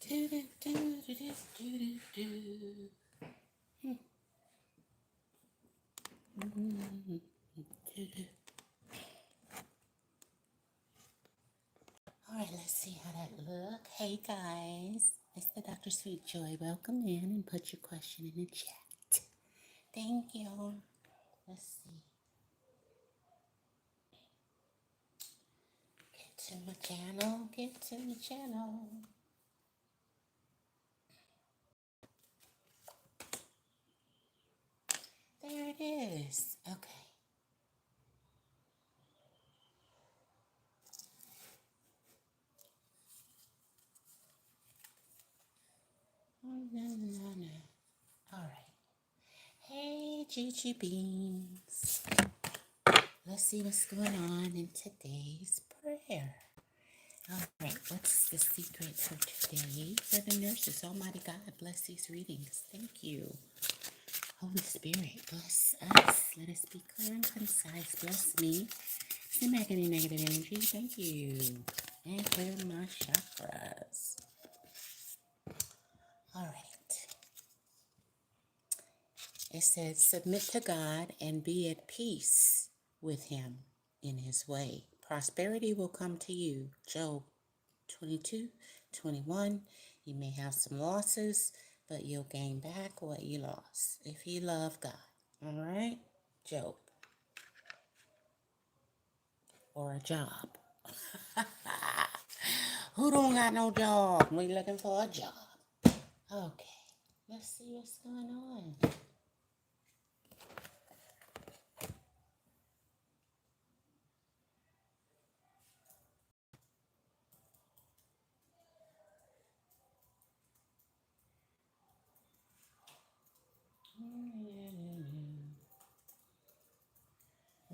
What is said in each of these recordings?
Do, do, do, do, do, do, do. All right, let's see how that look. Hey guys, it's the Dr. Sweet Joy. Welcome in and put your question in the chat. Thank you. Let's see. Get to my channel. Get to the channel. There it is. Okay. Oh, no. All right. Hey, Gigi Beans. Let's see what's going on in today's prayer. All right, what's the secret for today for the nurses? Almighty God, bless these readings. Thank you. Holy Spirit, bless us. Let us be clear and concise. Bless me. Send back any negative energy. Thank you. And clear my chakras. All right. It says, submit to God and be at peace with Him in His way. Prosperity will come to you. Job 22:21. You may have some losses, but you'll gain back what you lost if you love God. All right? Job. Or a job. Who don't got no job? We looking for a job. Okay. Let's see what's going on.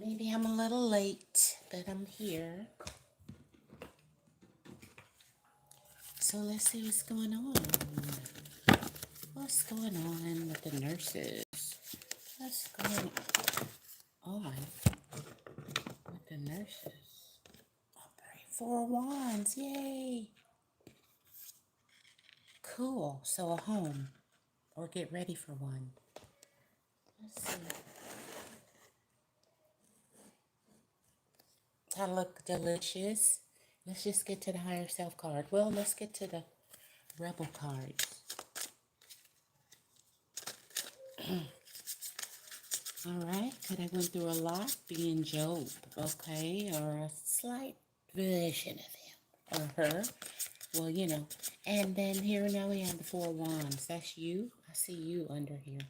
Maybe I'm a little late, but I'm here. So let's see what's going on. What's going on with the nurses? What's going on with the nurses? All right, 4 wands, yay! Cool, so a home, or get ready for one. Let's see. I look delicious. Let's just get to the higher self card. Well, let's get to the rebel cards. All right, because I went through a lot being Job, okay, or a slight version of him or her. Well, you know. And then here now we have the 4 wands. That's you. I see you under here.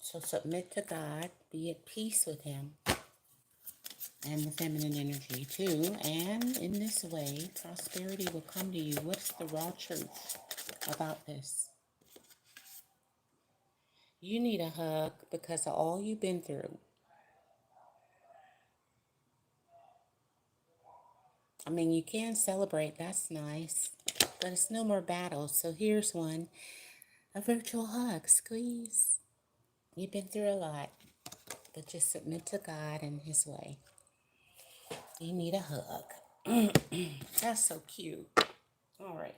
So submit to God. Be at peace with Him. And the feminine energy too. And in this way, prosperity will come to you. What's the raw truth about this? You need a hug because of all you've been through. I mean, you can celebrate. That's nice. But it's no more battles. So here's one. A virtual hug. Squeeze. You've been through a lot. But just submit to God and His way. You need a hug. That's so cute. All right.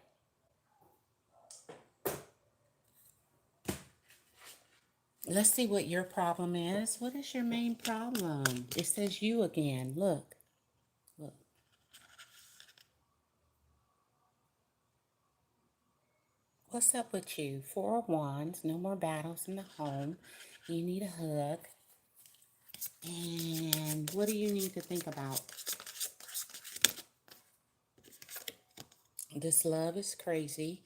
Let's see what your problem is. What is your main problem? It says you again. Look. Look. What's up with you? 4 wands. No more battles in the home. You need a hug. And what do you need to think about? This love is crazy.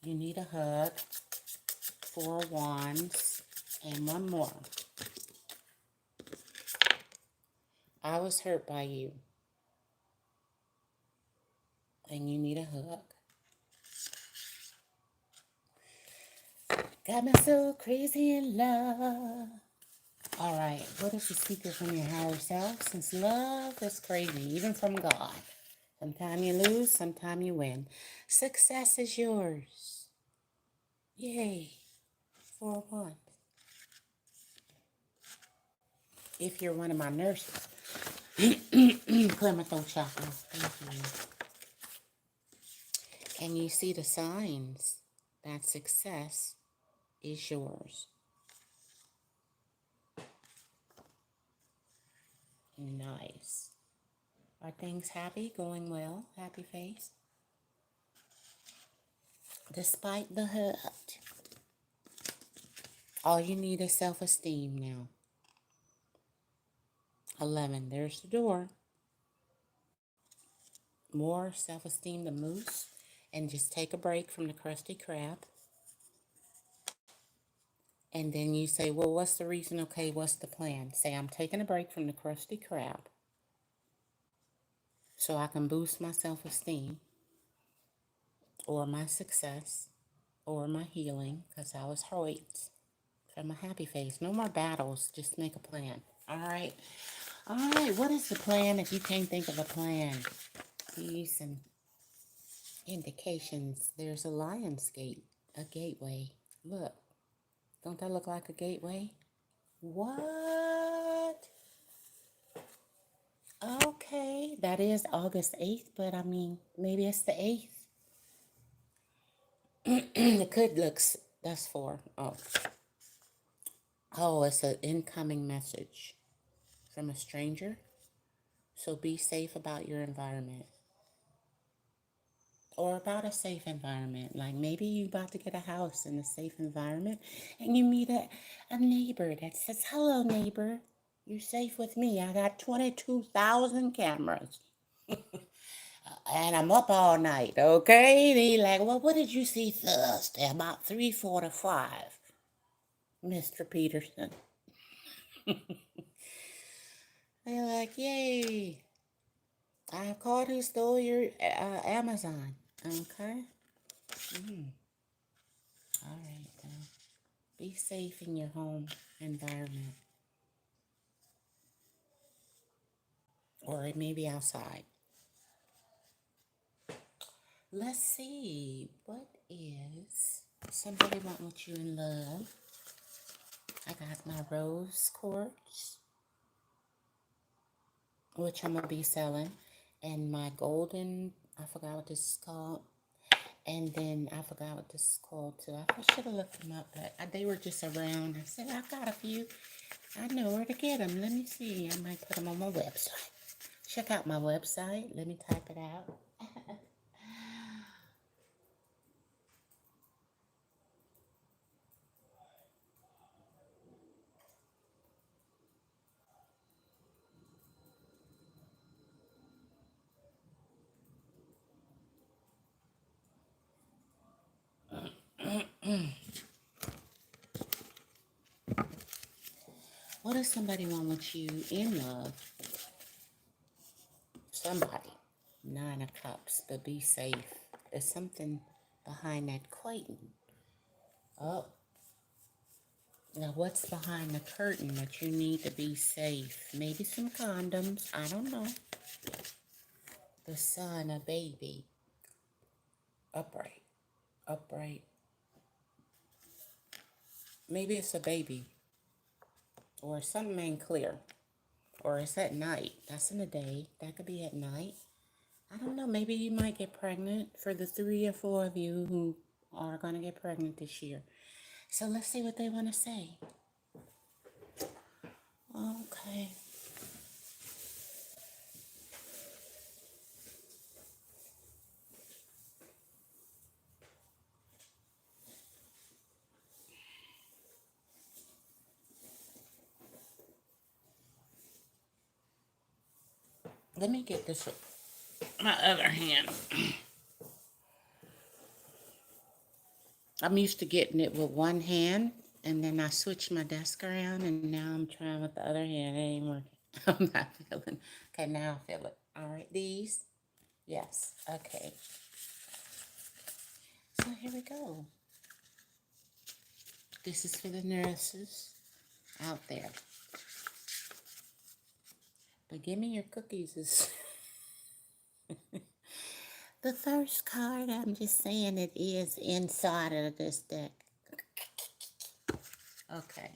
You need a hug. 4 wands. And one more. I was hurt by you. And you need a hug. Got me so crazy in love. All right, what is the secret from your higher self? Since love is crazy, even from God. Sometimes you lose, sometimes you win. Success is yours. Yay. 4 wands. If you're one of my nurses. Clear my throat chakra. Thank you. And you see the signs that success is yours. Nice. Are things happy? Going well? Happy face? Despite the hurt, all you need is self-esteem now. 11. There's the door. More self-esteem to Moose. And just take a break from the Krusty Krab. And then you say, well, what's the reason? Okay, what's the plan? Say, I'm taking a break from the Krusty Krab so I can boost my self-esteem or my success or my healing because I was hurt from a happy face. No more battles. Just make a plan. All right. All right. What is the plan if you can't think of a plan? These some indications. There's a lion's gate, a gateway. Look. Don't that look like a gateway? What? Okay, that is August 8th, but I mean, maybe it's the 8th. It could look, that's for, oh, it's an incoming message from a stranger. So be safe about your environment. Or about a safe environment. Like maybe you about to get a house in a safe environment and you meet a neighbor that says, hello, neighbor. You're safe with me. I got 22,000 cameras. And I'm up all night, okay? They like, well, what did you see Thursday? About 3:45, Mr. Peterson. They're like, yay. I caught who stole your Amazon. Okay? All right. Be safe in your home environment. Or it may be outside. Let's see. What is somebody want with you in love? I got my rose quartz, which I'm going to be selling. And my golden, I forgot what this is called. And then I forgot what this is called too. I should have looked them up, but they were just around. I said, I got a few. I know where to get them. Let me see. I might put them on my website. Check out my website. Let me type it out. What does somebody want with you in love? Somebody. 9 of Cups, but be safe. There's something behind that curtain. Oh. Now, what's behind the curtain that you need to be safe? Maybe some condoms. I don't know. The Sun, a baby. Upright. Upright. Maybe it's a baby. Or something ain't clear. Or it's at night. That's in the day. That could be at night. I don't know. Maybe you might get pregnant for the 3 or 4 of you who are going to get pregnant this year. So let's see what they want to say. Okay. Let me get this with my other hand. I'm used to getting it with one hand, and then I switched my desk around, and now I'm trying with the other hand. It ain't working. I'm not feeling. Okay, now I feel it. All right, these. Yes. Okay. So here we go. This is for the nurses out there. But give me your cookies. The first card, I'm just saying it is inside of this deck. Okay.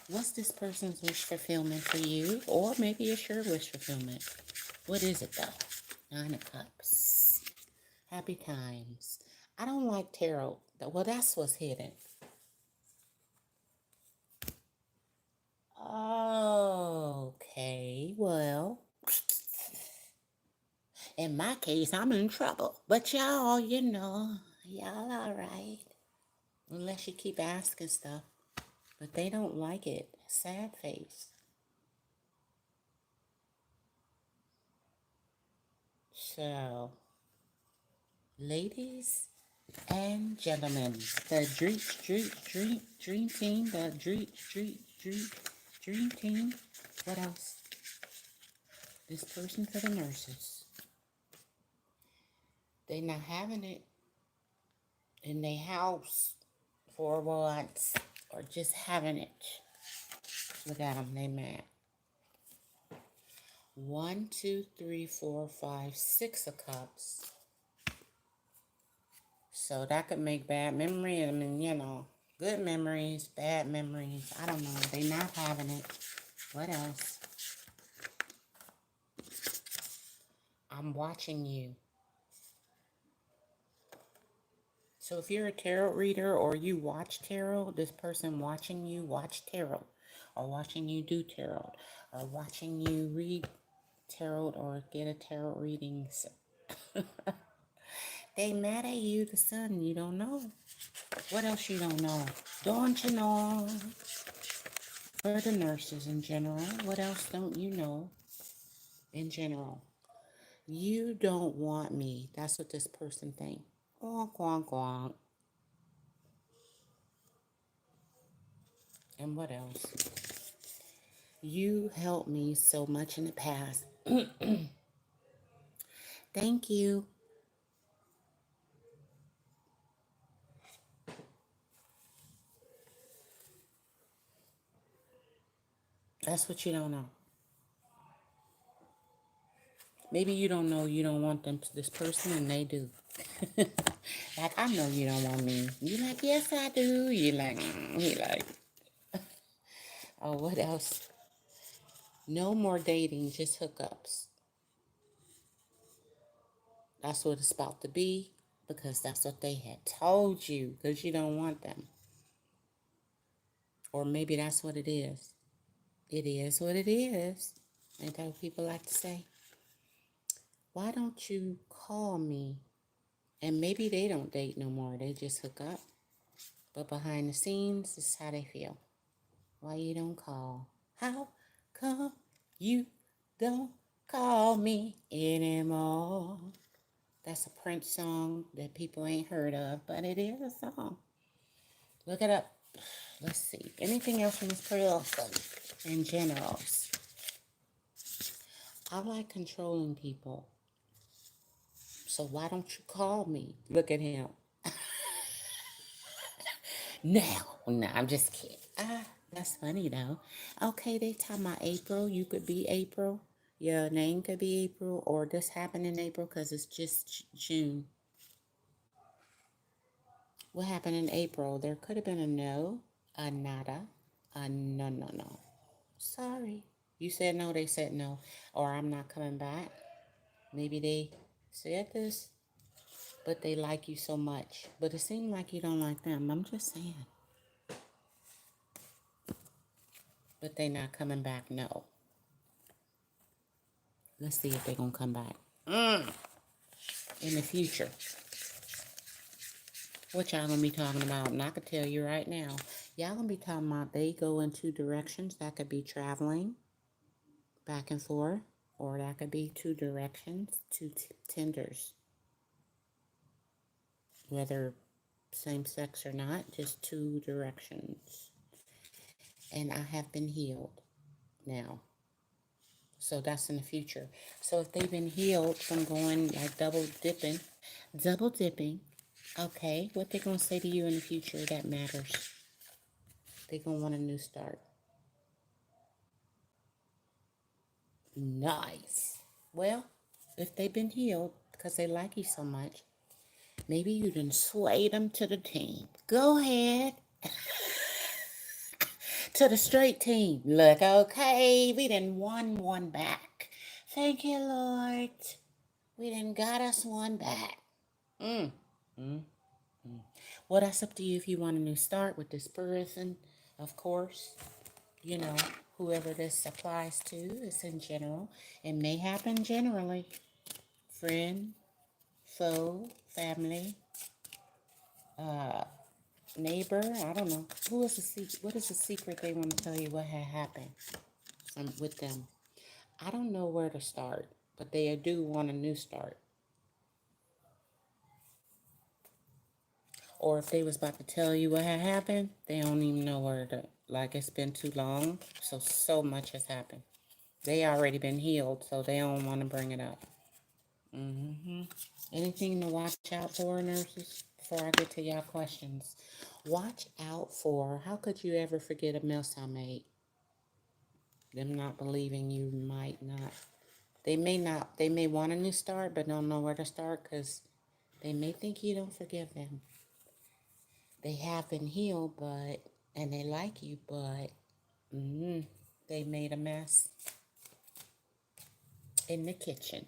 What's this person's wish fulfillment for you? Or maybe it's your wish fulfillment. What is it though? Nine of Cups. Happy times. I don't like tarot. Well, that's what's hidden. Okay, well, in my case, I'm in trouble. But y'all, y'all all right. Unless you keep asking stuff. But they don't like it. Sad face. So, ladies and gentlemen, the dream team, the dream team. What else? This person for the nurses. They not having it in their house for once, or just having it. Look at them, they mad. 1, 2, 3, 4, 5, 6 of cups. So that could make bad memory. I mean, good memories, bad memories. I don't know. They not having it. What else? I'm watching you. So if you're a tarot reader or you watch tarot, this person watching you watch tarot, or watching you do tarot, or watching you read tarot or get a tarot reading. They mad at you, the sun, you don't know. What else you don't know? Don't you know? For the nurses in general, what else don't you know in general? You don't want me. That's what this person thinks. Quonk, quonk, quonk. And what else? You helped me so much in the past. Thank you. That's what you don't know. Maybe you don't know you don't want them to this person, and they do. Like, I know you don't want me. You like, yes, I do. You like, he like. Oh, what else? No more dating, just hookups. That's what it's about to be, because that's what they had told you, because you don't want them. Or maybe that's what it is. It is what it is. Ain't that what people like to say? Why don't you call me? And maybe they don't date no more. They just hook up. But behind the scenes, this is how they feel. Why you don't call? How come you don't call me anymore? That's a Prince song that people ain't heard of, but it is a song. Look it up. Let's see. Anything else from this person in general? I like controlling people. So why don't you call me? Look at him. Now, no, I'm just kidding. That's funny though. Okay, they talking about April. You could be April. Your name could be April, or this happened in April because it's just June. What happened in April? There could have been a no, a nada, a no, no, no. Sorry. You said no, they said no. Or I'm not coming back. Maybe they said this, but they like you so much. But it seemed like you don't like them. I'm just saying. But they not coming back, no. Let's see if they're going to come back. In the future. What y'all going to be talking about? And I can tell you right now. Y'all going to be talking about they go in 2 directions. That could be traveling back and forth. Or that could be 2 directions, 2 tenders. Whether same sex or not, just 2 directions. And I have been healed now. So that's in the future. So if they've been healed from going like double dipping, okay, what they going to say to you in the future that matters? They going to want a new start. Nice. Well, if they've been healed because they like you so much, maybe you done swayed them to the team. Go ahead. to the straight team. Look, okay, we done won one back. Thank you, Lord. We done got us one back. Mm. Mm. Mm. Well, that's up to you if you want a new start with this person, of course. You know, whoever this applies to is in general. It may happen generally. Friend, foe, family, uh, neighbor, I don't know. Who is the secret? What is the secret they want to tell you what had happened with them? I don't know where to start, but they do want a new start. Or if they was about to tell you what had happened, they don't even know where to, like it's been too long, so much has happened. They already been healed, so they don't want to bring it up. Mm-hmm. Anything to watch out for, nurses? Before I get to y'all questions. Watch out for, how could you ever forget a mess I made? Them not believing you might not. They may want a new start, but don't know where to start because they may think you don't forgive them. They have been healed, and they like you, but they made a mess in the kitchen.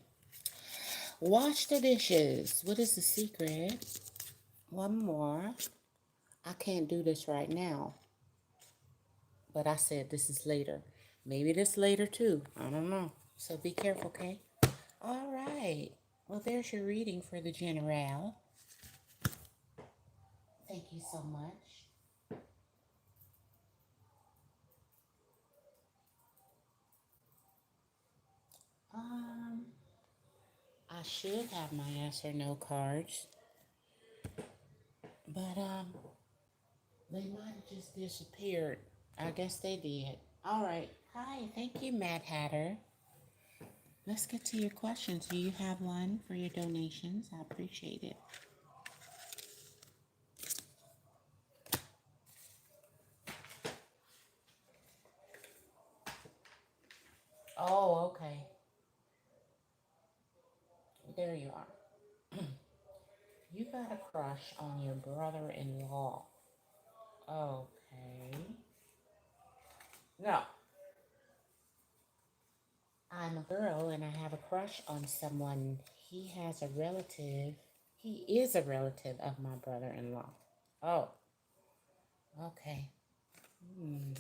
Wash the dishes. What is the secret? One more. I can't do this right now, but I said this is later. Maybe this later too. I don't know. So be careful, okay? All right. Well, there's your reading for the general. Thank you so much. Um, I should have my yes or no cards, but they might have just disappeared. I guess they did. All right. Hi. Thank you, Mad Hatter. Let's get to your questions. Do you have one for your donations? I appreciate it. Oh, okay. There you are. You got a crush on your brother-in-law. Okay. No. I'm a girl and I have a crush on someone. He has a relative. He is a relative of my brother-in-law. Oh, okay. Hmm.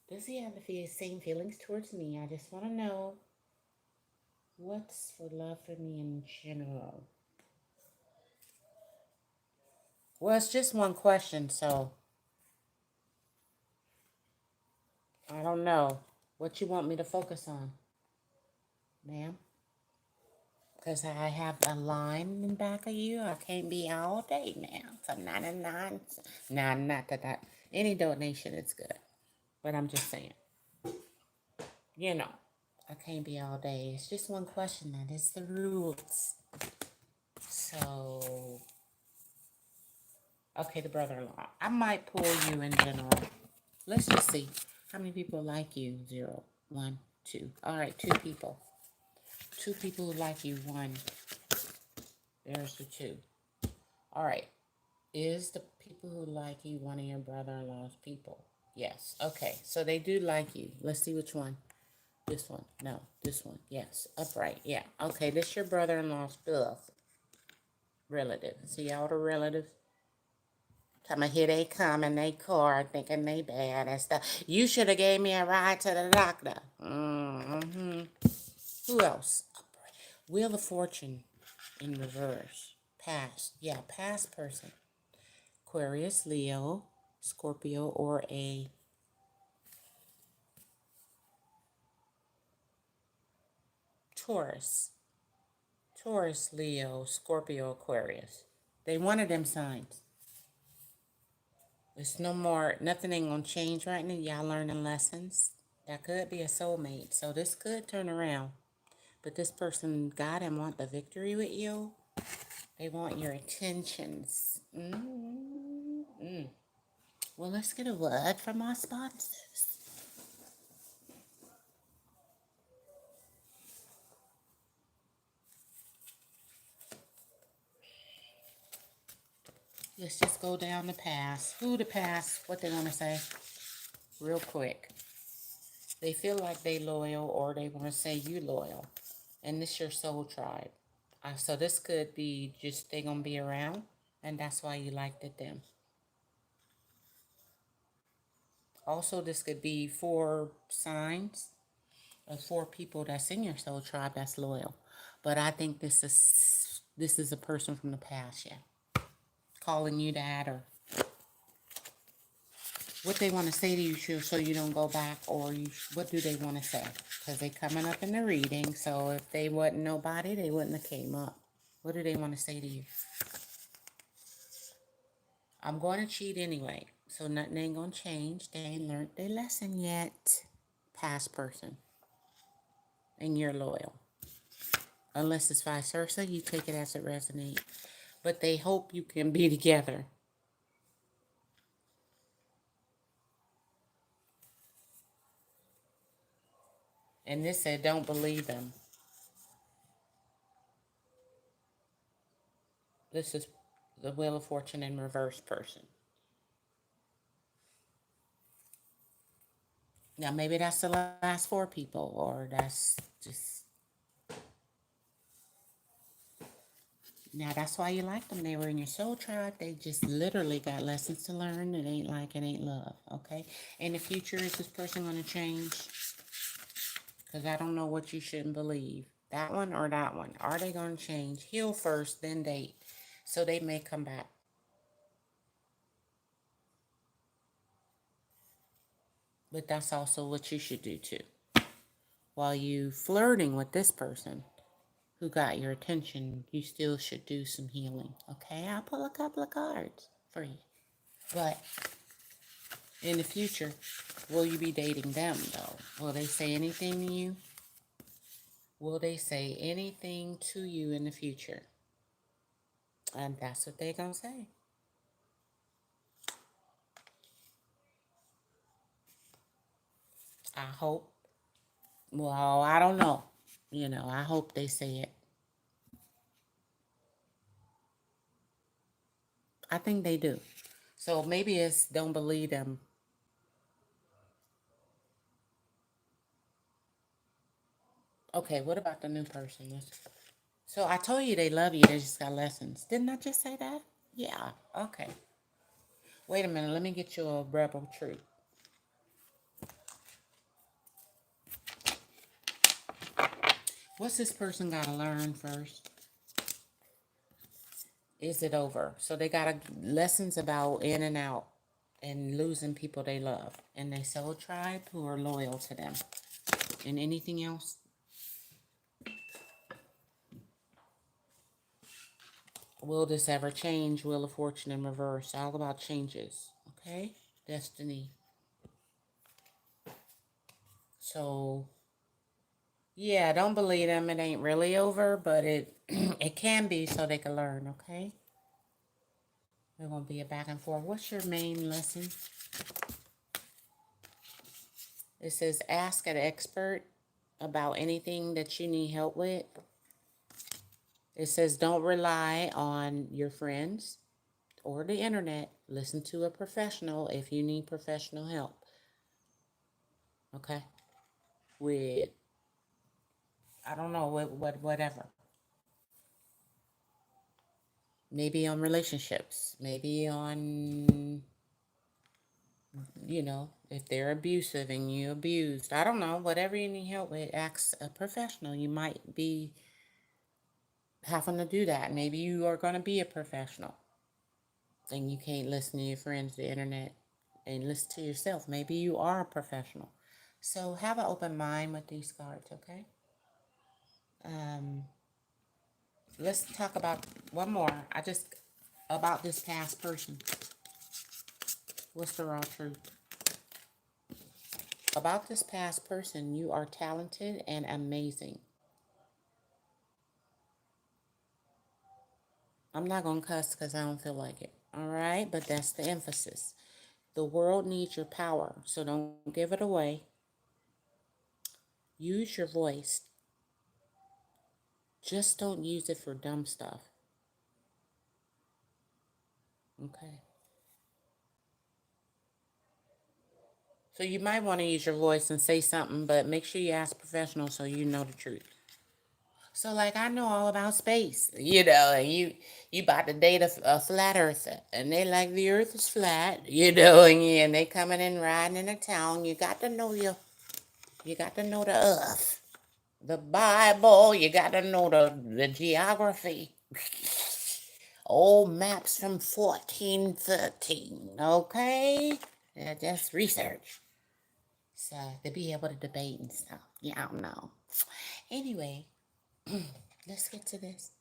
Does he have the same feelings towards me? I just want to know what's for love for me in general. Well, it's just one question, so I don't know what you want me to focus on, ma'am. Because I have a line in back of you. I can't be all day now. So 99. No, not that. Any donation is good. But I'm just saying, you know, I can't be all day. It's just one question. That is the rules. So, okay, the brother-in-law. I might pull you in general. Let's just see. How many people like you? 0, 1, 2. All right, 2 people. 2 people who like you. 1. There's the 2. All right. Is the people who like you one of your brother-in-law's people? Yes. Okay. So they do like you. Let's see which one. This one. No. This one. Yes. Upright. Yeah. Okay. This your brother-in-law's relative. See all the relatives? Come on, here they come in their car thinking they bad and stuff. You should have gave me a ride to the doctor. Mm-hmm. Who else? Wheel of Fortune in reverse. Past. Yeah, past person. Aquarius, Leo, Scorpio, or a Taurus. Taurus, Leo, Scorpio, Aquarius. They one of them signs. It's no more, nothing ain't gonna change right now. Y'all learning lessons. That could be a soulmate. So this could turn around. But this person got and want the victory with you. They want your attentions. Mm-hmm. Well, let's get a word from our sponsors. Let's just go down the pass. Who to pass? What they want to say? real quick. They feel like they loyal or they want to say you loyal. And this your soul tribe. So this could be just they going to be around. And that's why you liked it them. Also, this could be 4 signs of 4 people that's in your soul tribe that's loyal. But I think this is a person from the past, yeah. Calling you that or what they want to say to you so you don't go back or what do they want to say? Because they coming up in the reading. So if they wasn't nobody, they wouldn't have came up. What do they want to say to you? I'm going to cheat anyway. So nothing ain't going to change. They ain't learned their lesson yet. Past person. And you're loyal. Unless it's vice versa, you take it as it resonates. But they hope you can be together. And this said, don't believe them. This is the Wheel of Fortune in reverse person. Now, maybe that's the last 4 people, or that's just... Now, that's why you like them. They were in your soul tribe. They just literally got lessons to learn. It ain't like it ain't love, okay? In the future, is this person going to change? Because I don't know what you shouldn't believe. That one or that one. Are they going to change? Heal first, then date. So they may come back. But that's also what you should do too. While you flirting with this person who got your attention, you still should do some healing. Okay, I'll pull a couple of cards for you. But in the future, will you be dating them though? Will they say anything to you? Will they say anything to you in the future? And that's what they're going to say. I hope. Well, I don't know. I hope they say it. I think they do. So maybe it's don't believe them. Okay, what about the new person? So I told you they love you. They just got lessons. Didn't I just say that? Yeah. Okay. Wait a minute. Let me get you a rebel truth. What's this person got to learn first? Is it over? So they got lessons about in and out and losing people they love. And they soul tribe who are loyal to them. And anything else? Will this ever change? Wheel of Fortune in reverse. All about changes. Okay? Destiny. So, yeah, don't believe them. It ain't really over, but it it can be so they can learn, okay? It won't be a back and forth. What's your main lesson? It says ask an expert about anything that you need help with. It says don't rely on your friends or the internet. Listen to a professional if you need professional help. Okay? With, I don't know, whatever. Maybe on relationships. Maybe on, if they're abusive and you abused. I don't know. Whatever you need help with, ask a professional. You might be having to do that. Maybe you are going to be a professional. And you can't listen to your friends, the internet, and listen to yourself. Maybe you are a professional. So have an open mind with these cards, okay? Let's talk about one more. About this past person. What's the raw truth? About this past person, you are talented and amazing. I'm not going to cuss because I don't feel like it. All right? But that's the emphasis. The world needs your power, so don't give it away. Use your voice. Just don't use it for dumb stuff. Okay? So you might want to use your voice and say something, but make sure you ask professional so you know the truth. So like I know all about space, and you about to date a flat earther, and they like the earth is flat, and they coming in riding in a town. You got to know the earth, the Bible. You got to know the geography. Old maps from 1413, okay? Just research. So to be able to debate and stuff. Yeah, I don't know. Anyway, let's get to this.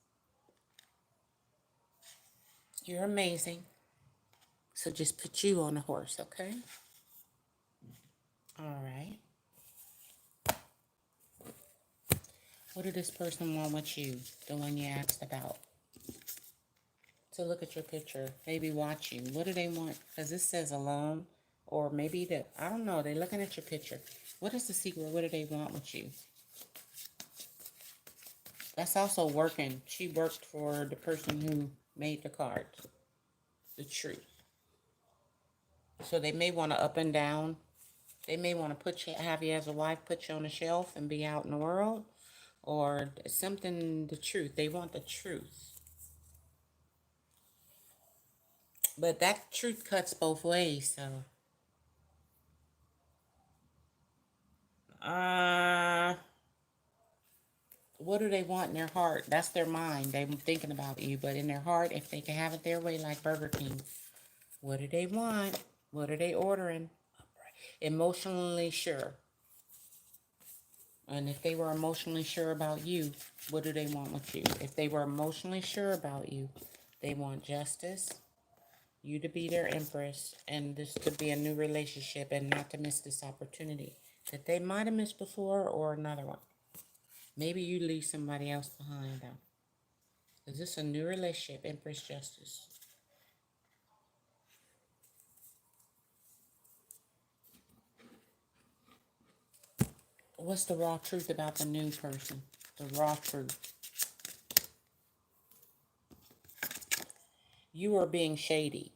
You're amazing. So just put you on a horse, okay? All right. What did this person want with you? The one you asked about. To look at your picture. Maybe watch you. What do they want? Because this says alone. Or maybe I don't know. They're looking at your picture. What is the secret? What do they want with you? That's also working. She worked for the person who made the cards. The truth. So they may want to up and down. They may want to have you as a wife, put you on a shelf and be out in the world. Or something, the truth. They want the truth. But that truth cuts both ways, so. What do they want in their heart? That's their mind. They're thinking about you. But in their heart, if they can have it their way like Burger King, what do they want? What are they ordering? Emotionally sure. And if they were emotionally sure about you, what do they want with you? If they were emotionally sure about you, they want justice, you to be their empress, and this to be a new relationship and not to miss this opportunity that they might have missed before or another one. Maybe you leave somebody else behind though. Is this a new relationship, Empress Justice? What's the raw truth about the new person? The raw truth. You are being shady.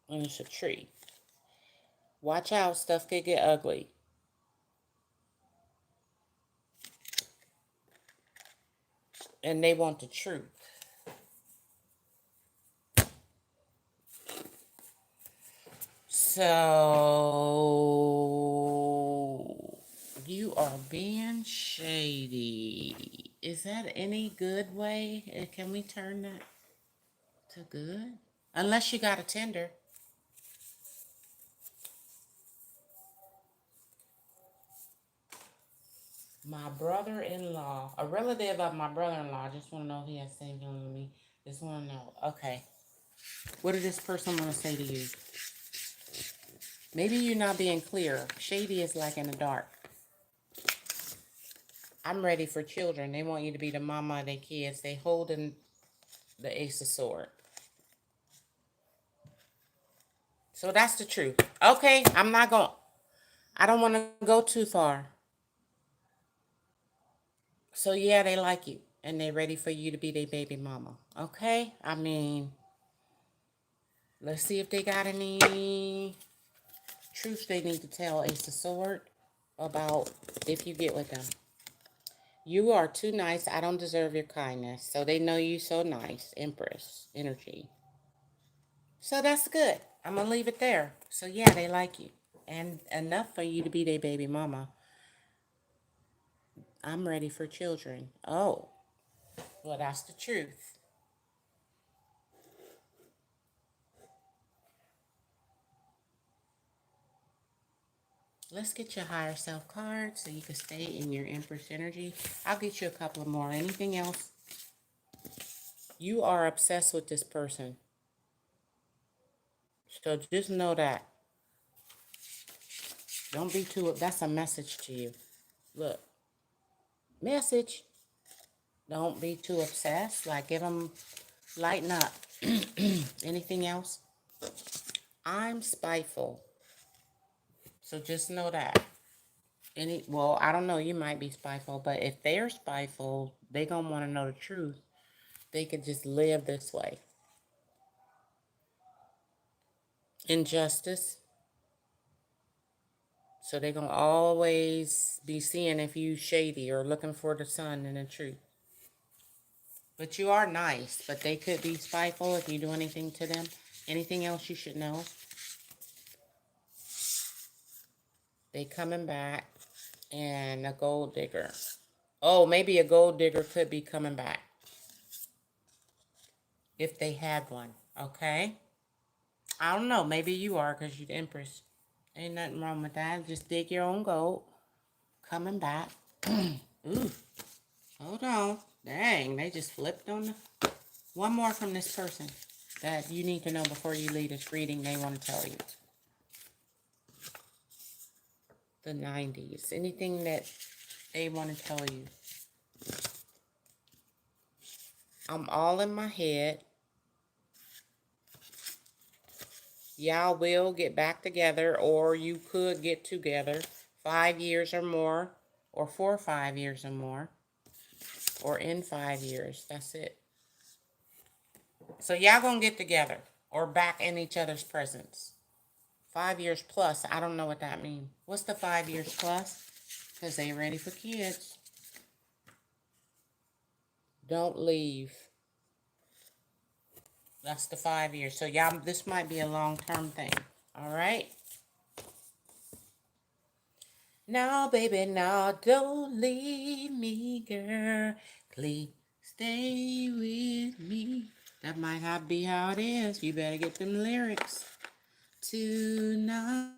And it's a tree. Watch out, stuff could get ugly. And they want the truth. So you are being shady. Is that any good way? Can we turn that to good? Unless you got a Tinder. My brother-in-law, a relative of my brother-in-law, just want to know if he has the same feeling with me. Just want to know. Okay. What did this person want to say to you? Maybe you're not being clear. Shady is like in the dark. I'm ready for children. They want you to be the mama of their kids. They holding the Ace of Swords. So that's the truth. Okay, I don't want to go too far. So yeah, they like you. And they're ready for you to be their baby mama. Okay? I mean, let's see if they got any truth they need to tell Ace of Sword about if you get with them. You are too nice. I don't deserve your kindness. So they know you so nice. Empress energy. So that's good. I'm going to leave it there. So yeah, they like you. And enough for you to be their baby mama. I'm ready for children. Oh, well, that's the truth. Let's get your higher self card so you can stay in your Empress energy. I'll get you a couple of more. Anything else? You are obsessed with this person. So just know that. Don't be too, that's a message to you. Look, message. Don't be too obsessed. Like, give them, lighten up. Anything else? I'm spiteful. So just know that. Well, I don't know, you might be spiteful, but if they're spiteful, they gonna want to know the truth. They could just live this way. injustice. So they're going to always be seeing if you shady or looking for the sun and the truth. But you are nice, but they could be spiteful if you do anything to them. Anything else you should know? They coming back. And a gold digger. Oh, maybe a gold digger could be coming back. If they had one. Okay? I don't know. Maybe you are because you're the Empress. Ain't nothing wrong with that. Just dig your own gold. Coming back. Ooh. Hold on. Dang, they just flipped on the... One more from this person that you need to know before you leave this reading they want to tell you. The 90s. Anything that they want to tell you. I'm all in my head. Y'all will get back together, or you could get together 5 years or more, or 4 or 5 years or more, or in 5 years. That's it. So y'all gonna get together, or back in each other's presence. 5 years plus, I don't know what that means. What's the 5 years plus? Because they ready for kids. Don't leave. That's the 5 years. So y'all, this might be a long-term thing. All right? Now, baby, now, don't leave me, girl. Please stay with me. That might not be how it is. You better get them lyrics. Tonight.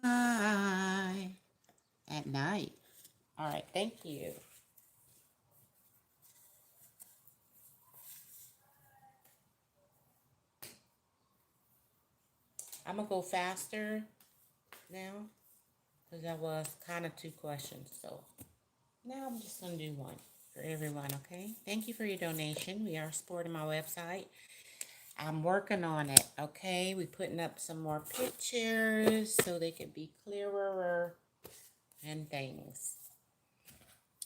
At night. All right, thank you. I'm going to go faster now. Because that was kind of 2 questions. So now I'm just going to do 1 for everyone, okay? Thank you for your donation. We are supporting my website. I'm working on it, okay? We're putting up some more pictures so they can be clearer and things.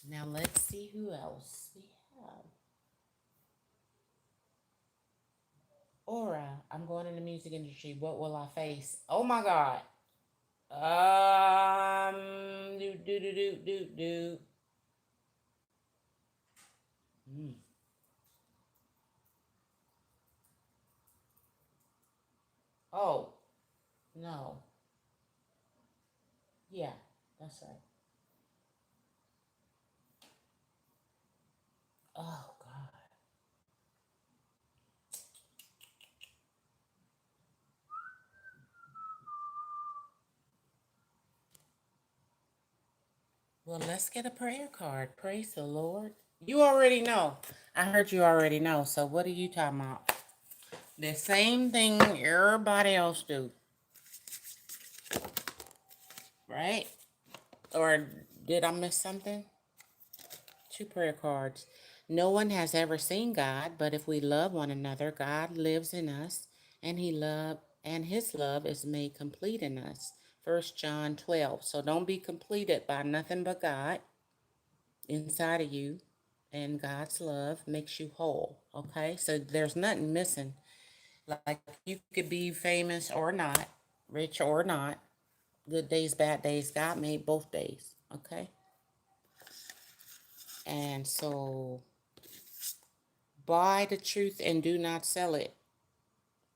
Now let's see who else we have. Aura, I'm going in the music industry. What will I face? Oh my God. Do. Mm. Oh, no. Yeah, that's right. Oh, God. Well, let's get a prayer card. Praise the Lord. You already know. I heard you already know. So what are you talking about? The same thing everybody else do. Right? Or did I miss something? 2 prayer cards. No one has ever seen God, but if we love one another, God lives in us, and his love is made complete in us. 1 John 12. So don't be completed by nothing but God inside of you, and God's love makes you whole. Okay? So there's nothing missing. Like you could be famous or not, rich or not, good days, bad days. God made both days. Okay? And so buy the truth and do not sell it.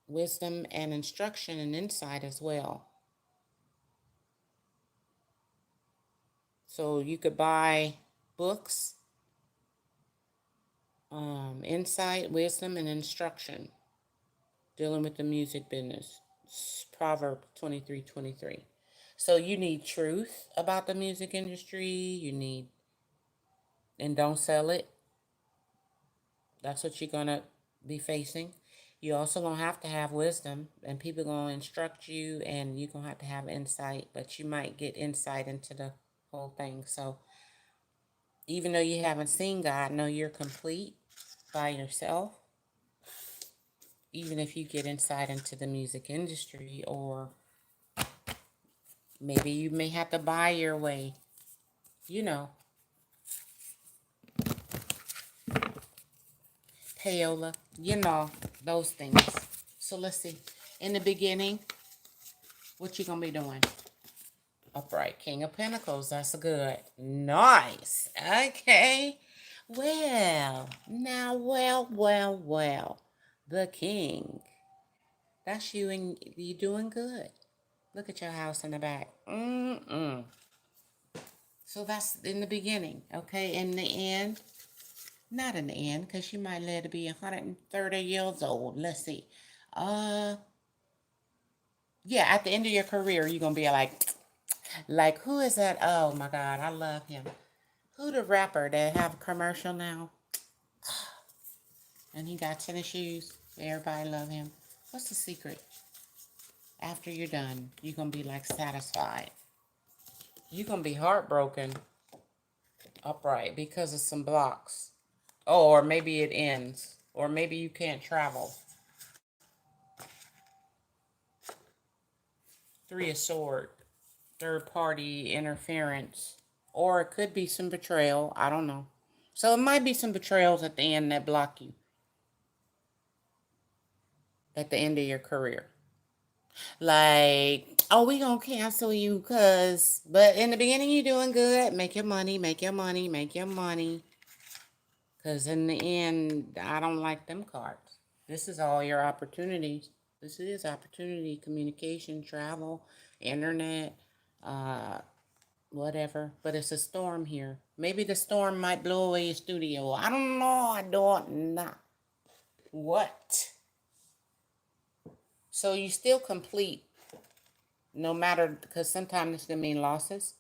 Wisdom and instruction and insight as well. So you could buy books, insight, wisdom, and instruction dealing with the music business. Proverb 23:23. So you need truth about the music industry. You need, and don't sell it. That's what you're going to be facing. You also going to have to have wisdom, and people going to instruct you, and you're going to have insight, but you might get insight into the whole thing. So even though you haven't seen God, know you're complete by yourself. Even if you get insight into the music industry, or maybe you may have to buy your way, you know, payola, you know, those things. So let's see. In the beginning, What you gonna be doing? Upright. King of Pentacles. That's good. Nice. Okay. Well, now, well. The King. That's you, and you doing good. Look at your house in the back. So that's in the beginning, okay? In the end, not in the end, because you might live to be 130 years old. Let's see. Yeah, at the end of your career, you're gonna be like, who is that? Oh my God, I love him. Who the rapper that have a commercial now? And he got tennis shoes. Everybody love him. What's the secret? After you're done, you're gonna be like satisfied. You're gonna be heartbroken upright because of some blocks. Oh, or maybe it ends. Or maybe you can't travel. Three of Swords. Third party interference. Or it could be some betrayal. I don't know. So it might be some betrayals at the end that block you. At the end of your career. Like, oh, we gonna cancel you but in the beginning you're doing good. Make your money, make your money, make your money. Because in the end, I don't like them cards. This is all your opportunities. This is opportunity, communication, travel, internet, whatever. But it's a storm here. Maybe the storm might blow away your studio. I don't know. I don't know. What? So you still complete, no matter, because sometimes it's going to mean losses.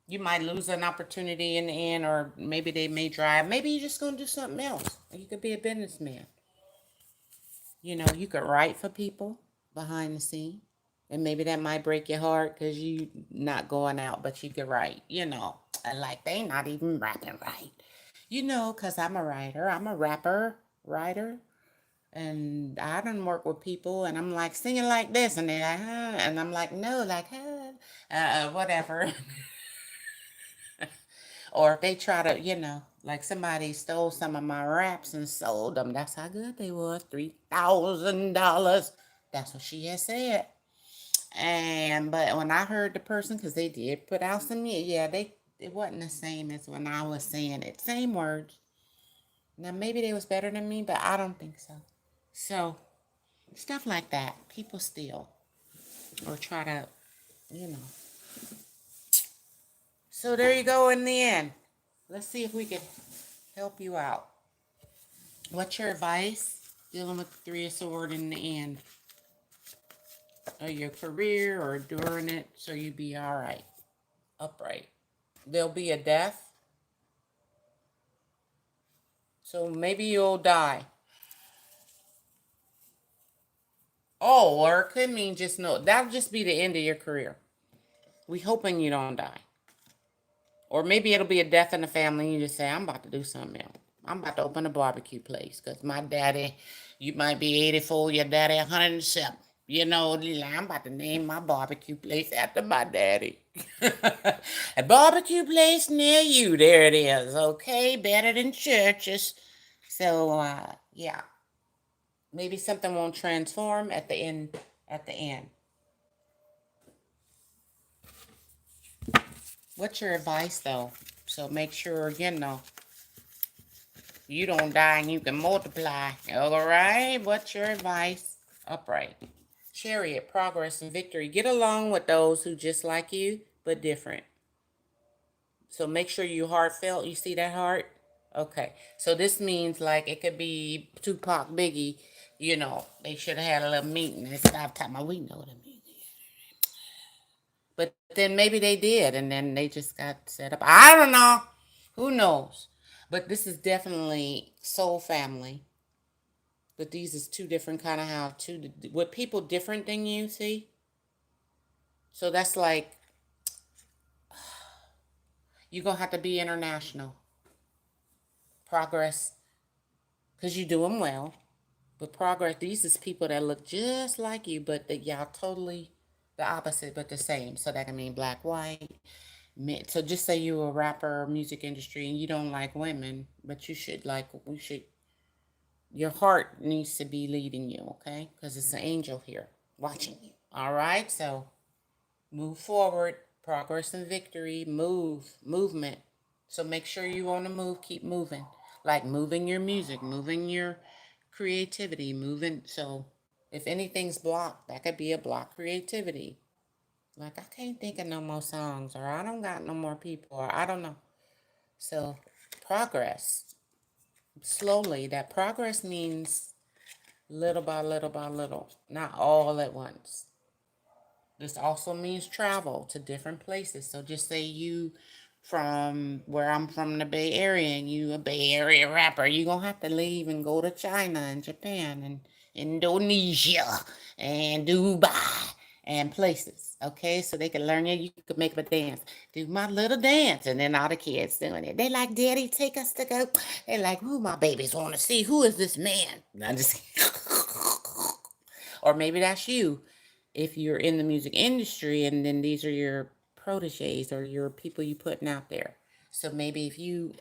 You might lose an opportunity in the end, or maybe they may drive. Maybe you're just going to do something else. You could be a businessman. You know, you could write for people behind the scene. And maybe that might break your heart because you not going out, but you could write, you know. And like, they not even rapping right. You know, because I'm a writer. I'm a rapper, writer. And I done work with people, and I'm like, singing like this. And they're like, huh? And I'm like, no, like, huh? Whatever. Or if they try to, you know, like somebody stole some of my raps and sold them. That's how good they was. $3,000. That's what she had said. But when I heard the person, because they did put out some, yeah, it wasn't the same as when I was saying it. Same words. Now maybe they was better than me, but I don't think so. So stuff like that. People steal or try to, you know. So there you go in the end. Let's see if we can help you out. What's your advice dealing with the Three of Swords in the end? Or your career or during it so you be all right, upright. There'll be a death. So maybe you'll die. Oh, or it could mean just no. That'll just be the end of your career. We hoping you don't die. Or maybe it'll be a death in the family and you just say, I'm about to do something else. I'm about to open a barbecue place because my daddy, you might be 84, your daddy 107. You know, I'm about to name my barbecue place after my daddy. A barbecue place near you. There it is. Okay, better than churches. So, yeah. Maybe something won't transform at the end. At the end. What's your advice, though? So make sure, you know, you don't die and you can multiply. All right? What's your advice? Upright. Chariot, progress and victory. Get along with those who just like you, but different. So make sure you heartfelt. You see that heart? Okay. So this means like it could be Tupac, Biggie. You know, they should have had a little meeting and stop talking about we know them. But then maybe they did, and then they just got set up. I don't know. Who knows? But this is definitely soul family. But these is two different kind of how two with people different than you. See, so that's like you're gonna have to be international. Progress, cause you're doing well. But progress, these is people that look just like you, but that y'all totally the opposite, but the same. So that can mean black, white. So just say you're a rapper, music industry, and you don't like women, but your heart needs to be leading you, okay? Because it's an angel here. watching you. All right, so move forward, progress and victory, movement. So make sure you on the move, keep moving. Like moving your music, moving your creativity, moving. So if anything's blocked, that could be a block creativity. Like I can't think of no more songs, or I don't got no more people, or I don't know. So progress, slowly. That progress means little by little by little, not all at once. This also means travel to different places. So just say you from where I'm from, the Bay Area, and you a Bay Area rapper, you gonna have to leave and go to China and Japan and Indonesia and Dubai and places. Okay, so they can learn you. You could make them a dance. Do my little dance, and then all the kids doing it. They like, Daddy, take us to go. They like, who my babies want to see? Who is this man? I just or maybe that's you if you're in the music industry and then these are your proteges or your people you putting out there. So maybe if you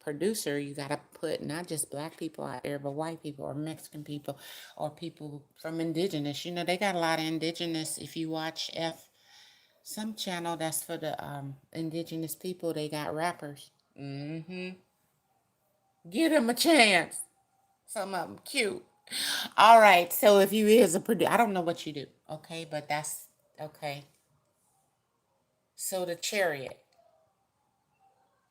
producer, you gotta put not just black people out there, but white people or Mexican people or people from indigenous. You know, they got a lot of indigenous. If you watch some channel that's for the indigenous people, they got rappers. Mm-hmm. Give them a chance. Some of them cute. All right. So if you is a producer, I don't know what you do. Okay, but that's okay. So the chariot.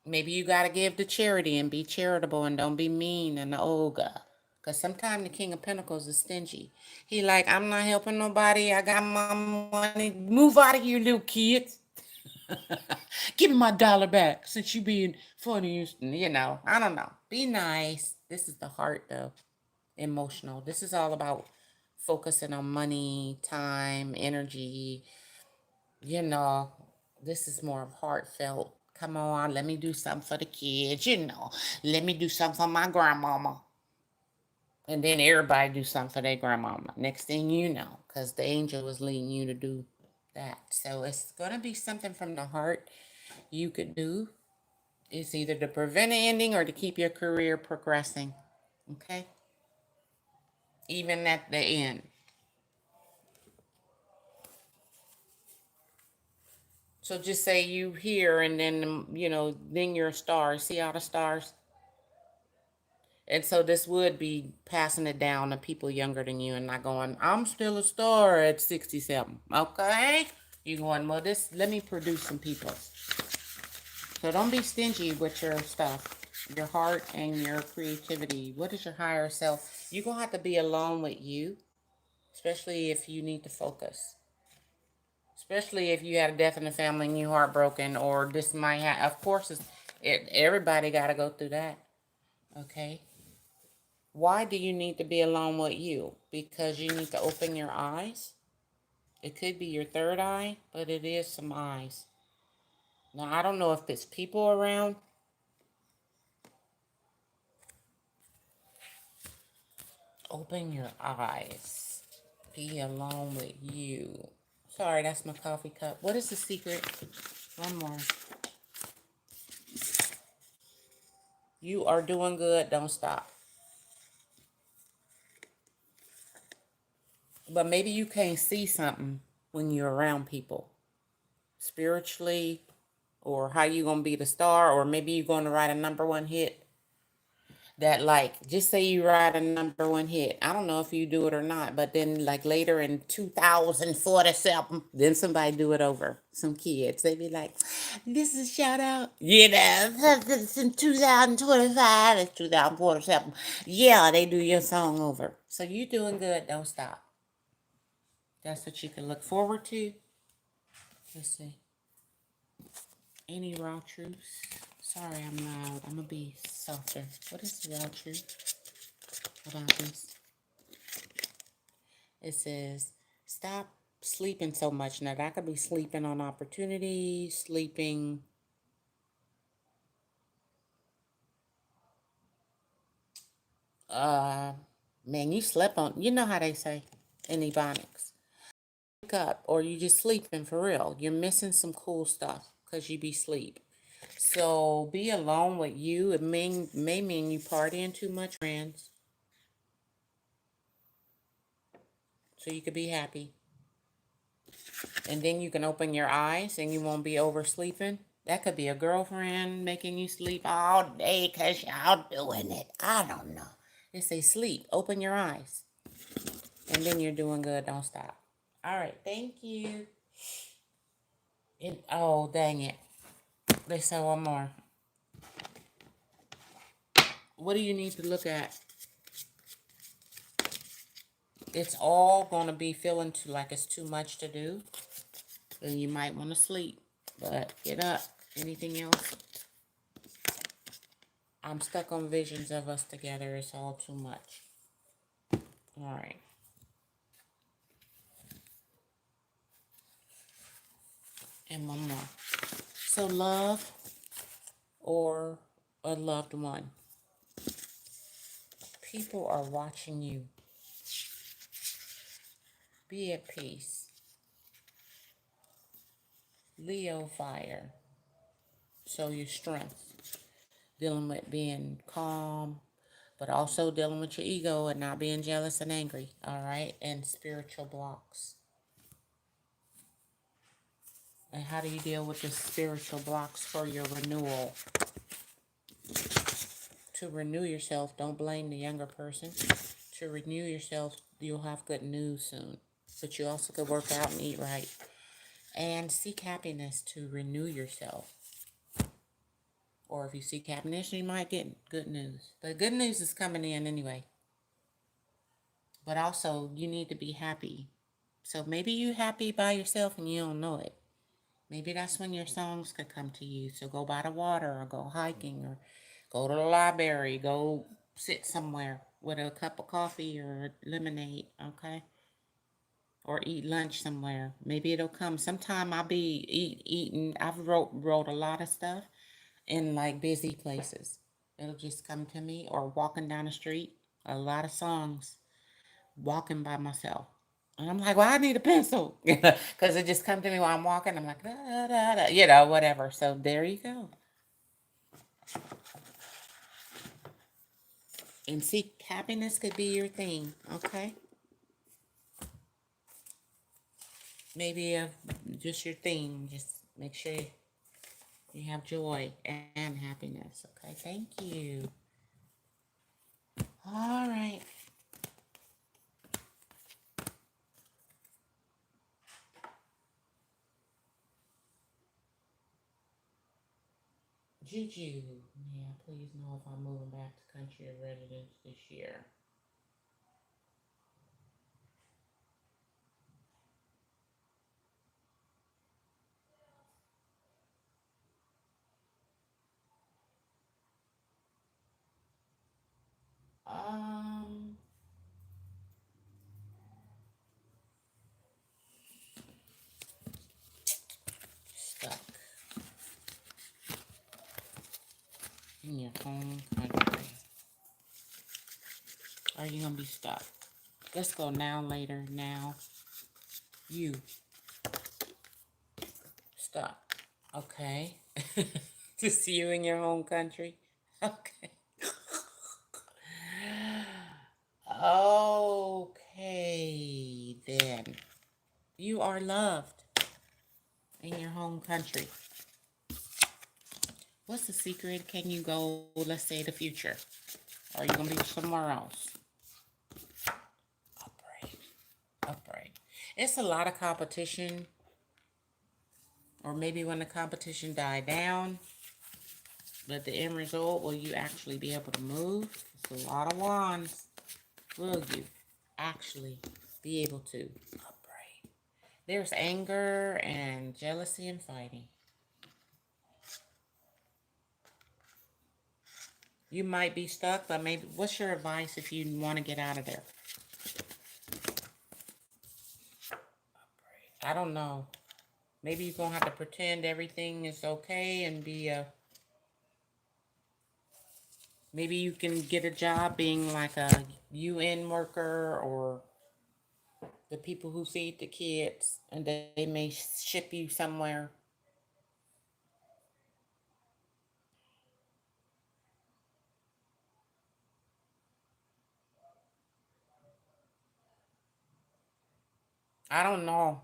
Maybe you gotta give to charity and be charitable and don't be mean and the ogre. Cause sometimes the King of Pentacles is stingy. He like, I'm not helping nobody. I got my money. Move out of here, little kids. Give me my dollar back since you being funny. You know, I don't know. Be nice. This is the heart though. Emotional. This is all about focusing on money, time, energy. You know, this is more of heartfelt. Come on, let me do something for the kids. You know, let me do something for my grandmama. And then everybody do something for their grandmama. Next thing you know, because the angel is leading you to do that. So it's going to be something from the heart you could do. It's either to prevent an ending or to keep your career progressing. Okay? Even at the end. So just say you here and then, you know, then you're a star. See all the stars? And so this would be passing it down to people younger than you and not going, I'm still a star at 67. Okay? You going, well, let me produce some people. So don't be stingy with your stuff, your heart and your creativity. What is your higher self? You're going to have to be alone with you, especially if you need to focus. Especially if you had a death in the family and you're heartbroken, or this might have, of course, everybody got to go through that. Okay? Why do you need to be alone with you? Because you need to open your eyes. It could be your third eye, but it is some eyes. Now, I don't know if there's people around. Open your eyes. Be alone with you. Sorry, that's my coffee cup. What is the secret? One more. You are doing good. Don't stop. But maybe you can't see something when you're around people. Spiritually, or how you going to be the star, or maybe you're going to write a #1 hit. That like, just say you write a #1 hit. I don't know if you do it or not, but then like later in 2047, then somebody do it over. Some kids, they be like, this is shout out. You know, it's in 2025, it's 2047. Yeah, they do your song over. So you doing good, don't stop. That's what you can look forward to. Let's see. Any raw truths? Sorry, I'm loud. I'm gonna be softer. What is the raw truth about this? It says, stop sleeping so much. Now, that could be sleeping on opportunity, sleeping. Uh, Man, you slept on, you know how they say in Ebonics. Wake up, or you just sleeping for real. You're missing some cool stuff because you be sleep. So be alone with you. It may mean you partying too much, friends. so you could be happy. And then you can open your eyes and you won't be oversleeping. That could be a girlfriend making you sleep all day because y'all doing it. I don't know. They say sleep, open your eyes. And then you're doing good. Don't stop. All right, thank you. Oh, dang it. They say one more. What do you need to look at? It's all going to be feeling like it's too much to do. And you might want to sleep. But get up. Anything else? I'm stuck on visions of us together. It's all too much. All right. And one more. So love or a loved one. People are watching you. Be at peace. Leo fire. Show your strength. Dealing with being calm, but also dealing with your ego and not being jealous and angry. All right. And spiritual blocks. And how do you deal with the spiritual blocks for your renewal? To renew yourself, don't blame the younger person. To renew yourself, you'll have good news soon. But you also could work out and eat right. And seek happiness to renew yourself. Or if you seek happiness, you might get good news. But good news is coming in anyway. But also, you need to be happy. So maybe you're happy by yourself and you don't know it. Maybe that's when your songs could come to you. So go by the water or go hiking or go to the library. Go sit somewhere with a cup of coffee or lemonade, okay? Or eat lunch somewhere. Maybe it'll come. Sometime I'll be eating. I've wrote a lot of stuff in like busy places. It'll just come to me or walking down the street. A lot of songs walking by myself. And I'm like, well, I need a pencil. Because it just come to me while I'm walking. I'm like, da, da, da, whatever. So there you go. And see, happiness could be your theme, okay? Maybe just your theme. Just make sure you have joy and happiness, okay? Thank you. All right. Juju, yeah, please know if I'm moving back to country of residence this year. Um, Stuck in your home country. Are you gonna be stuck? Let's go now, later, now. You stuck. Okay. Just you in your home country. Okay. Okay, then. You are loved in your home country. What's the secret? Can you go, let's say, the future? Or are you going to be somewhere else? Upright. Upright. It's a lot of competition. Or maybe when the competition died down. But the end result, will you actually be able to move? It's a lot of wands. Will you actually be able to? Upright. There's anger and jealousy and fighting. You might be stuck, but maybe, what's your advice if you want to get out of there? I don't know. Maybe you're going to have to pretend everything is okay and be a... Maybe you can get a job being like a UN worker or the people who feed the kids, and they may ship you somewhere. I don't know.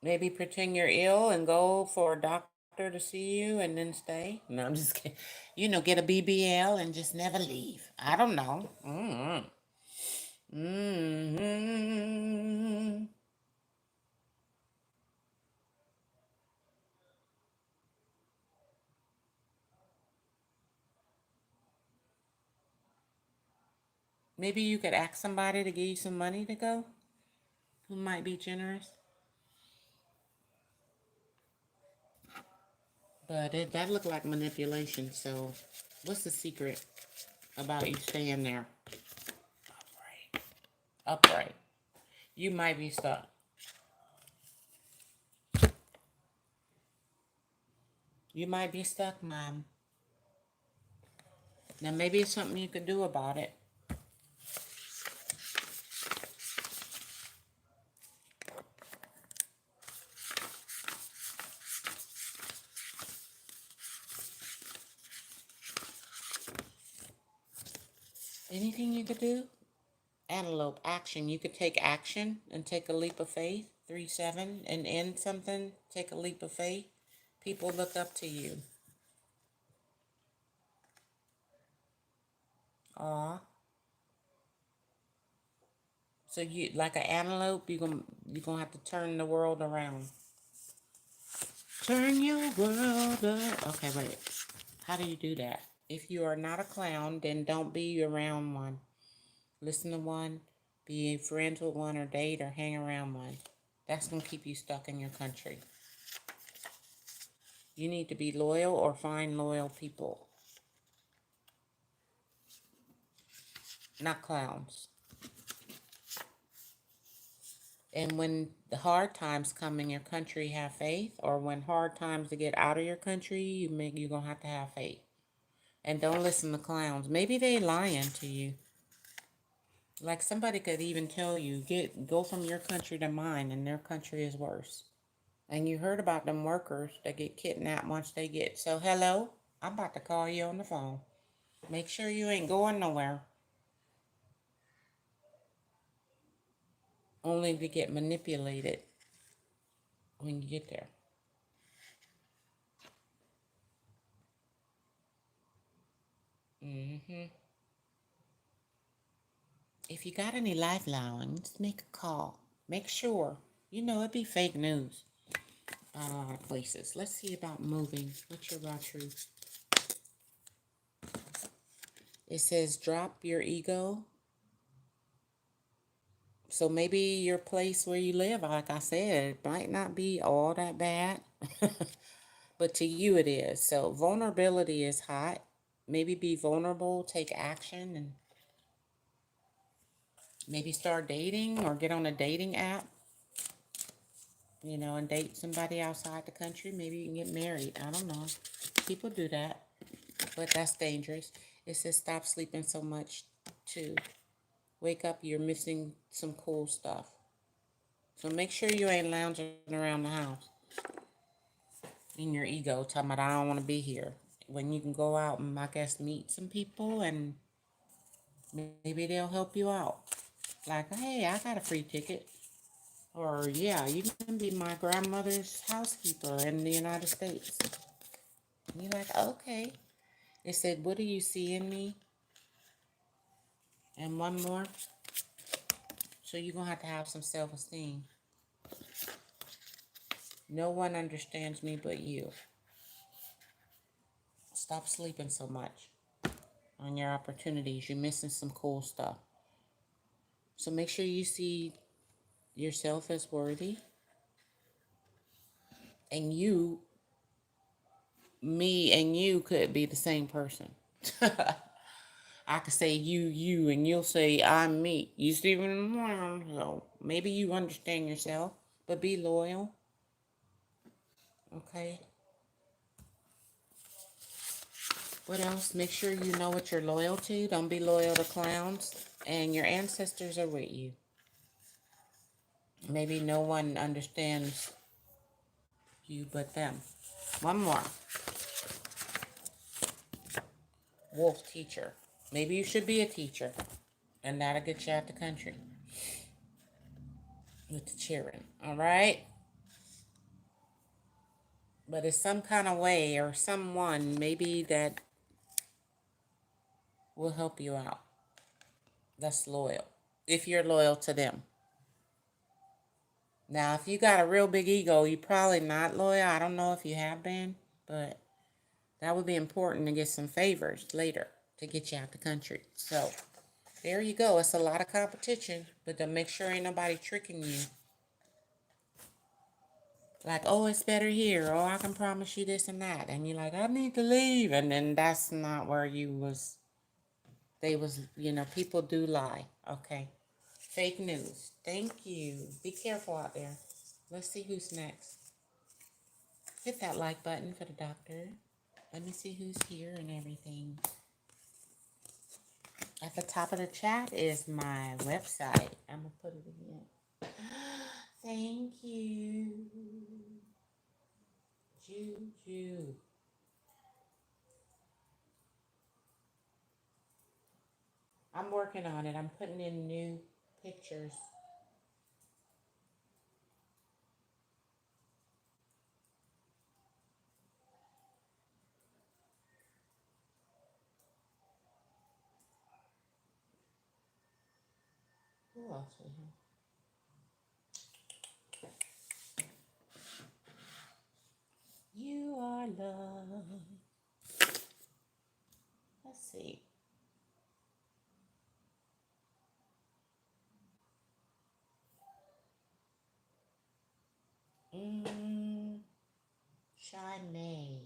Maybe pretend you're ill and go for a doctor to see you and then stay. No, I'm just kidding. Get a BBL and just never leave. I don't know. Mm-hmm. Maybe you could ask somebody to give you some money to go who might be generous. But that looked like manipulation. So, what's the secret about you staying there? Upright. Upright. You might be stuck. You might be stuck, Mom. Now, maybe it's something you could do about it. Anything you could do? Antelope, action. You could take action and take a leap of faith. 3-7 and end something. Take a leap of faith. People look up to you. Aw. So you like an antelope, you're gonna have to turn the world around. Turn your world up. Okay, wait. How do you do that? If you are not a clown, then don't be around one. Listen to one, be friends with one, or date or hang around one. That's gonna keep you stuck in your country. You need to be loyal or find loyal people, not clowns. And when the hard times come in your country, have faith. Or when hard times to get out of your country, you're gonna have to have faith. And don't listen to clowns. Maybe they lying to you. Like somebody could even tell you, go from your country to mine, and their country is worse. And you heard about them workers that get kidnapped once they get. So hello, I'm about to call you on the phone. Make sure you ain't going nowhere. Only to get manipulated when you get there. Mm-hmm. If you got any lifelines, make a call. Make sure. It'd be fake news about a lot of places. Let's see about moving. What's your raw truth? It says drop your ego. So maybe your place where you live, like I said, might not be all that bad. But to you it is. So vulnerability is hot. Maybe be vulnerable, take action, and maybe start dating or get on a dating app, and date somebody outside the country. Maybe you can get married. I don't know. People do that, but that's dangerous. It says stop sleeping so much too. Wake up, you're missing some cool stuff. So make sure you ain't lounging around the house in your ego, talking about I don't want to be here. When you can go out and I guess meet some people and maybe they'll help you out. Like, hey, I got a free ticket. Or, yeah, you can be my grandmother's housekeeper in the United States. And you're like, okay. It said, what do you see in me? And one more. So you're going to have some self-esteem. No one understands me but you. Stop sleeping so much on your opportunities. You're missing some cool stuff. So make sure you see yourself as worthy. And me and you could be the same person. I could say you, and you'll say I'm me. You see what I'm saying? So maybe you understand yourself, but be loyal. Okay. What else? Make sure you know what you're loyal to. Don't be loyal to clowns. And your ancestors are with you. Maybe no one understands you but them. One more. wolf teacher. Maybe you should be a teacher, and that'll get you out the country with the children. All right? But it's some kind of way or someone maybe that will help you out. That's loyal. If you're loyal to them. Now, if you got a real big ego, you're probably not loyal. I don't know if you have been, but that would be important to get some favors later to get you out the country. So, there you go. It's a lot of competition, but to make sure ain't nobody tricking you. Like, oh, it's better here. Oh, I can promise you this and that. And you're like, I need to leave. And then that's not where you was. They was, people do lie. Okay. Fake news. Thank you. Be careful out there. Let's see who's next. Hit that like button for the doctor. Let me see who's here and everything. At the top of the chat is my website. I'm going to put it again. Thank you. Juju. I'm working on it. I'm putting in new pictures. Who else we have? You are love. Let's see. Shy May.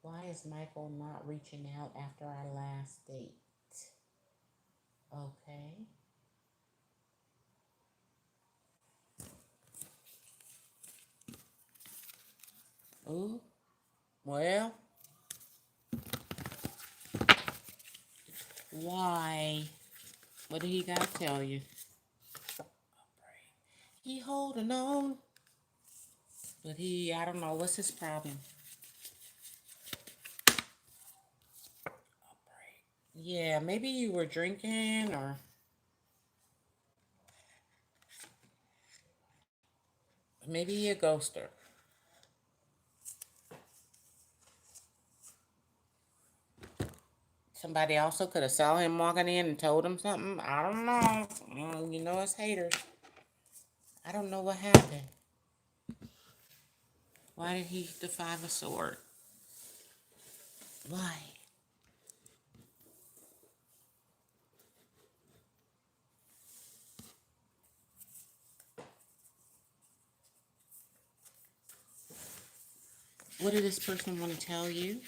Why is Michael not reaching out after our last date? Okay. Ooh. Well. Why? What did he gotta tell you? He holding on. But I don't know, what's his problem? Yeah, maybe you were drinking or... Maybe he a ghoster. Somebody also could have saw him walking in and told him something. I don't know. You know it's haters. I don't know what happened. Why did he the Five of Swords? Why? What did this person want to tell you?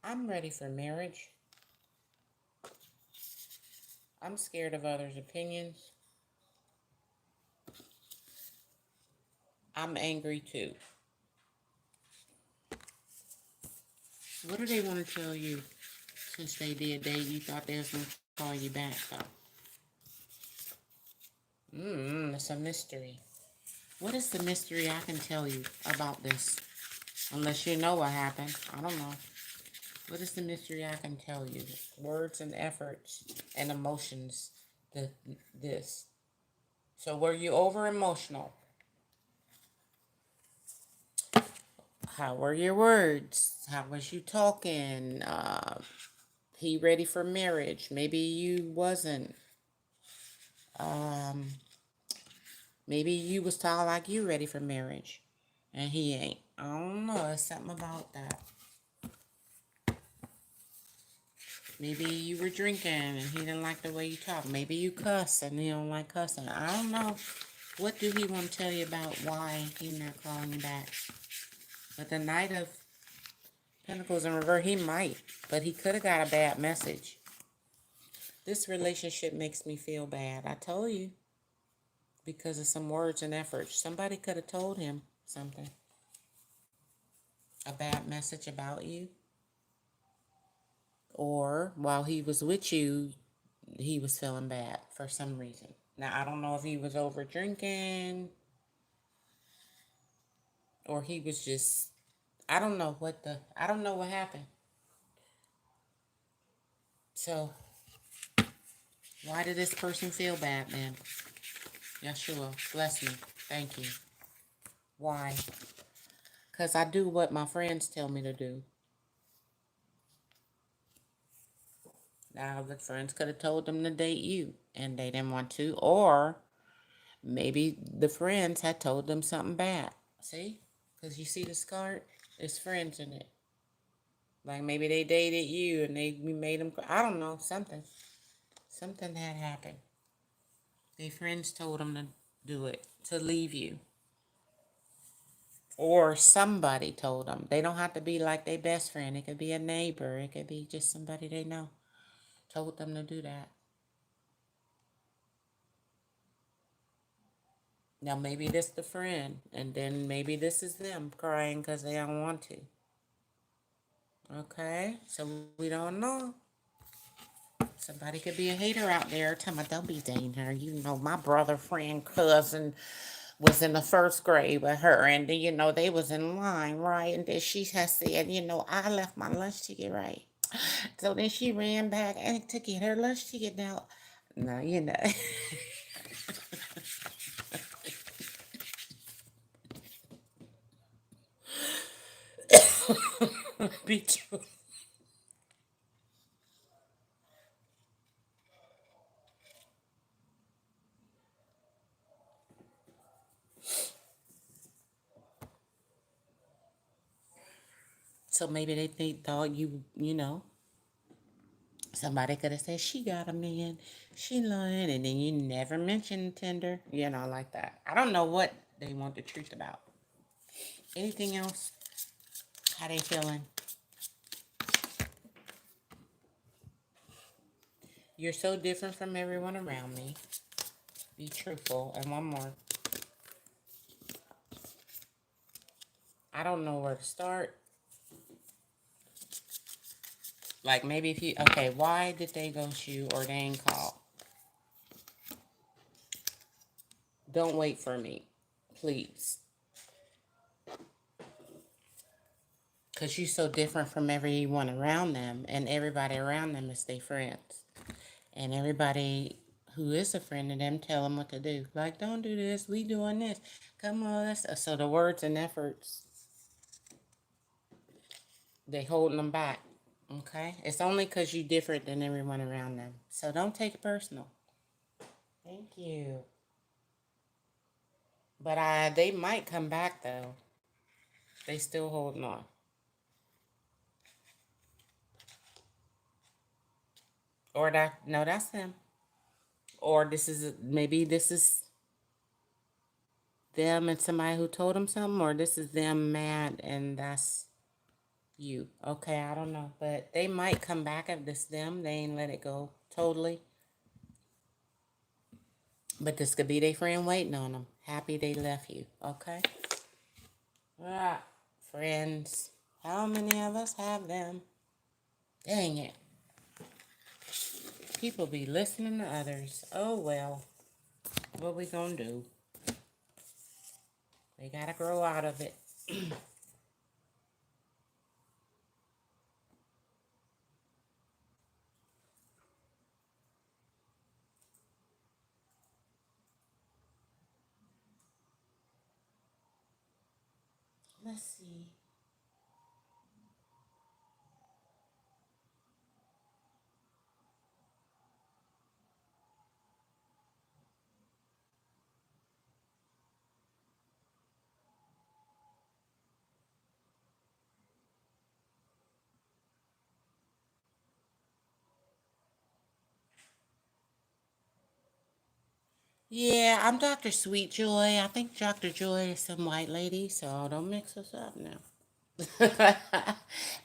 I'm ready for marriage. I'm scared of others' opinions. I'm angry too. What do they want to tell you? Since they did date, you thought they was going to call you back, though. It's a mystery. What is the mystery I can tell you about this? Unless you know what happened. I don't know. What is the mystery I can tell you? Words and efforts and emotions. This. So were you over emotional? How were your words? How was you talking? He ready for marriage? Maybe you wasn't. Maybe you was talking like you ready for marriage, and he ain't. I don't know. It's something about that. Maybe you were drinking and he didn't like the way you talk. Maybe you cuss and he don't like cussing. I don't know. What do he want to tell you about why he's not calling you back? But the Knight of Pentacles in reverse, he might. But he could have got a bad message. This relationship makes me feel bad. I told you. Because of some words and efforts. Somebody could have told him something. A bad message about you. Or while he was with you, he was feeling bad for some reason. Now, I don't know if he was over drinking. Or he was just, I don't know what happened. So, why did this person feel bad, man? Yeshua, bless me. Thank you. Why? Because I do what my friends tell me to do. Now, the friends could have told them to date you, and they didn't want to. Or maybe the friends had told them something bad. See? Because you see this card? There's friends in it. Like maybe they dated you and they made them, I don't know, something. Something had happened. Their friends told them to do it, to leave you. Or somebody told them. They don't have to be like their best friend. It could be a neighbor. It could be just somebody they know. Told them to do that. Now maybe this the friend, and then maybe this is them crying because they don't want to. Okay, so we don't know. Somebody could be a hater out there. Tell me, don't be dating her. You know, my brother, friend, cousin was in the first grade with her, and then, you know, they was in line, right? And then she has said, you know, I left my lunch ticket, right? So then she ran back and to get her lunch ticket. Now, no, you know. Be true. So maybe they thought you know, somebody could have said she got a man, she lying, and then you never mentioned Tinder, you know, like that. I don't know what they want the truth about. Anything else? How they feeling? You're so different from everyone around me. Be truthful. And one more. I don't know where to start. Like maybe if you, okay, why did they ghost you or they ain't call? Don't wait for me, please. Because you're so different from everyone around them, and everybody around them is their friends. And everybody who is a friend of them tell them what to do. Like, don't do this, we doing this. Come on, so the words and efforts, they holding them back. Okay? It's only because you're different than everyone around them. So don't take it personal. Thank you. But they might come back, though. They still holding on. Or that, no, that's them. Or maybe this is them and somebody who told them something, or this is them mad and that's you. Okay, I don't know. But they might come back if this them. They ain't let it go totally. But this could be their friend waiting on them. Happy they left you. Okay? Ah, friends. How many of us have them? Dang it. People be listening to others. Oh well. What we gonna do? They gotta grow out of it. Let's see. Yeah, I'm Dr. Sweet Joy. I think Dr. Joy is some white lady, so don't mix us up now.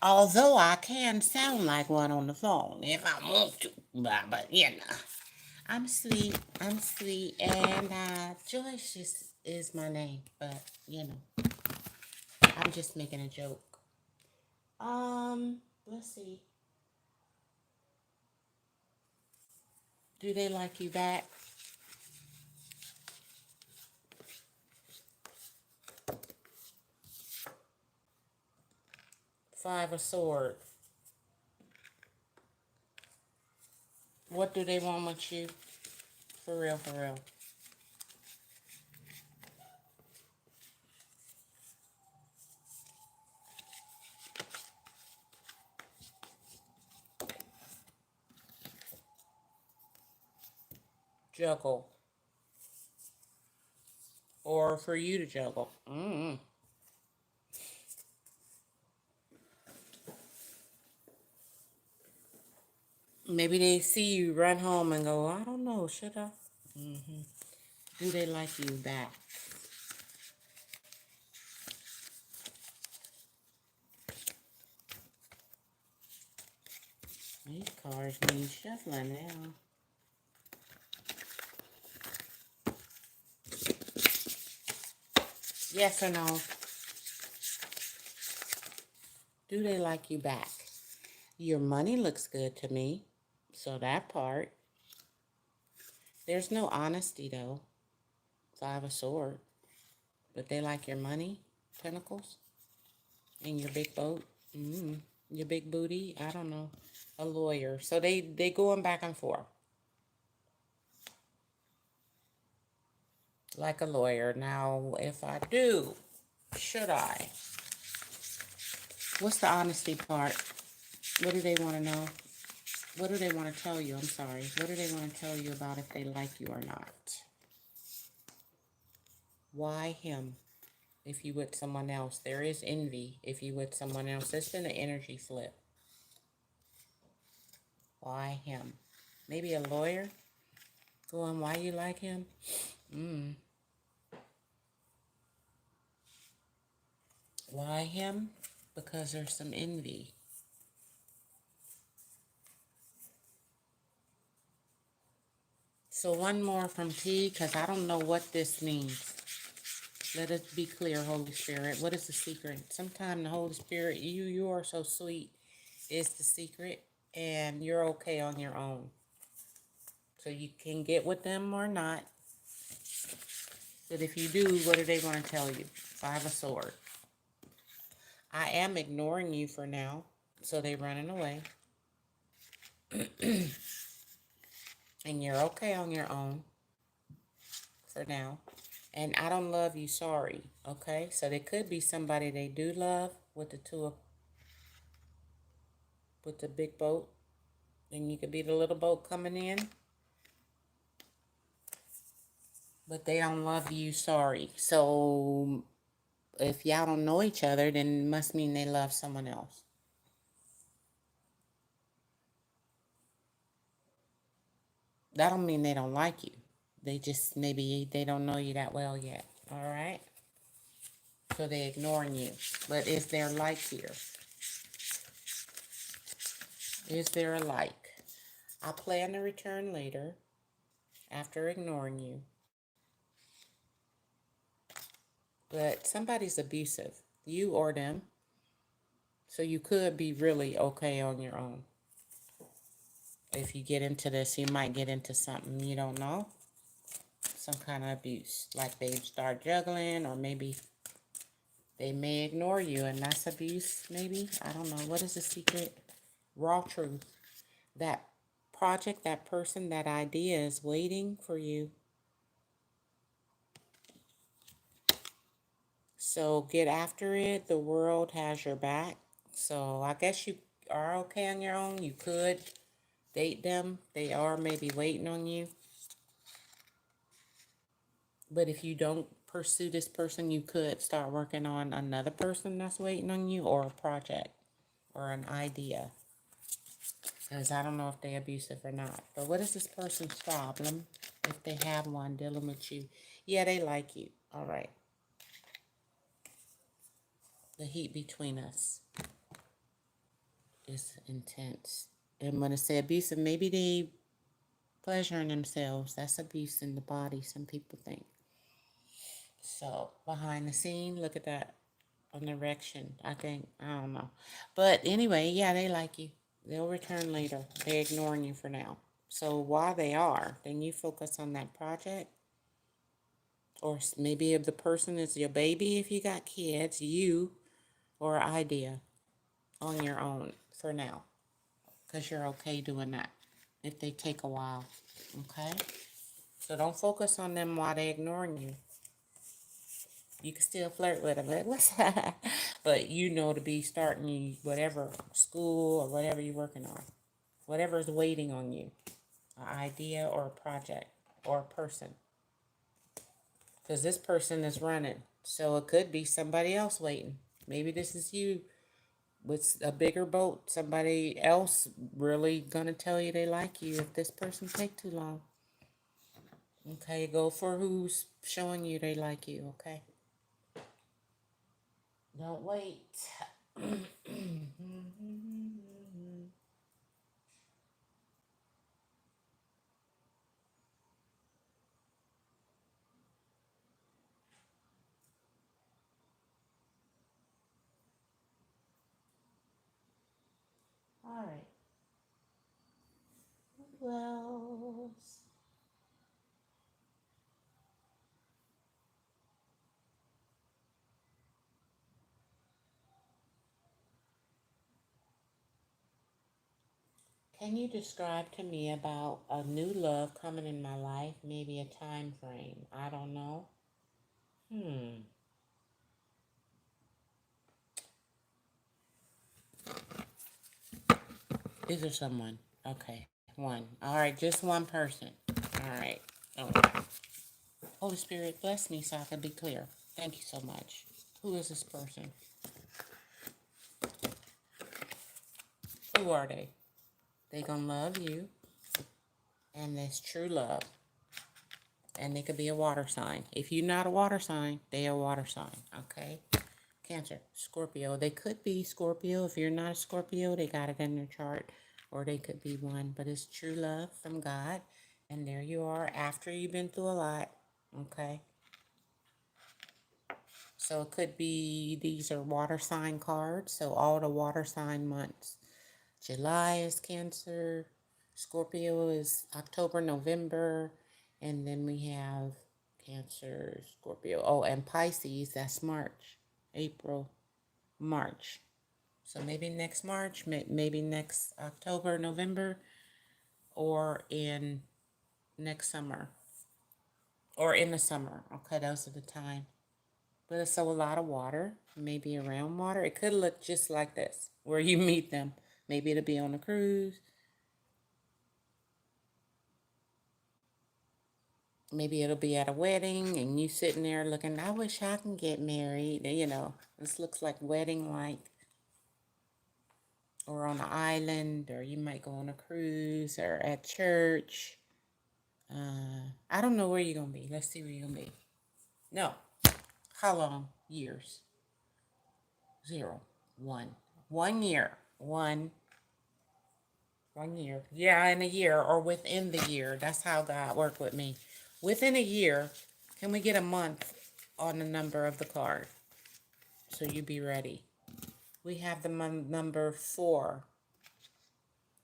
Although I can sound like one on the phone if I want to, but you know, I'm sweet, and Joyce just is my name, but you know, I'm just making a joke. Let's see. Do they like you back? Five of Swords. What do they want with you? For real, for real. Juggle. Or for you to juggle. Maybe they see you run home and go, I don't know, should I? Do they like you back? These cards need shuffling now. Yes or no? Do they like you back? Your money looks good to me. So that part. There's no honesty though. Five of Swords. But they like your money, Pentacles, and your big boat. Your big booty. I don't know. A lawyer. So they going back and forth. Like a lawyer. Now, if I do, should I? What's the honesty part? What do they want to know? What do they want to tell you? I'm sorry. What do they want to tell you about if they like you or not? Why him? If you with someone else, there is envy. If you with someone else, it's been an energy flip. Why him? Maybe a lawyer going, why you like him? Why him? Because there's some envy. So one more from T, because I don't know what this means. Let it be clear, Holy Spirit. What is the secret? Sometimes the Holy Spirit, you are so sweet, is the secret, and you're okay on your own. So you can get with them or not. But if you do, what do they want to tell you? Five of Swords. I am ignoring you for now. So they're running away. And you're okay on your own for now. And I don't love you, sorry. Okay? So there could be somebody they do love with the two of, with the big boat. And you could be the little boat coming in. But they don't love you, sorry. So if y'all don't know each other, then it must mean they love someone else. That don't mean they don't like you. They just, maybe they don't know you that well yet. All right? So they ignoring you. But is there like here? Is there a like? I plan to return later after ignoring you. But somebody's abusive. You or them. So you could be really okay on your own. If you get into this, you might get into something you don't know. Some kind of abuse. Like they start juggling, or maybe they may ignore you, and that's abuse, maybe. I don't know. What is the secret? Raw truth. That project, that person, that idea is waiting for you. So get after it. The world has your back. So I guess you are okay on your own. You could date them. They are maybe waiting on you. But if you don't pursue this person, you could start working on another person that's waiting on you, or a project or an idea. Because I don't know if they're abusive or not. But what is this person's problem, if they have one, dealing with you? Yeah, they like you. All right. The heat between us is intense. And when I say abusive, maybe they pleasuring themselves. That's abuse in the body, some people think. So, behind the scene, look at that. An erection, I think. I don't know. But anyway, yeah, they like you. They'll return later. They're ignoring you for now. So while they are, then you focus on that project. Or maybe if the person is your baby, if you got kids, you, or idea. on your own for now. Because you're okay doing that if they take a while. Okay? So don't focus on them while they're ignoring you. You can still flirt with them. Like, what's that? But you know to be starting whatever school or whatever you're working on. Whatever is waiting on you. An idea or a project or a person. Because this person is running. So it could be somebody else waiting. Maybe this is you with a bigger boat. Somebody else really gonna tell you they like you if this person take too long. Okay, go for who's showing you they like you, okay? Don't wait. All right. Well, can you describe to me about a new love coming in my life? Maybe a time frame. I don't know. Hmm. Is there someone? Okay. One. All right. Just one person. All right. Okay. Holy Spirit, bless me so I can be clear. Thank you so much. Who is this person? Who are they? They gonna love you, and that's true love. And they could be a water sign. If you're not a water sign, they are a water sign. Okay. Cancer, Scorpio. They could be Scorpio. If you're not a Scorpio, they got it in their chart, or they could be one. But it's true love from God, and there you are after you've been through a lot. Okay. So it could be, these are water sign cards. So all the water sign months. July is Cancer. Scorpio is October, November. And then we have Cancer, Scorpio. Oh, and Pisces, that's March, April, March. So maybe next March, maybe next October, November, or in next summer. Or in the summer. Okay, those are the time. But it's so a lot of water, maybe around water. It could look just like this, where you meet them. Maybe it'll be on a cruise. Maybe it'll be at a wedding and you sitting there looking, I wish I can get married. You know, this looks like wedding like. Or on an island, or you might go on a cruise, or at church. I don't know where you're going to be. Let's see where you're going to be. No. How long? Years. 0, 1. 1 year. 1 year. Yeah, in a year or within the year. That's how God worked with me. Within a year, can we get a month on the number of the card? So you be ready. We have the number 4.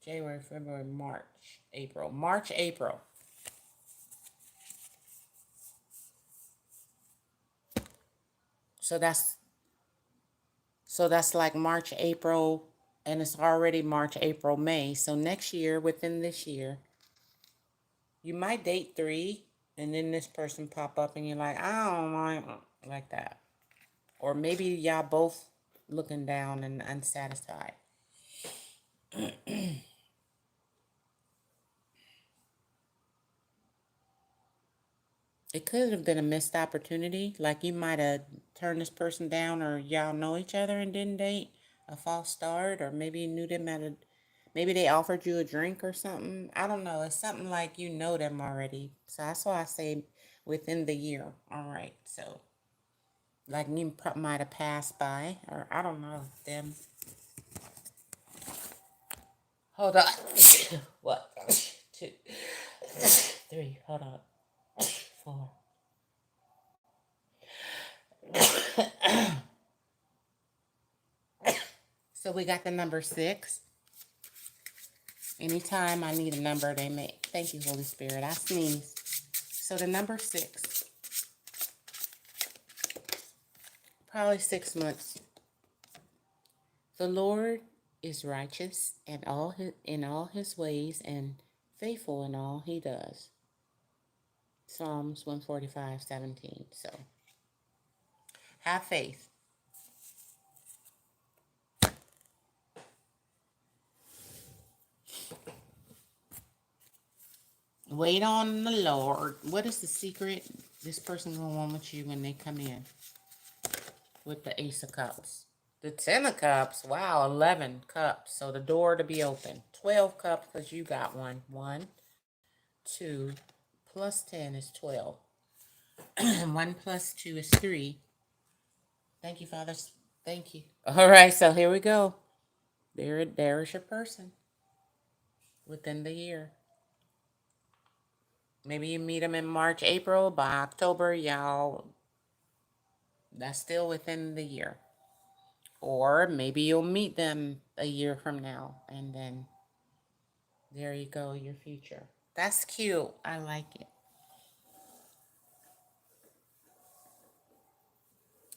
January, February, March, April. March, April. So that's like March, April, and it's already March, April, May. So next year, within this year, you might date 3, and then this person pop up, and you're like, I don't like that. Or maybe y'all both looking down and unsatisfied. It could have been a missed opportunity. Like you might have turned this person down, or y'all know each other and didn't date. A false start, or maybe you knew them maybe they offered you a drink or something. I don't know. It's something like you know them already. So that's why I say within the year. All right. So like you might have passed by, or I don't know them. Hold on. What? 2, 3. Hold on. 4. So we got the number 6. Anytime I need a number, they make. Thank you, Holy Spirit. I sneeze. So the number 6, probably 6 months. The Lord is righteous in all his ways and faithful in all he does. Psalms 145:17. So have faith. Wait on the Lord. What is the secret this person gonna want with you when they come in with the Ace of Cups? The Ten of Cups. Wow, 11 cups. So the door to be open. 12 cups because you got one. 1, 2, plus 10 is 12. 1 plus 2 is 3. Thank you, Father. Thank you. All right, so here we go. There is your person within the year. Maybe you meet them in March, April. By October, y'all, that's still within the year. Or maybe you'll meet them a year from now, and then there you go, your future. That's cute. I like it.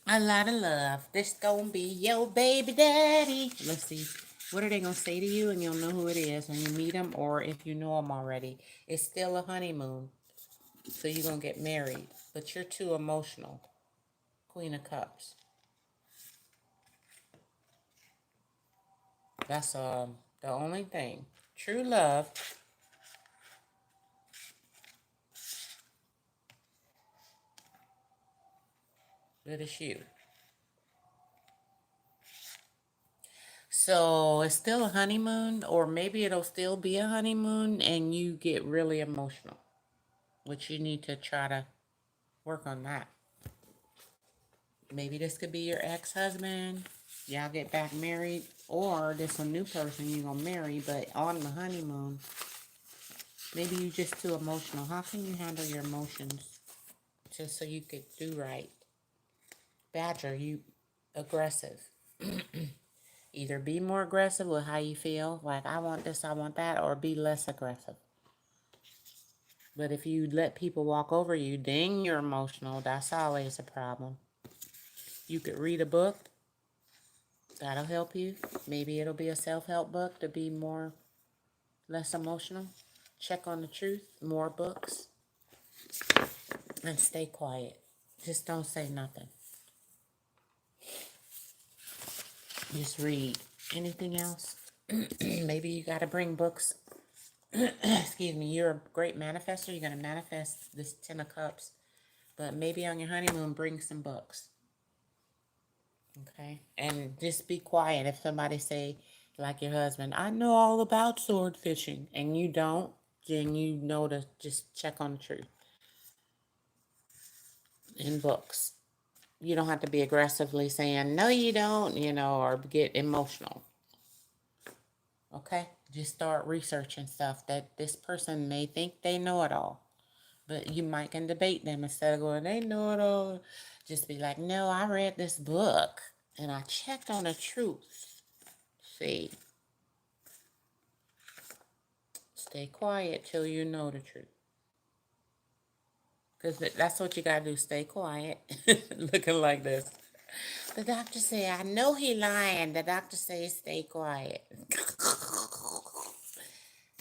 A lot of love. This gonna be your baby daddy. Let's see. What are they gonna say to you? And you'll know who it is when you meet them, or if you know them already. It's still a honeymoon, so you're gonna get married, but you're too emotional. Queen of Cups. That's the only thing. True love. It is you. So it's still a honeymoon, or maybe it'll still be a honeymoon and you get really emotional, which you need to try to work on that. Maybe this could be your ex-husband. Y'all get back married, or this a new person you're gonna marry, but on the honeymoon, maybe you just too emotional. How can you handle your emotions just so you could do right? Badger, you aggressive. Either be more aggressive with how you feel, like I want this, I want that, or be less aggressive. But if you let people walk over you, then you're emotional. That's always a problem. You could read a book. That'll help you. Maybe it'll be a self-help book to be less emotional. Check on the truth. More books. And stay quiet. Just don't say nothing. Just read. Anything else? Maybe you got to bring books. Excuse me. You're a great manifester. You're going to manifest this 10 of Cups. But maybe on your honeymoon, bring some books. Okay? And just be quiet if somebody say, like your husband, I know all about sword fishing, and you don't, then you know to just check on the truth in books. You don't have to be aggressively saying, no, you don't, or get emotional. Okay? Just start researching stuff that this person may think they know it all. But you might can debate them instead of going, they know it all. Just be like, no, I read this book and I checked on the truth. See? Stay quiet till you know the truth. Because that's what you got to do. Stay quiet. Looking like this. The doctor say, I know he lying. The doctor say, stay quiet.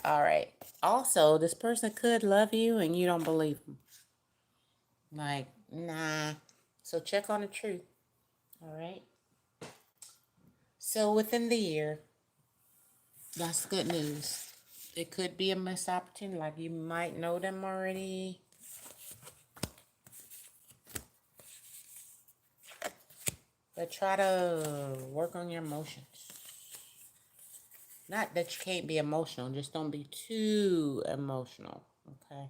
All right. Also, this person could love you and you don't believe him. Like, nah. So check on the truth. All right. So within the year, that's good news. It could be a missed opportunity. Like you might know them already. But try to work on your emotions. Not that you can't be emotional. Just don't be too emotional. Okay.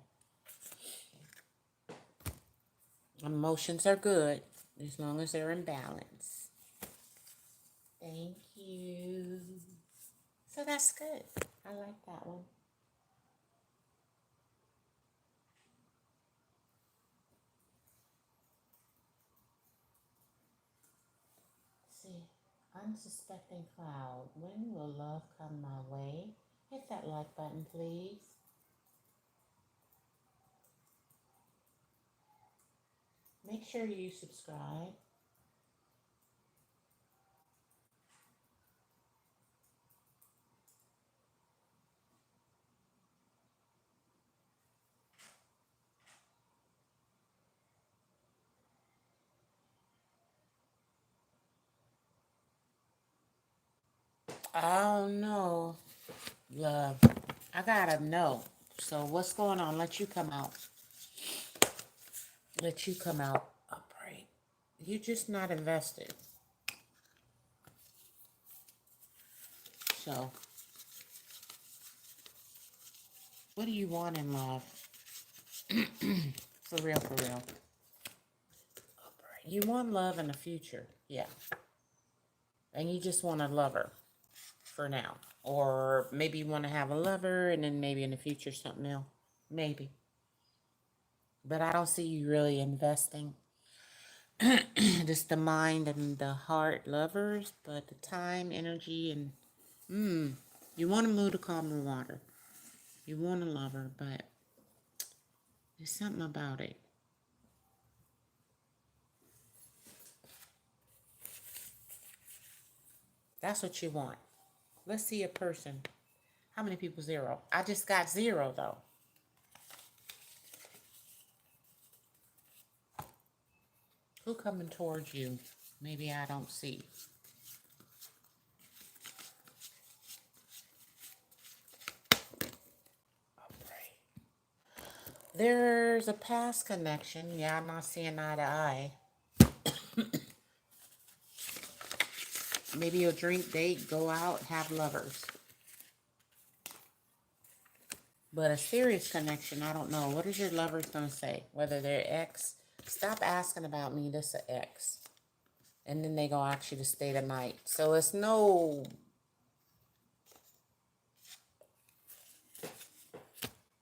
Emotions are good as long as they're in balance. Thank you. So that's good. I like that one. Let's see. Unsuspecting cloud. When will love come my way? Hit that like button, please. Make sure you subscribe. I don't know, love. I gotta know. So what's going on? Let you come out. Let you come out upright. You're just not invested. So, what do you want in love? For real, for real. Upright. You want love in the future. Yeah. And you just want a lover for now. Or maybe you want to have a lover and then maybe in the future something else. Maybe. But I don't see you really investing. Just the mind and the heart lovers, but the time, energy, and you want to move to calmer water. You want a lover, but there's something about it. That's what you want. Let's see a person. How many people? Zero. I just got zero though. Who coming towards you? Maybe I don't see. There's a past connection. Yeah, I'm not seeing eye to eye. Maybe you'll drink, date, go out, have lovers. But a serious connection, I don't know. What is your lovers going to say? Whether they're ex. Stop asking about me. This is an ex. And then they going to ask you to stay the night. So it's no...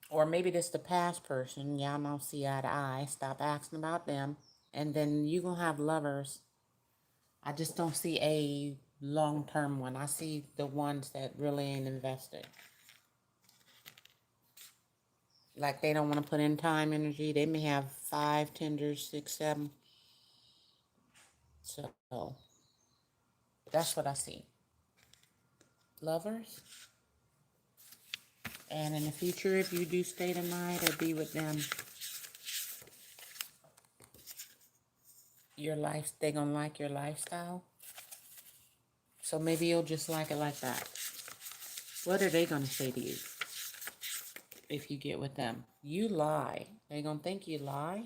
Or maybe this the past person. Y'all don't see eye to eye. Stop asking about them. And then you going to have lovers. I just don't see a long-term one. I see the ones that really ain't invested. Like they don't want to put in time, energy. They may have 5 tenders, 6, 7. So that's what I see. Lovers. And in the future, if you do stay the night or be with them, they're going to like your lifestyle. So maybe you'll just like it like that. What are they going to say to you if you get with them? You lie. They're going to think you lie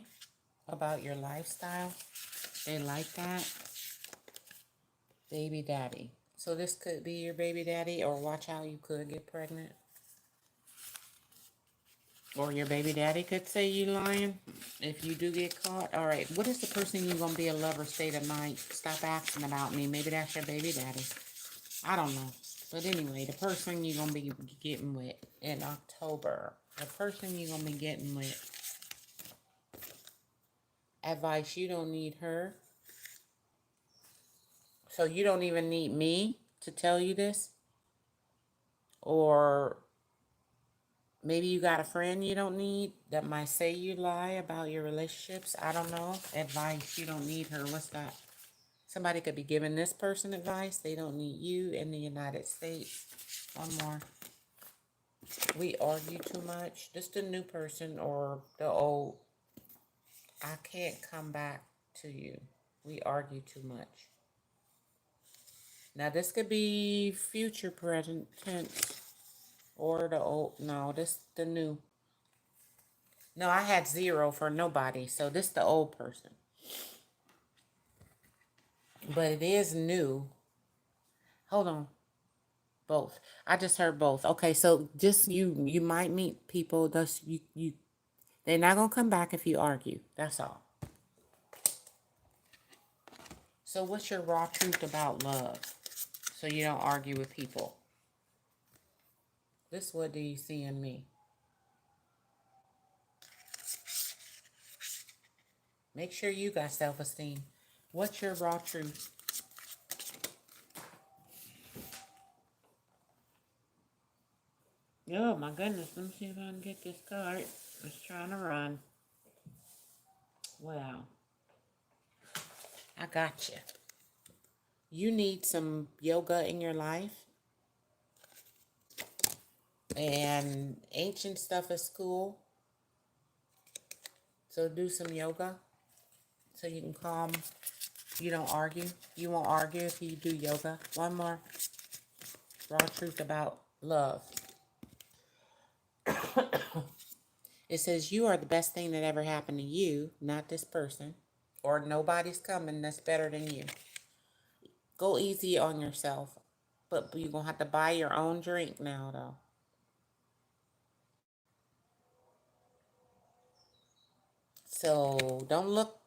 about your lifestyle. They like that. Baby daddy. So this could be your baby daddy, or watch how you could get pregnant. Or your baby daddy could say you lying if you do get caught. All right, what is the person you're going to be a lover stay tonight? Stop asking about me. Maybe that's your baby daddy. I don't know. But anyway, the person you're going to be getting with in October. The person you're going to be getting with. Advice, you don't need her. So you don't even need me to tell you this? Or maybe you got a friend you don't need that might say you lie about your relationships. I don't know. Advice, you don't need her. What's that? Somebody could be giving this person advice. They don't need you in the United States. One more. We argue too much. Just the new person or the old. I can't come back to you. We argue too much. Now this could be future present tense. Or the old. No, this the new. No, I had 0 for nobody. So this the old person. But it is new. Hold on. Both. I just heard both. Okay, so just you might meet people that's you they're not gonna come back if you argue. That's all. So what's your raw truth about love? So you don't argue with people. This what do you see in me? Make sure you got self-esteem. What's your raw truth? Oh my goodness, let me see if I can get this card. It's trying to run. Wow. I got you. You need some yoga in your life. And ancient stuff is cool. So do some yoga. So you can calm. You don't argue. You won't argue if you do yoga. One more. raw truth about love. It says you are the best thing that ever happened to you, not this person, or nobody's coming that's better than you. Go easy on yourself, but you're going to have to buy your own drink now, though. So don't look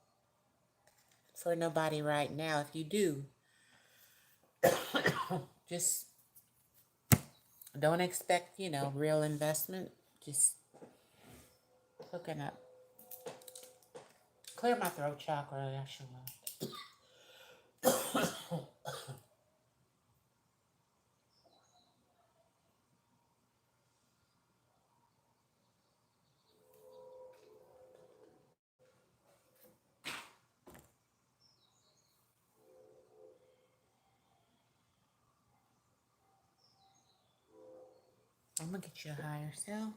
for nobody right now. If you do, just don't expect, real investment. Just hooking up. Clear my throat chakra. That should work. I'm going to get you a higher self.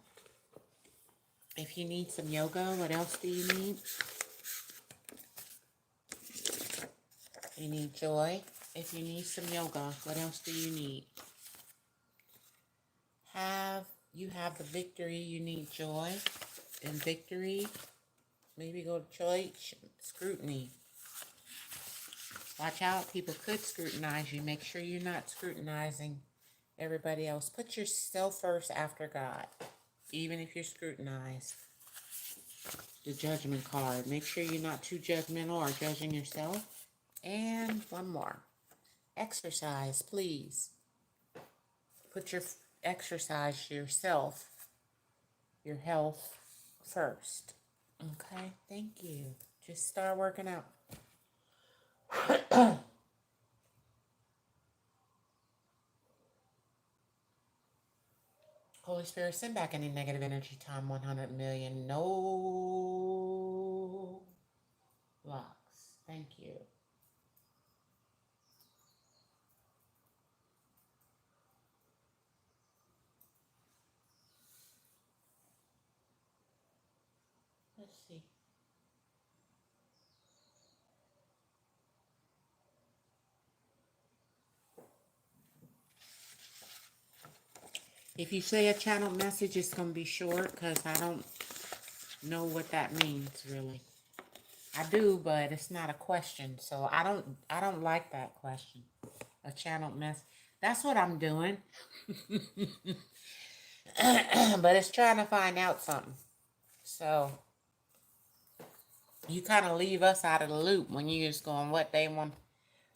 If you need some yoga, what else do you need? You need joy. If you need some yoga, what else do you need? You have the victory, you need joy and victory. Maybe go to church. Scrutiny. Watch out, people could scrutinize you. Make sure you're not scrutinizing everybody else. Put yourself first after God, even if you're scrutinized. The judgment card. Make sure you're not too judgmental or judging yourself. And one more. Exercise, please. Put your exercise yourself, your health first. Okay, thank you. Just start working out. Holy Spirit, send back any negative energy time 100 million. No blocks. Thank you. Let's see. If you say a channel message, it's going to be short because I don't know what that means, really. I do, but it's not a question, so I don't like that question. A channel mess. That's what I'm doing. But it's trying to find out something. So you kind of leave us out of the loop when you just going what they want.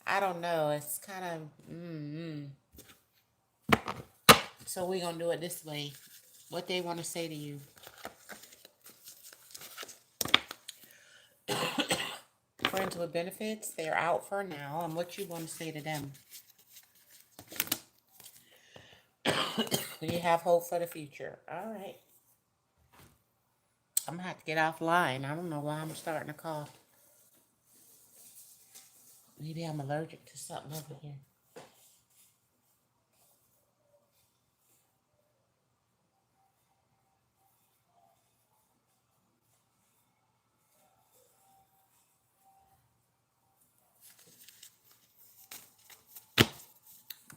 I don't know. It's kind of So we're gonna do it this way. What they want to say to you. Friends with benefits, they're out for now, and what you want to say to them. You have hope for the future. All right. I'm gonna have to get offline. I don't know why I'm starting to cough. Maybe I'm allergic to something over here.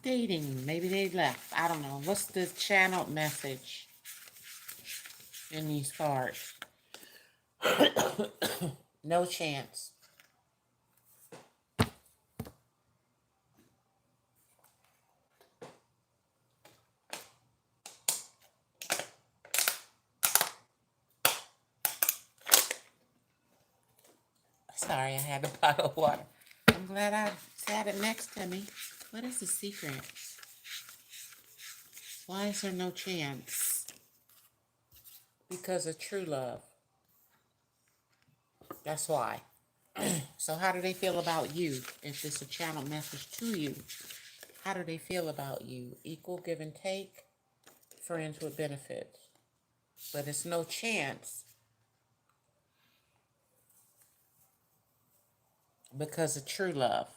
Dating. Maybe they left. I don't know. What's the channel message in these cards? No chance. Sorry, I had a bottle of water. I'm glad I sat it next to me. What is the secret? Why is there no chance? Because of true love. That's why. So how do they feel about you? If it's a channel message to you, how do they feel about you? Equal give and take, friends with benefits. But it's no chance because of true love.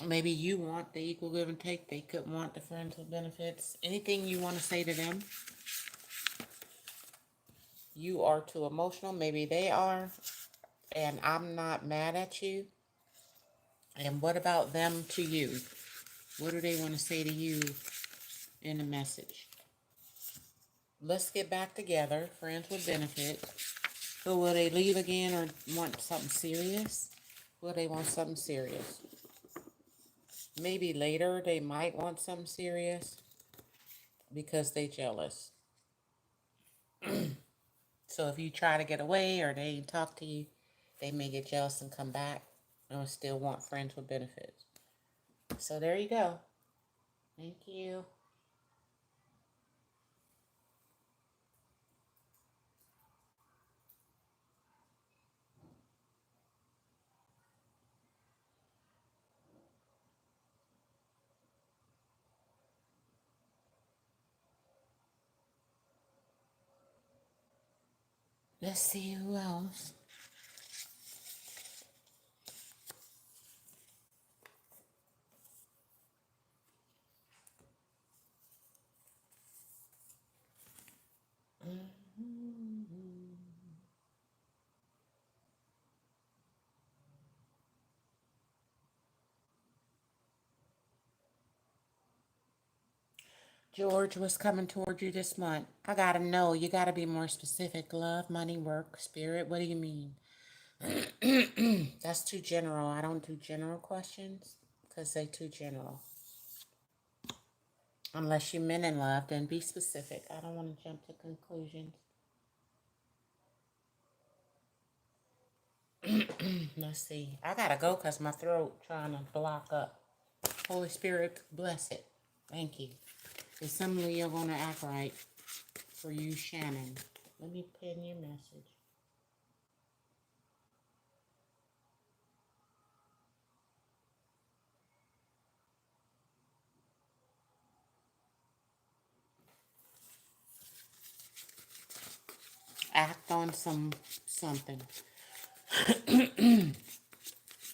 Maybe you want the equal give and take. They could want the friends with benefits. Anything you want to say to them, you are too emotional. Maybe they are. And I'm not mad at you. And what about them to you? What do they want to say to you in the message? Let's get back together. Friends with benefits. So will they leave again or want something serious? Will they want something serious? Maybe later they might want something serious because they jealous. So if you try to get away or they ain't talk to you, they may get jealous and come back and still want friends with benefits. So there you go. Thank you. Let's see who else. George, what's coming toward you this month? I gotta know. You gotta be more specific. Love, money, work, spirit. What do you mean? That's too general. I don't do general questions because they too general. Unless you meant in love, then be specific. I don't want to jump to conclusions. Let's see. I gotta go because my throat trying to block up. Holy Spirit, bless it. Thank you. Is some Leo gonna act right for you, Shannon? Let me pin your message. Act on something.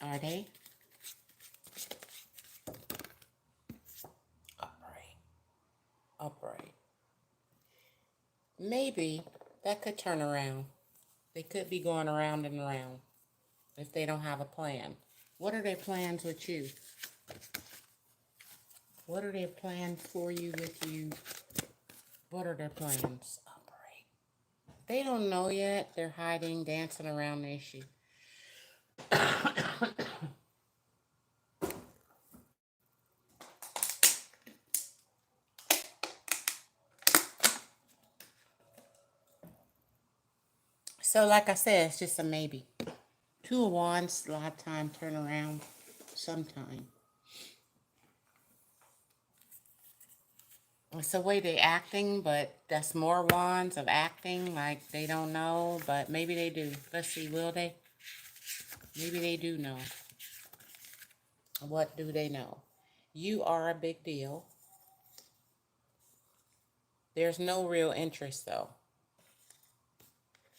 Are they? Upright. Upright. Maybe that could turn around. They could be going around and around if they don't have a plan. What are their plans with you? What are their plans for you with you? What are their plans? Upright. They don't know yet. They're hiding, dancing around the issue. So, like I said, it's just a maybe. Two of Wands, a lot of time turn around sometime. It's the way they acting, but that's more Wands of acting like they don't know, but maybe they do. Let's see, will they? Maybe they do know. What do they know? You are a big deal. There's no real interest, though,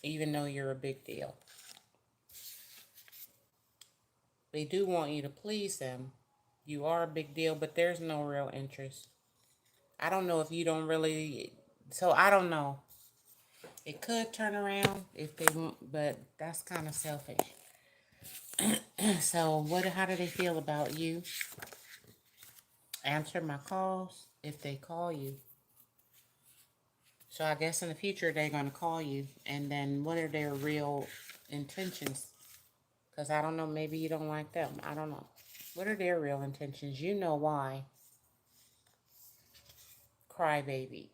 even though you're a big deal. They do want you to please them. You are a big deal, but there's no real interest. I don't know if you don't really... So, I don't know. It could turn around if they want, but that's kind of selfish. So, how do they feel about you? Answer my calls if they call you. So I guess in the future they're going to call you. And then what are their real intentions? Because I don't know, maybe you don't like them. I don't know. What are their real intentions? You know why. Crybaby.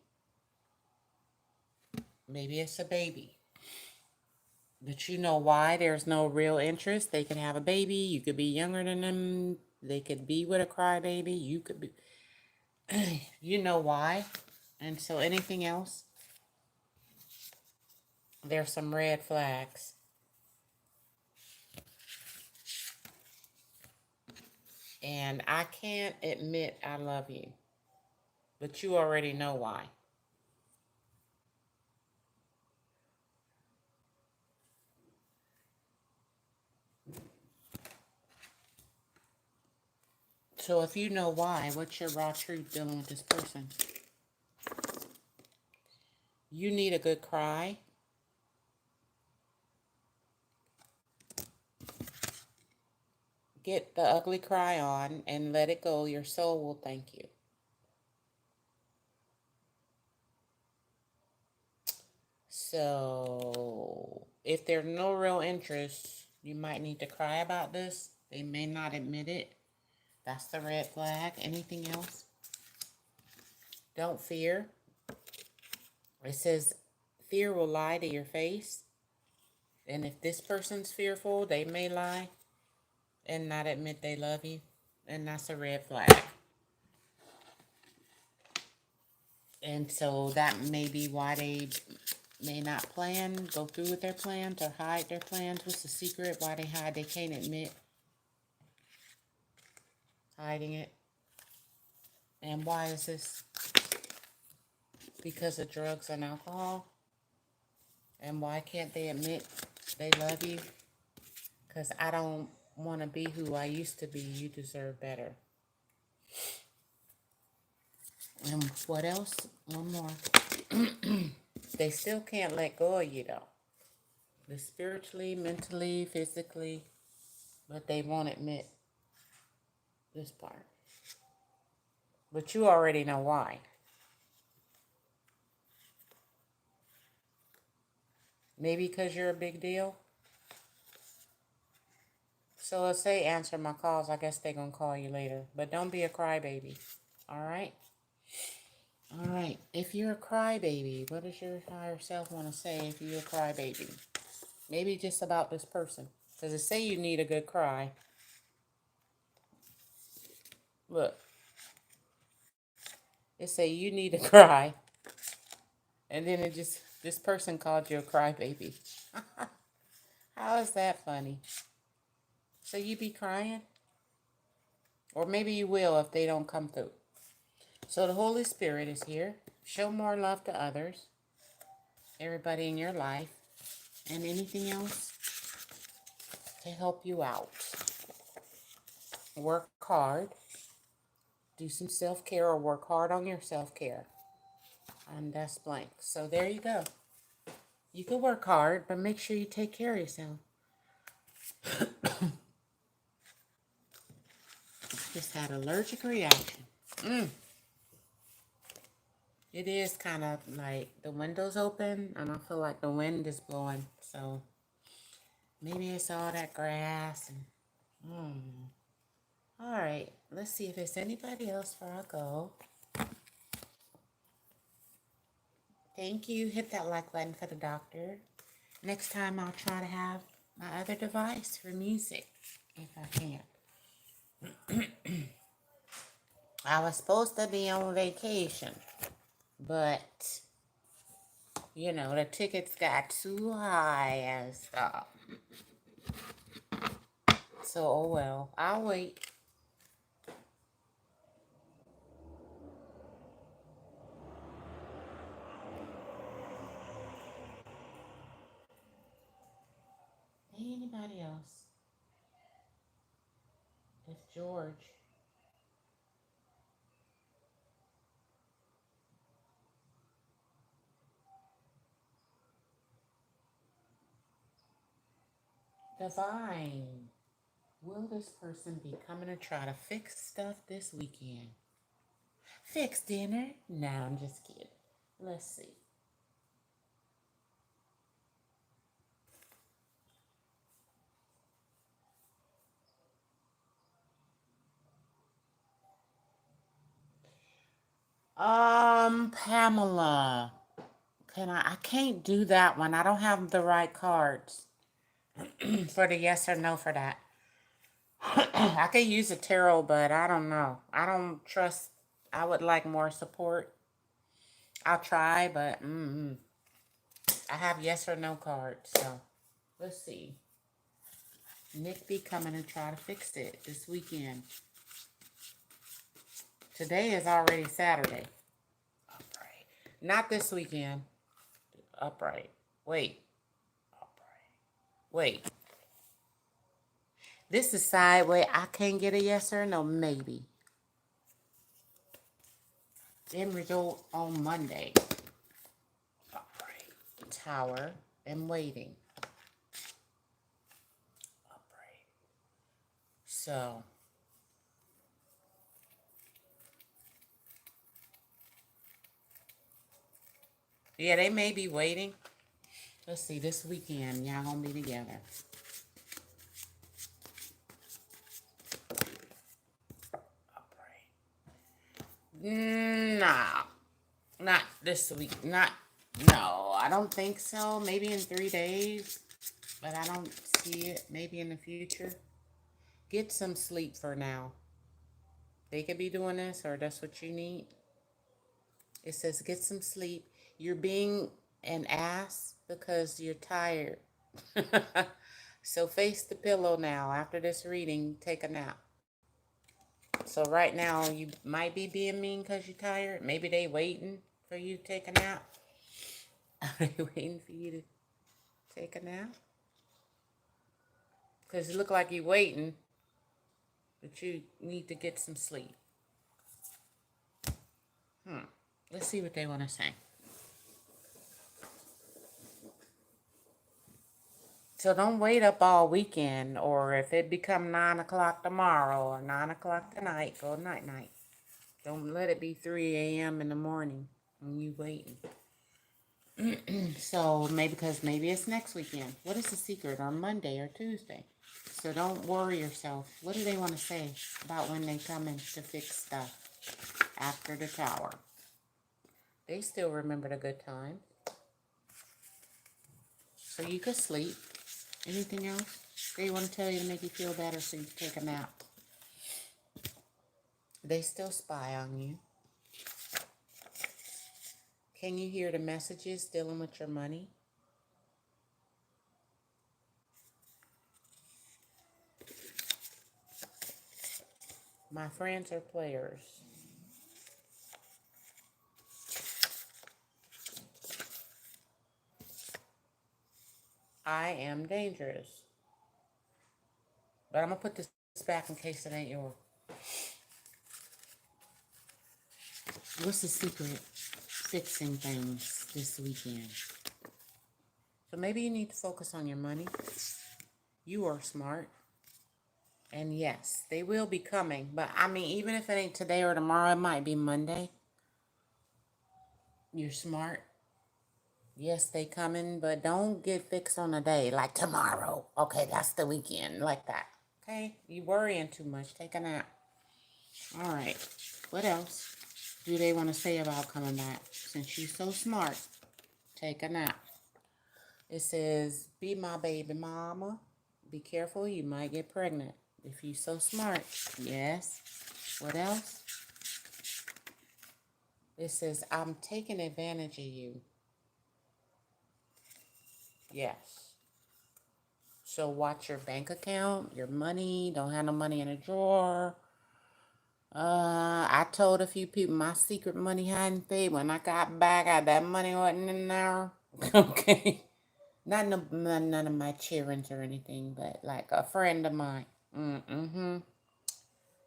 Maybe it's a baby. But you know why there's no real interest. They can have a baby. You could be younger than them. They could be with a crybaby. You could be... You know why. And so anything else? There's some red flags. And I can't admit I love you. But you already know why. So if you know why, what's your raw truth dealing with this person? You need a good cry. get the ugly cry on and let it go. Your soul will thank you. So if there's no real interest, you might need to cry about this. They may not admit it. That's the red flag. Anything else? Don't fear. It says fear will lie to your face. And if this person's fearful, they may lie and not admit they love you. And that's a red flag. And so that may be why they may not go through with their plans or hide their plans. What's the secret? Why they hide? They can't admit hiding it. And why is this? Because of drugs and alcohol. And why can't they admit they love you? Because I don't want to be who I used to be. You deserve better. And what else? One more. They still can't let go of you, though. The spiritually, mentally, physically, but they won't admit this part. But you already know why. Maybe because you're a big deal. So let's say answer my calls. I guess they're going to call you later. But don't be a crybaby. All right? All right. If you're a crybaby, what does your higher self want to say if you're a crybaby? Maybe just about this person. Because it say you need a good cry. Look. It say you need to cry. And then this person called you a crybaby. How is that funny? So you be crying? Or maybe you will if they don't come through. So the Holy Spirit is here. Show more love to others. Everybody in your life. And anything else to help you out. Work hard. Do some self-care or work hard on your self-care. And that's blank. So there you go. You can work hard, but make sure you take care of yourself. Just had an allergic reaction. It is kind of like the window's open and I feel like the wind is blowing. So maybe it's all that grass. And all right, let's see if there's anybody else before I go. Thank you. Hit that like button for the doctor. Next time I'll try to have my other device for music if I can. I was supposed to be on vacation, but you know, the tickets got too high and stuff. So, oh well, I'll wait. Anybody else? It's George. Divine. Will this person be coming to try to fix stuff this weekend? Fix dinner? No, I'm just kidding. Let's see. Pamela. I can't do that one. I don't have the right cards for the yes or no for that. I could use a tarot, but I don't know. I don't trust. I would like more support. I'll try, but I have yes or no cards. So let's see. Nick be coming to try to fix it this weekend. Today is already Saturday. Upright. Not this weekend. Upright. Wait. Upright. Wait. This is sideways. I can't get a yes or no, maybe. End result on Monday. Upright. Tower and waiting. Upright. So, yeah, they may be waiting. Let's see, this weekend, y'all gonna be together. I'll pray. Nah, not this week. No, I don't think so. Maybe in 3 days, but I don't see it. Maybe in the future. Get some sleep for now. They could be doing this, or that's what you need. It says get some sleep. You're being an ass because you're tired. So face the pillow now. After this reading, take a nap. So right now you might be being mean because you're tired. Maybe they waiting for you to take a nap. Are they waiting for you to take a nap? Because you look like you're waiting, but you need to get some sleep. Let's see what they want to say. So don't wait up all weekend, or if it become 9 o'clock tomorrow or 9 o'clock tonight, go night night. Don't let it be 3 a.m. in the morning when you waiting. So maybe it's next weekend. What is the secret? On Monday or Tuesday. So don't worry yourself. What do they want to say about when they come in to fix stuff after the tower? They still remember the good time. So you could sleep. Anything else they want to tell you to make you feel better so you can take a nap? They still spy on you. Can you hear the messages dealing with your money? My friends are players. I am dangerous. But I'm going to put this back in case it ain't yours. What's the secret? Fixing things this weekend. So maybe you need to focus on your money. You are smart. And yes, they will be coming. But I mean, even if it ain't today or tomorrow, it might be Monday. You're smart. Yes, they coming, but don't get fixed on a day like tomorrow. Okay, that's the weekend, like that. Okay, you worrying too much. Take a nap. All right. What else do they want to say about coming back? Since you're so smart, take a nap. It says, be my baby mama. Be careful, you might get pregnant. If you're so smart. Yes. What else? It says, I'm taking advantage of you. Yes. So watch your bank account, your money. Don't have no money in a drawer. I told a few people my secret money hadn't paid. When I got back, that money wasn't in there. Okay. None of my children's or anything, but like a friend of mine.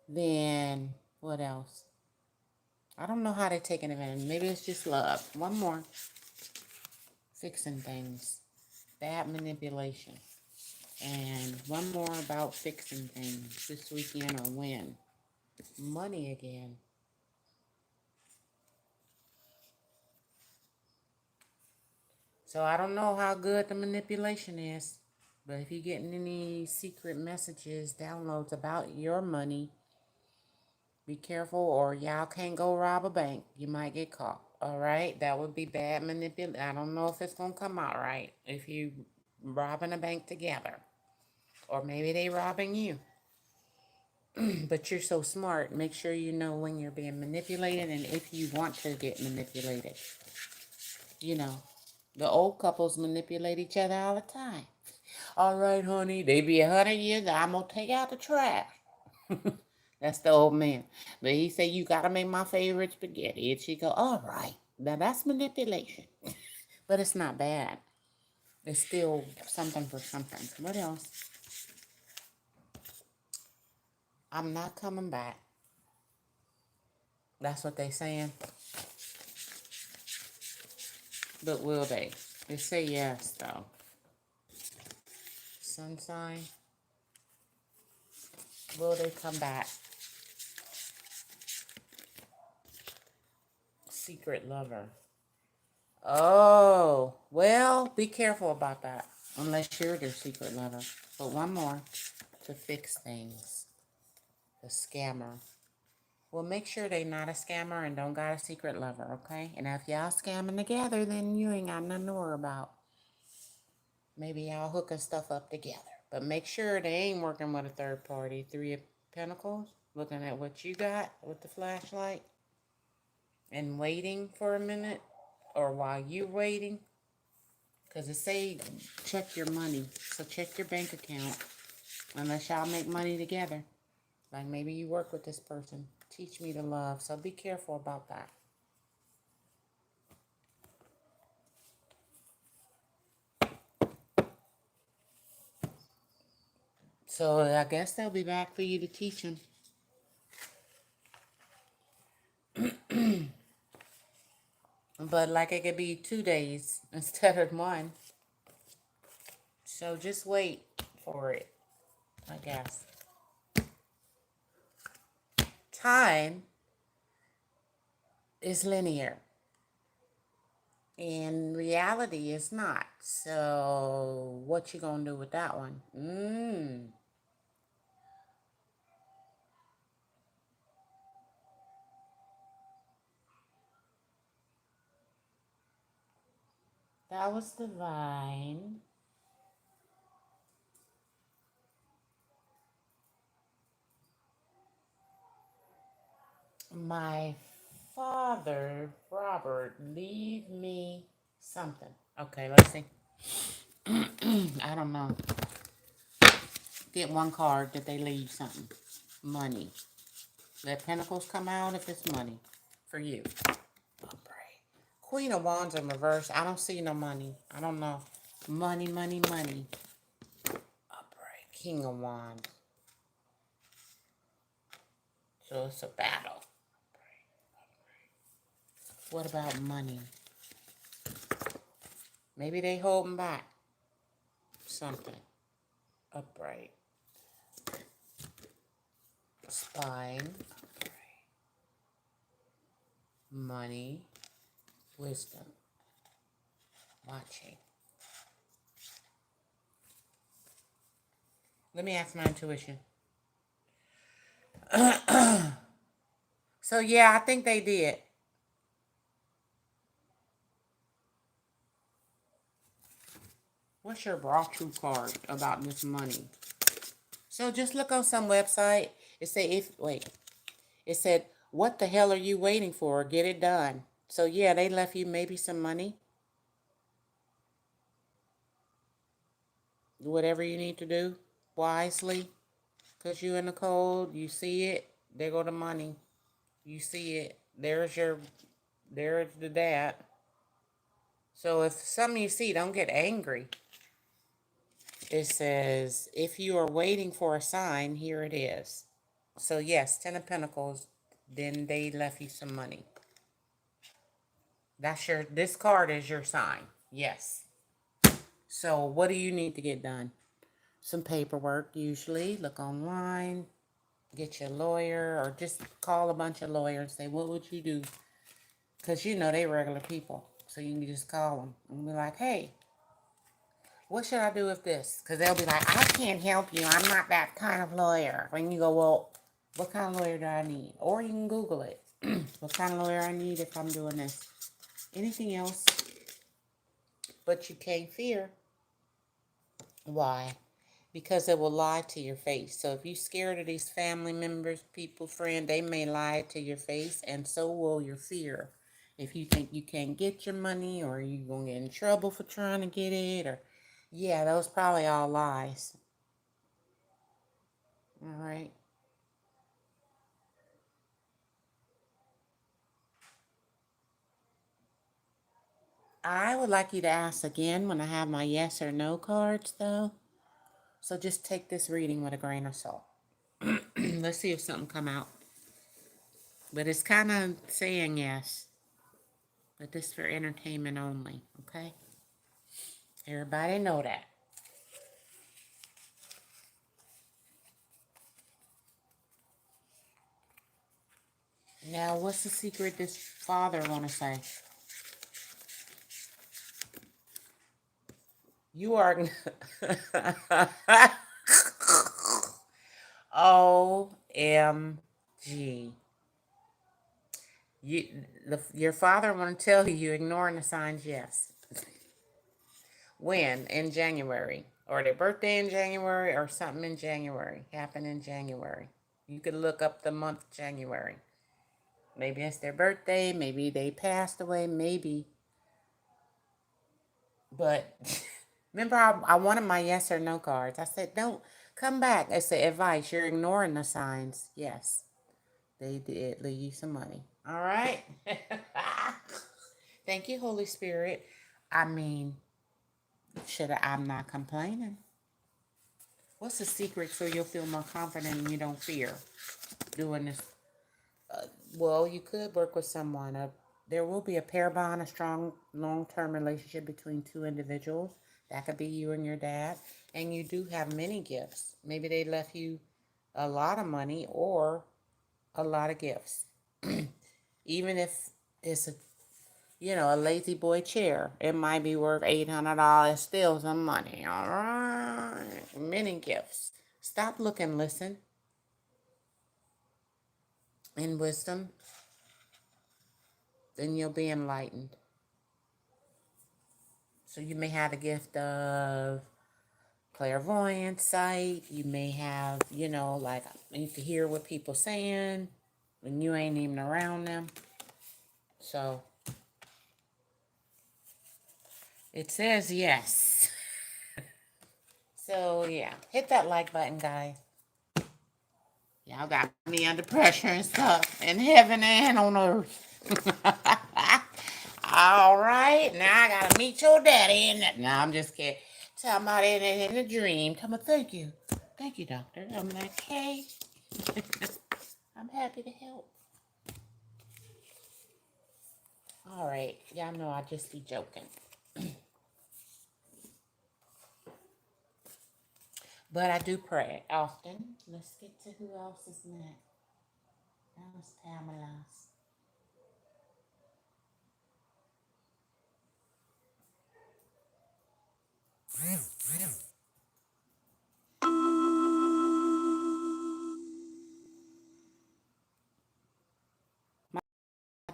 Then what else? I don't know how they're taking advantage. Maybe it's just love. One more. Fixing things. Bad manipulation. And one more about fixing things this weekend or when. Money again. So I don't know how good the manipulation is. But if you're getting any secret messages, downloads about your money, be careful or y'all can't go rob a bank. You might get caught. All right? That would be bad manipulation. I don't know if it's going to come out right if you robbing a bank together. Or maybe they robbing you. But you're so smart. Make sure you know when you're being manipulated and if you want to get manipulated. You know, the old couples manipulate each other all the time. All right, honey, they be 100 years. I'm going to take out the trash. That's the old man. But he said, you got to make my favorite spaghetti. And she go, all right. Now, that's manipulation. But it's not bad. It's still something for something. What else? I'm not coming back. That's what they saying. But will they? They say yes, though. Sun sign. Will they come back? Secret lover. Oh, well, be careful about that. Unless you're their secret lover. But one more to fix things. The scammer. Well, make sure they not a scammer and don't got a secret lover, okay? And if y'all scamming together, then you ain't got nothing to worry about. Maybe y'all hooking stuff up together. But make sure they ain't working with a third party. Three of Pentacles, looking at what you got with the flashlight and waiting for a minute, or while you waiting, because it say check your money. So check your bank account, unless y'all make money together. Like maybe you work with this person. Teach me to love. So be careful about that. So I guess they'll be back for you to teach them. But like it could be 2 days instead of one. So just wait for it, I guess. Time is linear. And reality is not. So what you gonna do with that one? That was divine. My father, Robert, leave me something. Okay, let's see. I don't know. Get one card that they leave something. Money. Let Pentacles come out if it's money for you. Upright. Queen of Wands in reverse. I don't see no money. I don't know. Money, money, money. Upright. King of Wands. So it's a battle. What about money? Maybe they holding back something. Upright. Spine. Upright. Money. Wisdom. Watching. Let me ask my intuition. So yeah, I think they did. What's your breakthrough card about this money? So just look on some website. It said, what the hell are you waiting for? Get it done. So yeah, they left you maybe some money. Whatever you need to do wisely. Because you in the cold, you see it, there go the money. You see it, there's the dad. So if something you see, don't get angry. It says, if you are waiting for a sign, here it is. So yes, 10 of Pentacles, then they left you some money. This card is your sign. Yes. So what do you need to get done? Some paperwork, usually. Look online. Get your lawyer, or just call a bunch of lawyers and say, what would you do? Because you know they regular people. So you can just call them and be like, hey, what should I do with this? Because they'll be like, I can't help you. I'm not that kind of lawyer. When you go, well, what kind of lawyer do I need? Or you can Google it. What kind of lawyer I need if I'm doing this? Anything else? But you can't fear. Why? Because it will lie to your face. So if you're scared of these family members, people, friends, they may lie to your face, and so will your fear. If you think you can't get your money, or you're going to get in trouble for trying to get it, or, yeah, those probably all lies. All right. I would like you to ask again when I have my yes or no cards, though. So just take this reading with a grain of salt. Let's see if something come out. But it's kind of saying yes. But this is for entertainment only, okay? Everybody know that. Now, what's the secret this father want to say? You are OMG. Your father want to tell you ignoring the signs, yes. When? In January. Or their birthday in January or something in January. Happened in January. You could look up the month January. Maybe it's their birthday. Maybe they passed away. Maybe. But remember, I wanted my yes or no cards. I said, don't come back. It's the advice. You're ignoring the signs. Yes, they did leave you some money. All right. Thank you, Holy Spirit. I mean, I'm not complaining. What's the secret so you'll feel more confident and you don't fear doing this? Well, you could work with someone. There will be a pair bond, a strong long-term relationship between two individuals. That could be you and your dad. And you do have many gifts. Maybe they left you a lot of money or a lot of gifts. Even if it's a lazy boy chair, it might be worth $800. Still some money. All right. Many gifts. Stop looking, listen. In wisdom, then you'll be enlightened. So you may have the gift of clairvoyance, sight. You may have, like you can hear what people saying when you ain't even around them. So it says yes. So yeah, hit that like button, guys. Y'all got me under pressure and stuff in heaven and on earth. All right, now I gotta meet your daddy. No, I'm just kidding. Tell about it in a dream. Tell me thank you. Thank you, doctor. I'm like, hey. I'm happy to help. All right, y'all know I just be joking. But I do pray often. Let's get to who else is next. That was Pamela's.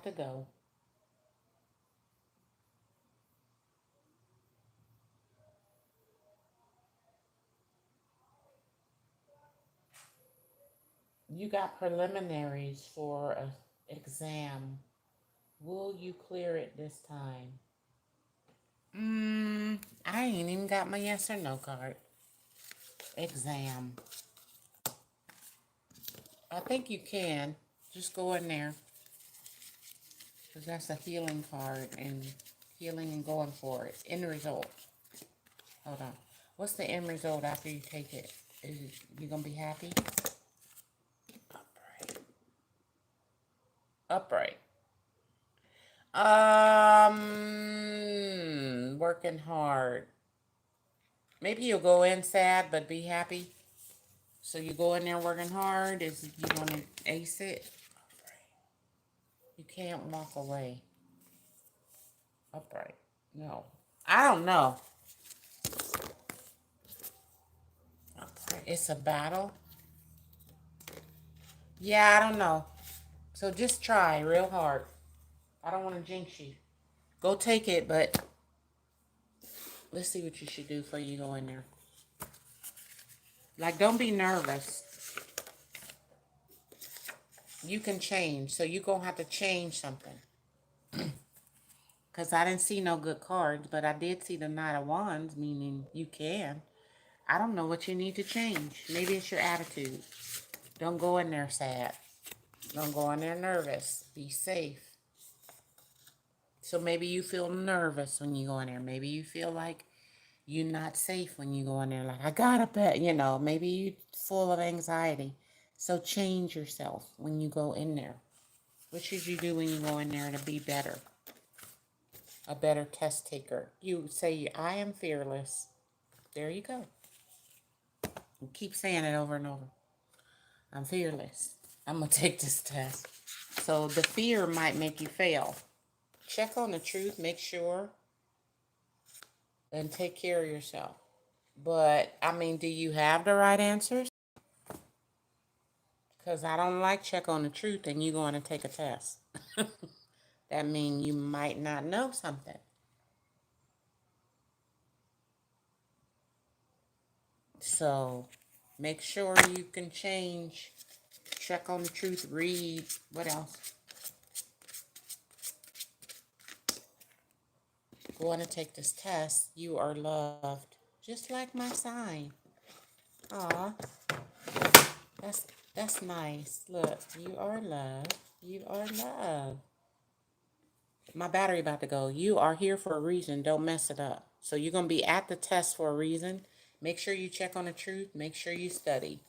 To go. You got preliminaries for an exam. Will you clear it this time? I ain't even got my yes or no card. Exam. I think you can. Just go in there. Because that's a healing card and healing and going for it. End result. Hold on. What's the end result after you take it? Is it, you going to be happy? Upright. Upright. Working hard. Maybe you'll go in sad but be happy. So you go in there working hard. Is you going to ace it? You can't walk away. Upright. No. I don't know. Upright. It's a battle. Yeah, I don't know. So just try real hard. I don't want to jinx you. Go take it, but let's see what you should do before you go in there. Like, don't be nervous. You can change. So you're going to have to change something. Because I didn't see no good cards, but I did see the Knight of Wands, meaning you can. I don't know what you need to change. Maybe it's your attitude. Don't go in there sad. Don't go in there nervous. Be safe. So maybe you feel nervous when you go in there. Maybe you feel like you're not safe when you go in there. Like, I gotta bet, maybe you're full of anxiety. So change yourself when you go in there. What should you do when you go in there to be better? A better test taker. You say, I am fearless. There you go. You keep saying it over and over. I'm fearless. I'm going to take this test. So the fear might make you fail. Check on the truth, make sure, and take care of yourself. But, I mean, do you have the right answers? Because I don't like check on the truth and you going to take a test. That means you might not know something. So, make sure you can change. Check on the truth, read. What else? Going to take this test. You are loved. Just like my sign. Aw. That's that's nice. Look, you are loved. You are loved. My battery about to go. You are here for a reason. Don't mess it up. So you're going to be at the test for a reason. Make sure you check on the truth. Make sure you study.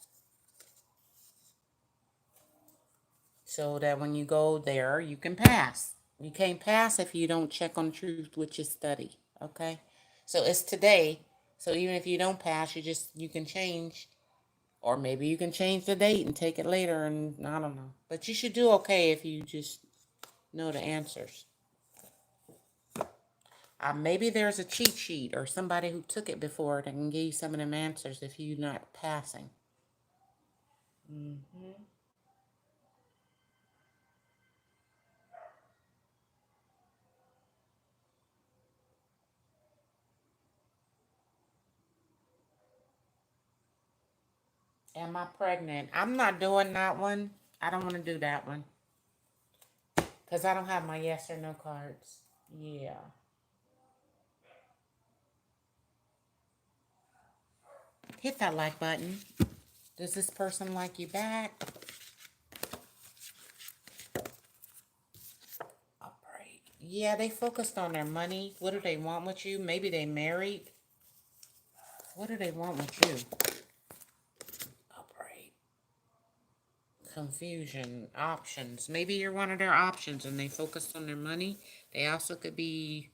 So that when you go there, you can pass. You can't pass if you don't check on the truth, which is study. Okay? So it's today. So even if you don't pass, you can change. Or maybe you can change the date and take it later, and I don't know. But you should do okay if you just know the answers. Maybe there's a cheat sheet or somebody who took it before that can give you some of them answers if you're not passing. Am I pregnant? I'm not doing that one. I don't want to do that one. Because I don't have my yes or no cards. Yeah. Hit that like button. Does this person like you back? Upright. Yeah, they focused on their money. What do they want with you? Maybe they married. What do they want with you? Upright. Confusion. Options. Maybe you're one of their options and they focused on their money. They also could be,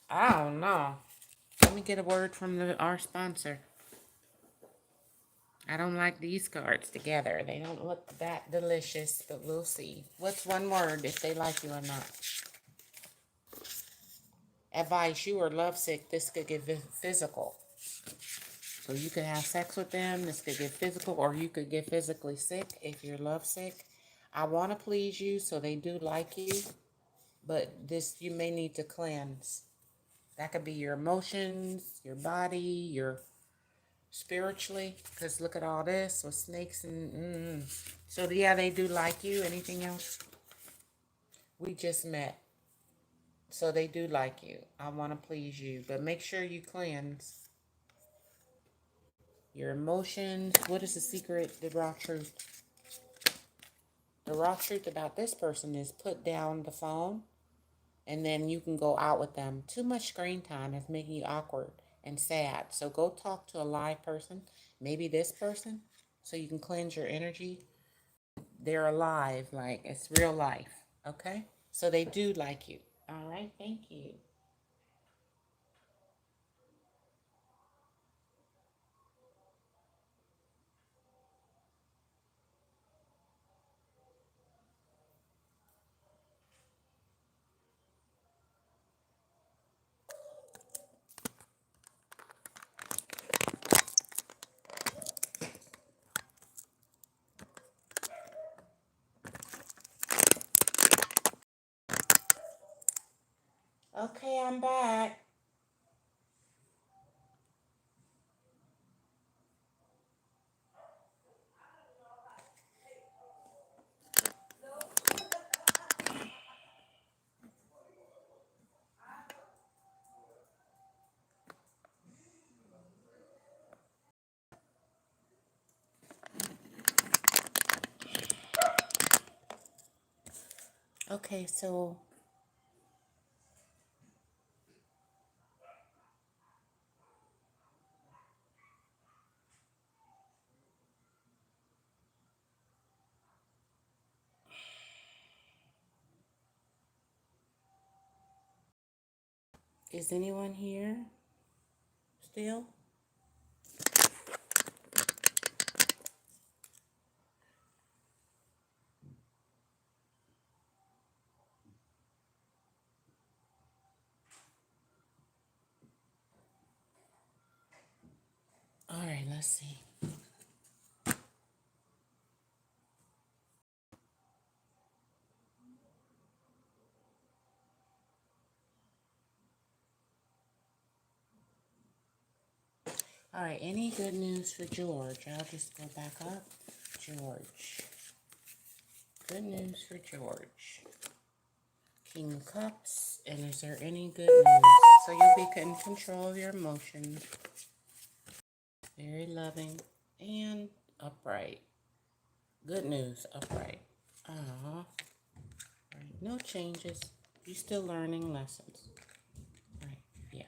I don't know. Let me get a word from our sponsor. I don't like these cards together. They don't look that delicious, but we'll see. What's one word if they like you or not? Advice, you are lovesick. This could get physical. So you could have sex with them. This could get physical, or you could get physically sick if you're lovesick. I want to please you, so they do like you. But you may need to cleanse. That could be your emotions, your body, your spiritually, because look at all this with snakes and so yeah, they do like you. Anything else? We just met, so they do like you. I want to please you, but make sure you cleanse your emotions. What is the secret? The raw truth. The raw truth about this person is put down the phone and then you can go out with them. Too much screen time is making you awkward and sad, so go talk to a live person, maybe this person, so you can cleanse your energy. They're alive, like it's real life. Okay? So they do like you. All right, thank you. Okay, I'm back. Okay, so is anyone here still? All right, let's see. All right, any good news for George? I'll just go back up. George. Good news for George. King of Cups. And is there any good news? So you'll be in control of your emotions. Very loving and upright. Good news, upright. Right. No changes. You're still learning lessons. Right. Yeah.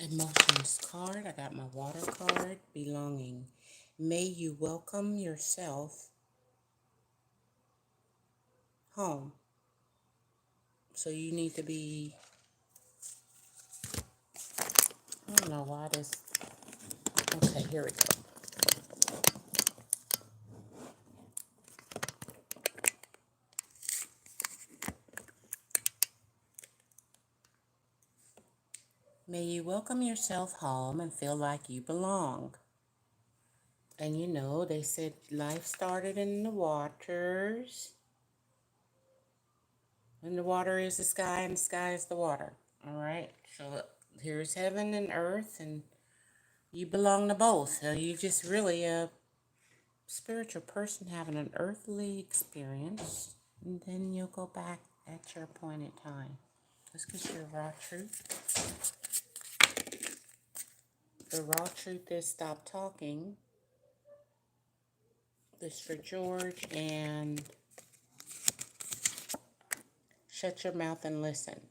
Emotions card. I got my water card. Belonging. May you welcome yourself home. So you need to be, I don't know why this, okay, here we go. May you welcome yourself home and feel like you belong. And you know, they said life started in the waters. And the water is the sky and the sky is the water. All right. So here's heaven and earth and you belong to both. So you're just really a spiritual person having an earthly experience. And then you'll go back at your appointed time. Let's get your raw truth. The raw truth is stop talking. This for George. And shut your mouth and listen.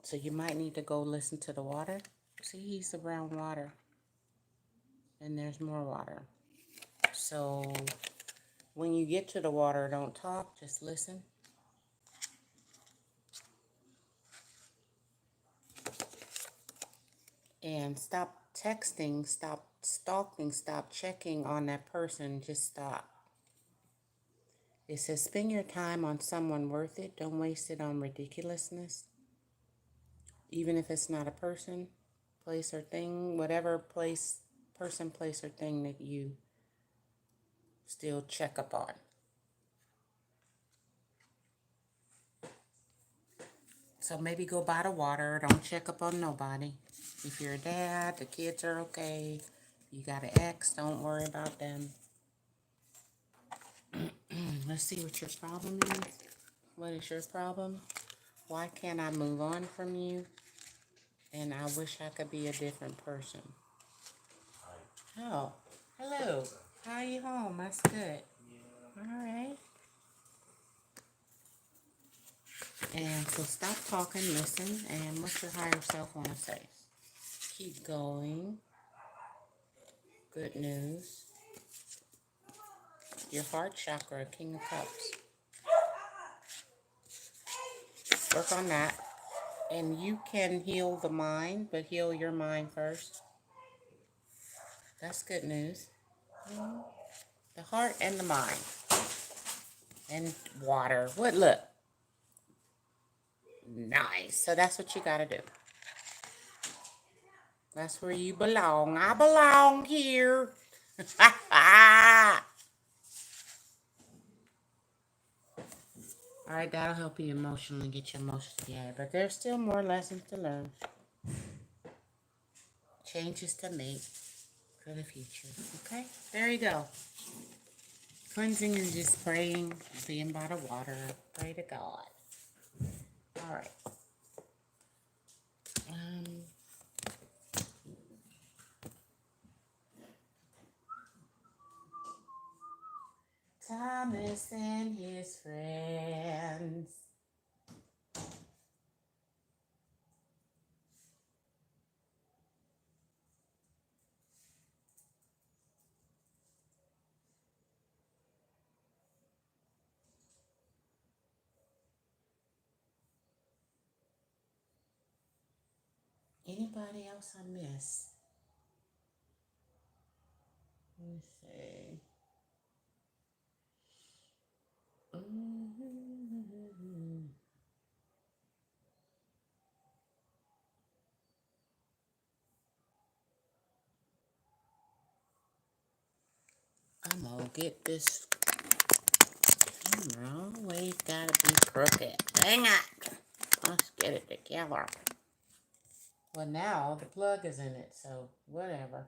So you might need to go listen to the water. See, he's around water. And there's more water. So when you get to the water, don't talk, just listen. And stop texting, stop stalking, stop checking on that person, just stop. It says spend your time on someone worth it. Don't waste it on ridiculousness. Even if it's not a person, place, or thing, whatever person, place, or thing that you still check up on. So maybe go by the water. Don't check up on nobody. If you're a dad, the kids are okay. You got an ex, don't worry about them. Let's see what your problem is. What is your problem? Why can't I move on from you? And I wish I could be a different person. Oh, hello. How are you home? That's good. All right. And so stop talking, listen, and what your higher self want to say. Keep going. Good news. Your heart chakra, King of Cups. Work on that. And you can heal the mind, but heal your mind first. That's good news. The heart and the mind. And water. What? Look. Nice. So that's what you got to do. That's where you belong. I belong here. All right, that'll help you emotionally get your emotions together. But there's still more lessons to learn. Changes to make for the future. Okay? There you go. Cleansing and just praying, being by the water. Pray to God. All right. Thomas and his friends. Anybody else I miss? Let me see. I'm gonna get this camera. Always gotta be crooked. Dang it! Let's get it together. Well, now the plug is in it, so whatever.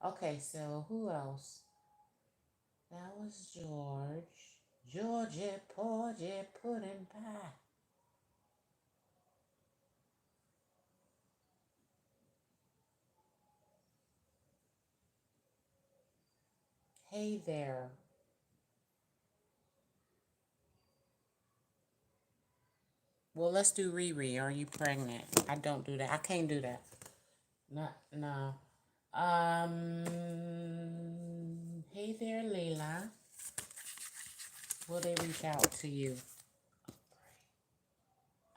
Okay, so who else? That was George. Georgie, porgy, pudding pie. Hey there. Well, let's do Riri. Are you pregnant? I don't do that. I can't do that. Not, no. Hey there, Layla. Will they reach out to you?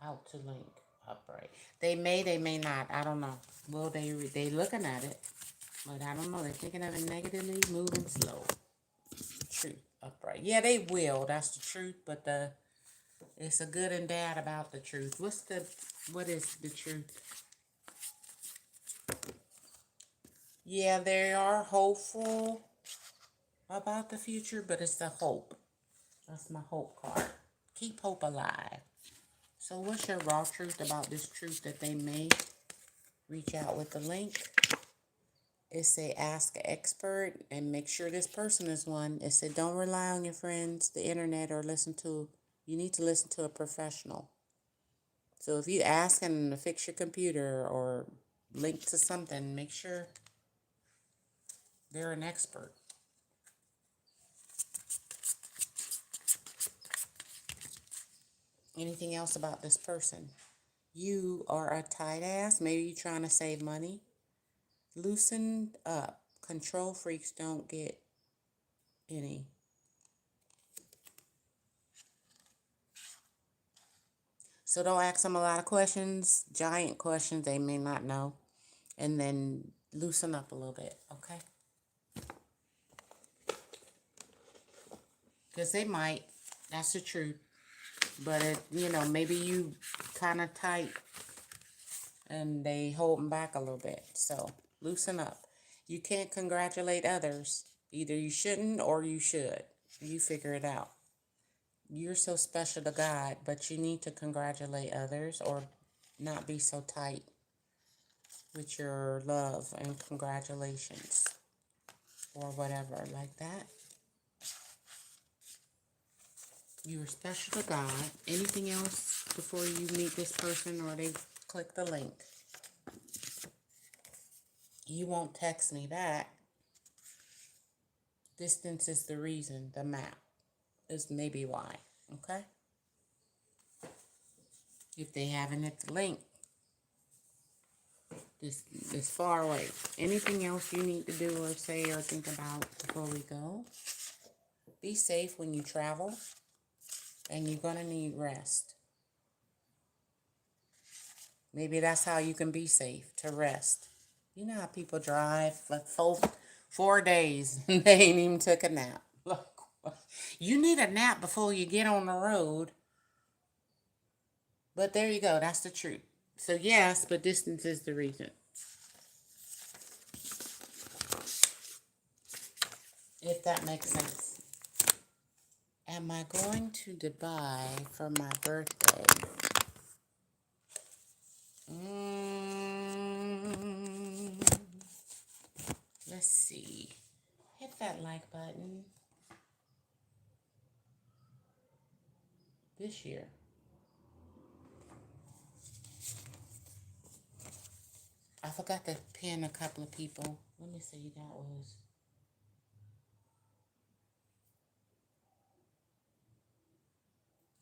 Out to link. Upright. They may not. I don't know. Well, they looking at it, but I don't know. They're thinking of it negatively, moving slow. Truth. Upright. Yeah, they will. That's the truth, but it's a good and bad about the truth. What is the truth? Yeah, they are hopeful about the future, but it's the hope. That's my hope card. Keep hope alive. So what's your raw truth about this truth that they may reach out with the link? It say ask an expert and make sure this person is one. It said don't rely on your friends, the internet, or you need to listen to a professional. So if you ask them to fix your computer or link to something, make sure they're an expert. Anything else about this person? You are a tight ass. Maybe you're trying to save money. Loosen up. Control freaks don't get any. So don't ask them a lot of questions, giant questions they may not know. And then loosen up a little bit, okay? Because they might. That's the truth. But, maybe you kind of tight and they holding back a little bit. So loosen up. You can't congratulate others. Either you shouldn't or you should. You figure it out. You're so special to God, but you need to congratulate others or not be so tight with your love and congratulations or whatever like that. You are special to God. Anything else before you meet this person or they click the link? You won't text me back. Distance is the reason. The map is maybe why. Okay? If they haven't hit the link, this is far away. Anything else you need to do or say or think about before we go? Be safe when you travel, and you're going to need rest. Maybe that's how you can be safe, to rest. You know how people drive like 4 days and they ain't even took a nap. Look, you need a nap before you get on the road. But there you go. That's the truth. So yes, but distance is the reason. If that makes sense. Am I going to Dubai for my birthday? Let's see. Hit that like button. This year. I forgot to pin a couple of people. Let me see. That was...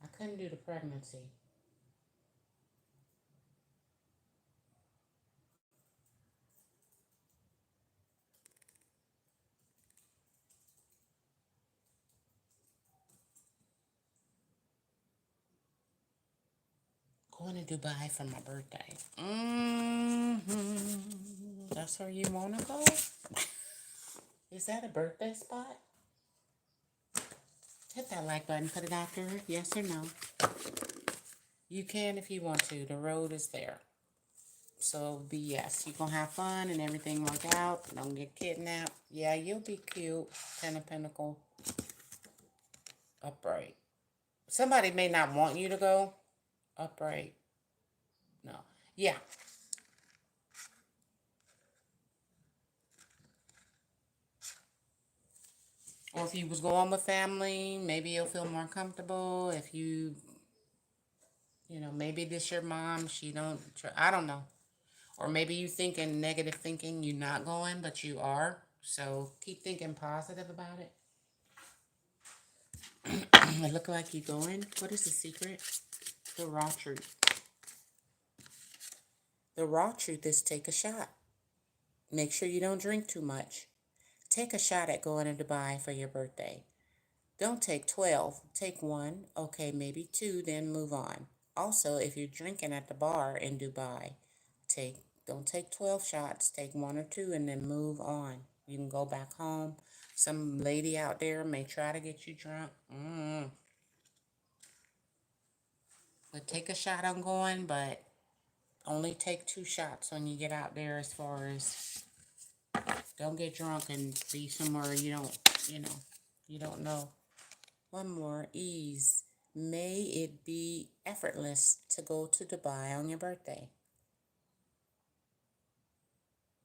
I couldn't do the pregnancy. Going to Dubai for my birthday. That's where you want to go? Is that a birthday spot? Hit that like button. Put it out there. Yes or no. You can if you want to. The road is there. So be yes. You're going to have fun and everything work out. Don't get kidnapped. Yeah, you'll be cute. Ten of Pentacles. Upright. Somebody may not want you to go. Upright. No. Yeah. Or if you was going with family, maybe you'll feel more comfortable. If you, maybe this your mom, she don't, I don't know. Or maybe you thinking negative thinking, you're not going, but you are. So keep thinking positive about it. It look like you're going. What is the secret? The raw truth. The raw truth is take a shot. Make sure you don't drink too much. Take a shot at going to Dubai for your birthday. Don't take 12. Take one. Okay, maybe two, then move on. Also, if you're drinking at the bar in Dubai, don't take 12 shots. Take one or two and then move on. You can go back home. Some lady out there may try to get you drunk. But take a shot on going, but only take 2 shots when you get out there, as far as don't get drunk and be somewhere you don't know. One more, ease. May it be effortless to go to Dubai on your birthday.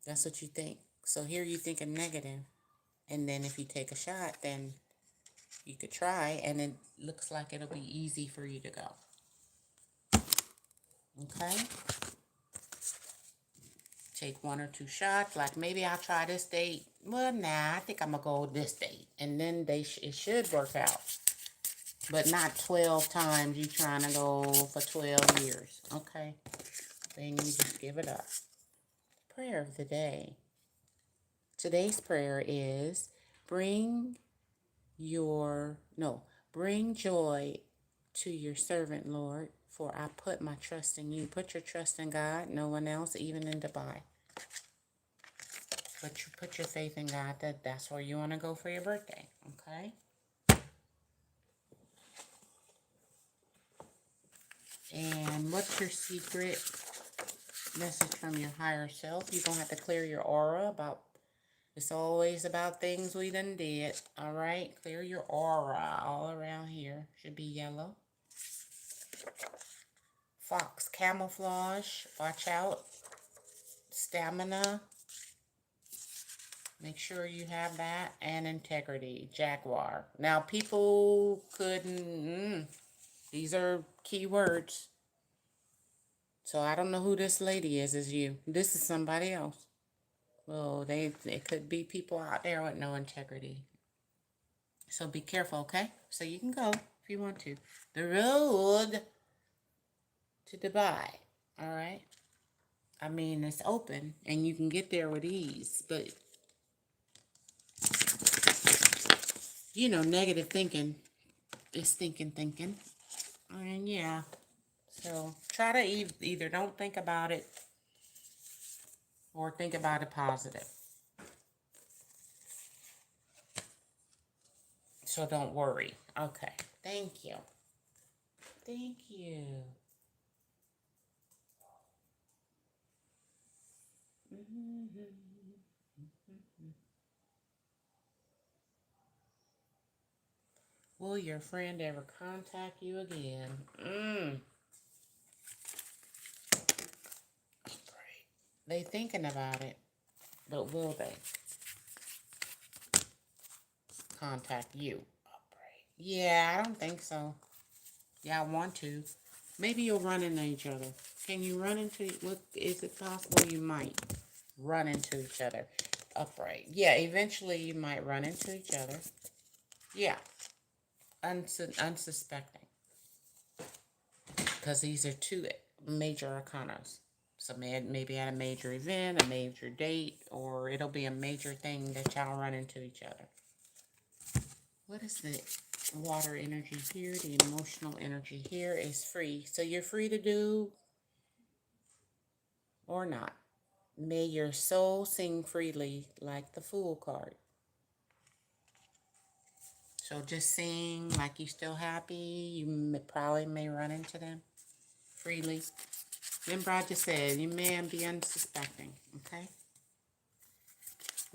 That's what you think. So here you thinking negative. And then if you take a shot, then you could try, and it looks like it'll be easy for you to go. Okay? Take 1 or 2 shots. Like, maybe I'll try this date. Well, nah, I think I'm going to go this date. And then it should work out. But not 12 times you trying to go for 12 years. Okay? Then you just give it up. Prayer of the day. Today's prayer is bring joy to your servant, Lord, for I put my trust in you. Put your trust in God, no one else, even in Dubai. But you put your faith in God, that's where you want to go for your birthday, okay? And what's your secret message from your higher self? You're going to have to clear your aura about, it's always about things we done did, all right? Clear your aura all around here. Should be yellow. Fox, camouflage, watch out. Stamina, make sure you have that. And integrity, jaguar. Now, people couldn't, these are key words. So I don't know who this lady is you. This is somebody else. Well, it could be people out there with no integrity. So be careful, okay? So you can go if you want to. The road to Dubai, all right? I mean, it's open and you can get there with ease, but negative thinking is thinking. And yeah, so try to either don't think about it or think about it positive. So don't worry. Okay. Thank you. Thank you. Will your friend ever contact you again? They thinking about it, but will they contact you? Yeah, I don't think so. Yeah, I want to. Maybe you'll run into each other. Can you run into, is it possible you might run into each other? Upright. Yeah, eventually you might run into each other. Yeah. Unsuspecting. Because these are 2 major arcanas. So maybe at a major event, a major date, or it'll be a major thing that y'all run into each other. What is the water energy here? The emotional energy here is free. So you're free to do or not. May your soul sing freely, like the Fool card. So just sing like you're still happy. You probably may run into them freely. Remember I just said, you may be unsuspecting, okay?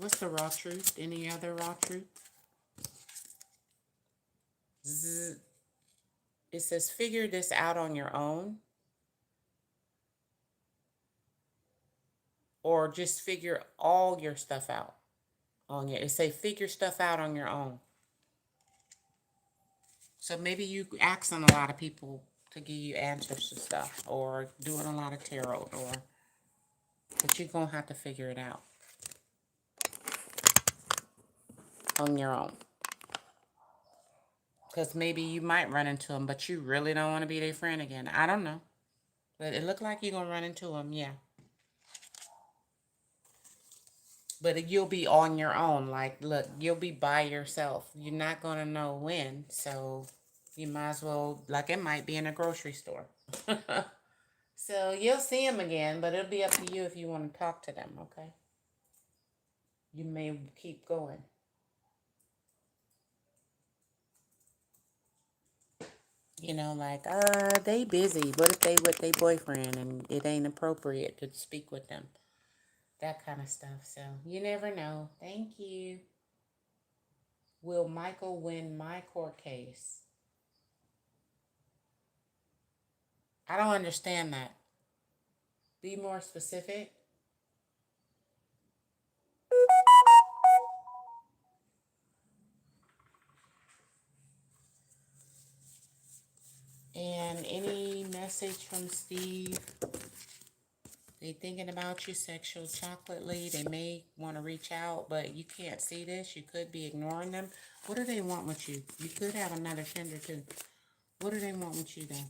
What's the raw truth? Any other raw truth? It says figure this out on your own, or just figure all your stuff out on your. It say figure stuff out on your own. So maybe you asking a lot of people to give you answers to stuff, or doing a lot of tarot, or but you're gonna have to figure it out on your own. Because maybe you might run into them, but you really don't want to be their friend again. I don't know. But it looked like you're going to run into them, yeah. But you'll be on your own. Like, look, you'll be by yourself. You're not going to know when. So you might as well, like, it might be in a grocery store. So you'll see them again, but it'll be up to you if you want to talk to them, okay? You may keep going. You know, like, they busy. What if they with their boyfriend and it ain't appropriate to speak with them? That kind of stuff. So you never know. Thank you. Will Michael win my court case? I don't understand that. Be more specific. And any message from Steve? They thinking about you, sexual chocolately. They may want to reach out, but you can't see this. You could be ignoring them. What do they want with you? You could have another tender too. What do they want with you then?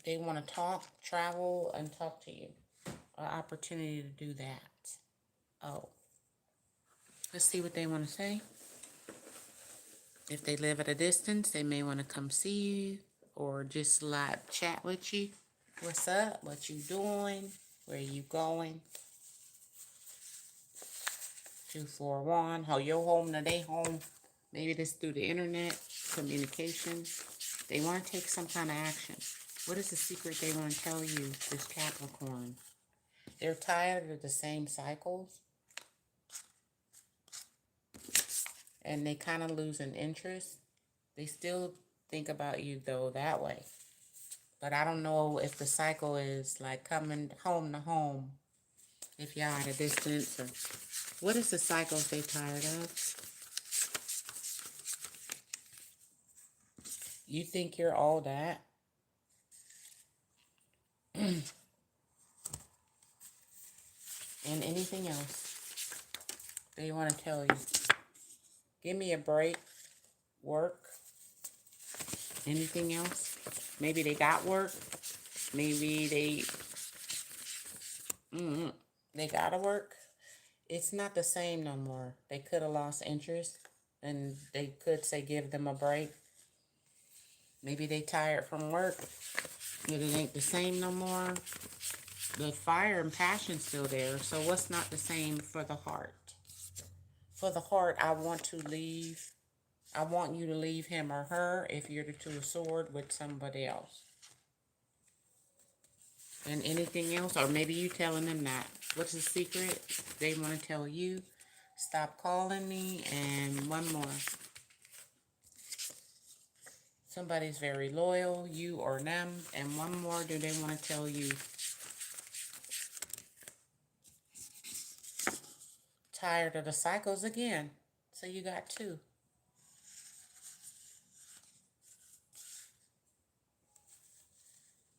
They want to talk, travel, and talk to you. An opportunity to do that. Oh. Let's see what they want to say. If they live at a distance, they may want to come see you or just like chat with you. What's up? What you doing? Where you going? 241. How your home to they home? Maybe this through the internet, communication. They want to take some kind of action. What is the secret they want to tell you, this Capricorn? They're tired of the same cycles. And they kind of lose an interest. They still think about you, though, that way. But I don't know if the cycle is like coming home to home. If y'all at a distance. Or what is the cycles they tired of? You think you're all that? And anything else they want to tell you? Give me a break. Work. Anything else? Maybe they got work. Maybe they gotta work. It's not the same no more. They could have lost interest, and they could say give them a break. Maybe they tired from work, but it ain't the same no more. The fire and passion's still there. So what's not the same for the heart? For the heart, I want to leave. I want you to leave him or her if you're the Two of Swords with somebody else. And anything else? Or maybe you telling them that. What's the secret? They want to tell you. Stop calling me. And one more. Somebody's very loyal, you or them. And one more, do they want to tell you? Tired of the cycles again. So you got two.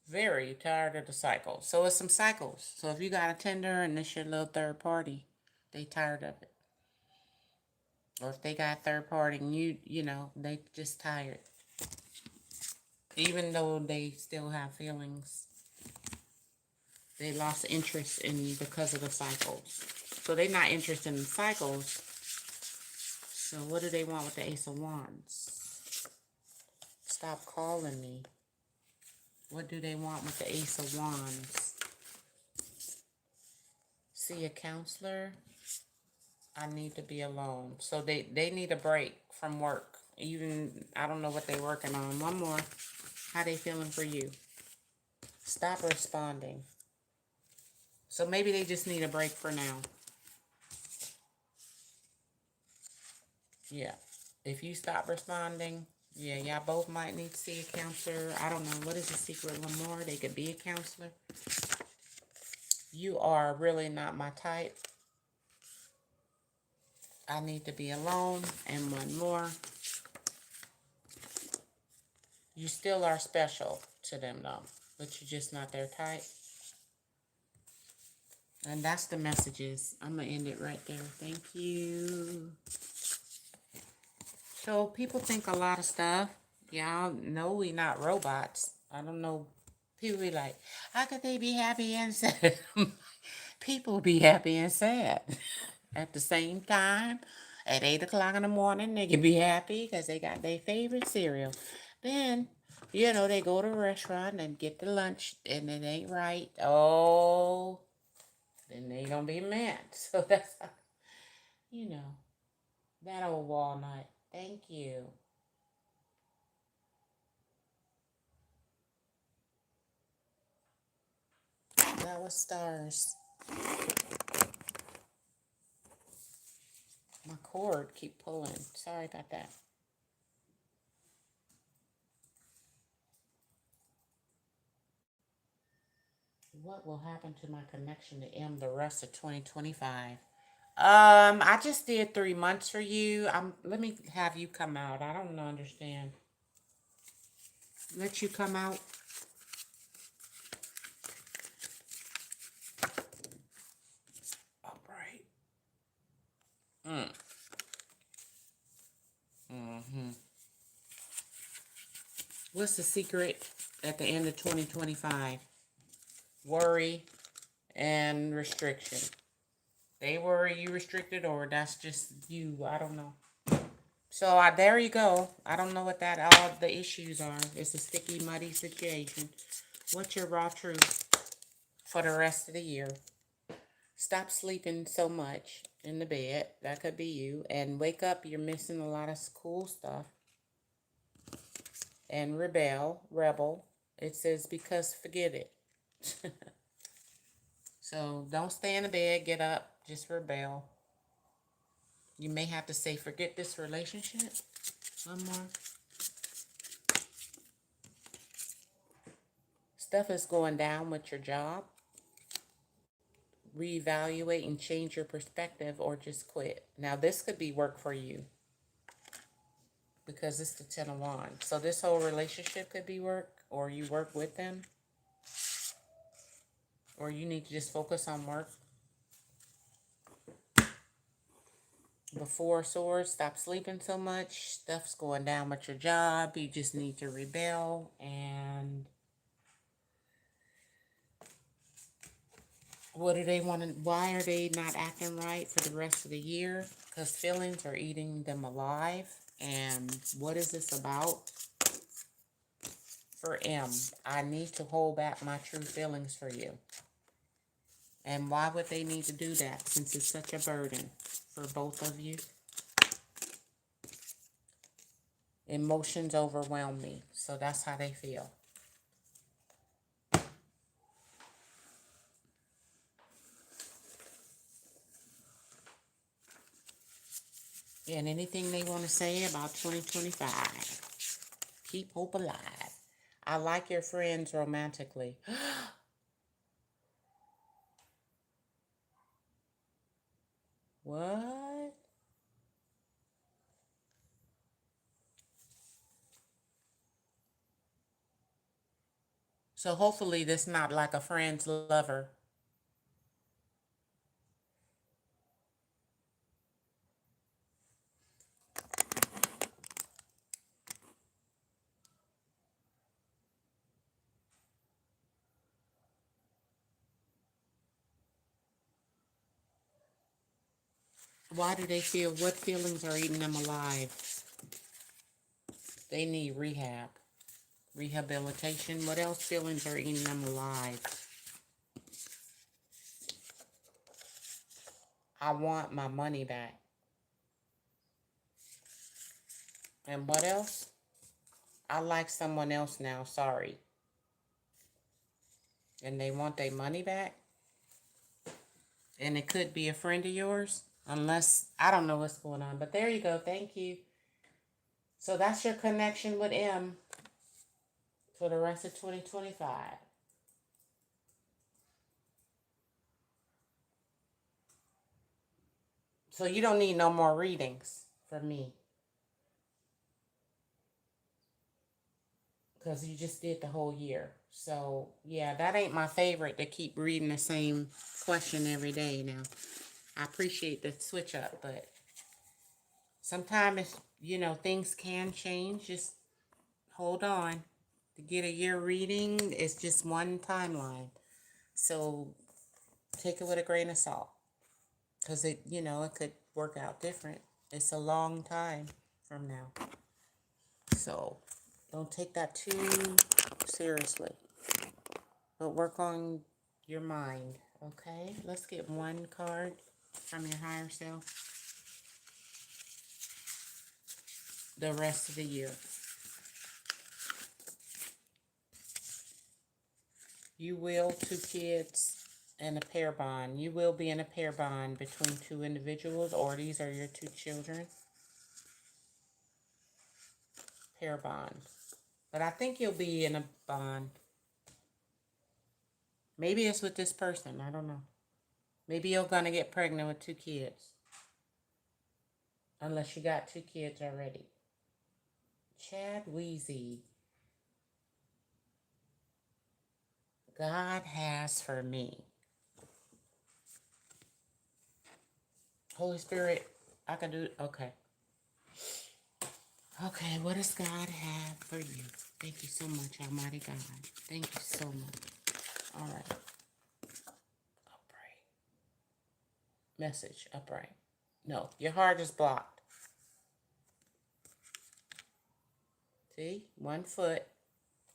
Very tired of the cycle. So it's some cycles. So if you got a tender and this your little third party, they tired of it. Or if they got third party and you know, they just tired. Even though they still have feelings, they lost interest in because of the cycles. So they're not interested in cycles. So what do they want with the Ace of Wands? Stop calling me. What do they want with the Ace of Wands? See a counselor. I need to be alone. So they need a break from work. Even, I don't know what they're working on. One more. How they feeling for you? Stop responding. So maybe they just need a break for now. Yeah. If you stop responding, yeah, y'all both might need to see a counselor. I don't know. What is the secret, Lamar? They could be a counselor. You are really not my type. I need to be alone. And one more. You still are special to them, though. But you're just not their type. And that's the messages. I'm going to end it right there. Thank you. So people think a lot of stuff. Y'all know we not robots. I don't know. People be like, how could they be happy and sad? People be happy and sad at the same time. At 8 o'clock in the morning, they can be happy because they got their favorite cereal. Then, they go to a restaurant and get the lunch and it ain't right. Oh, then they gonna be mad. So that's how, you know, that old walnut. Thank you. That was stars. My cord keep pulling. Sorry about that. What will happen to my connection to M the rest of 2025? I just did 3 months for you. Let me have you come out. I don't understand. Let you come out. All right. Mm. Mm-hmm. What's the secret at the end of 2025? Worry and restriction. They worry you restricted, or that's just you. I don't know. So there you go. I don't know what that all the issues are. It's a sticky, muddy situation. What's your raw truth for the rest of the year? Stop sleeping so much in the bed. That could be you. And wake up. You're missing a lot of cool stuff. And rebel. It says because forget it. So don't stay in the bed. Get up. Just rebel. You may have to say forget this relationship. One more. Stuff is going down with your job. Reevaluate and change your perspective or just quit. Now, this could be work for you because it's the 10 of Wands. So this whole relationship could be work, or you work with them, or you need to just focus on work. Before Swords, stop sleeping so much. Stuff's going down with your job. You just need to rebel. And what do they want to, why are they not acting right for the rest of the year? Because feelings are eating them alive. And what is this about? For M, I need to hold back my true feelings for you. And why would they need to do that since it's such a burden for both of you? Emotions overwhelm me, so that's how they feel. And anything they want to say about 2025? Keep hope alive. I like your friends romantically. What? So hopefully this not like a friend's lover. Why do they feel, what feelings are eating them alive? They need rehabilitation. What else feelings are eating them alive? I want my money back. And what else? I like someone else now, sorry. And they want their money back? And it could be a friend of yours, unless I don't know what's going on. But there you go. Thank you. So that's your connection with M for the rest of 2025. So you don't need no more readings from me because you just did the whole year. So yeah, that ain't my favorite to keep reading the same question every day now. I appreciate the switch up, but sometimes, things can change. Just hold on. To get a year reading, it's just one timeline. So take it with a grain of salt because it could work out different. It's a long time from now. So don't take that too seriously, but work on your mind. Okay, let's get one card from your higher self the rest of the year. You will, 2 kids and a pair bond. You will be in a pair bond between 2 individuals, or these are your 2 children. Pair bond. But I think you'll be in a bond. Maybe it's with this person. I don't know. Maybe you're going to get pregnant with 2 kids. Unless you got 2 kids already. Chad Weezy. God has for me. Holy Spirit, I can do it. Okay. Okay, what does God have for you? Thank you so much, Almighty God. Thank you so much. All right. Upright. Message, upright. No, your heart is blocked. See? 1 foot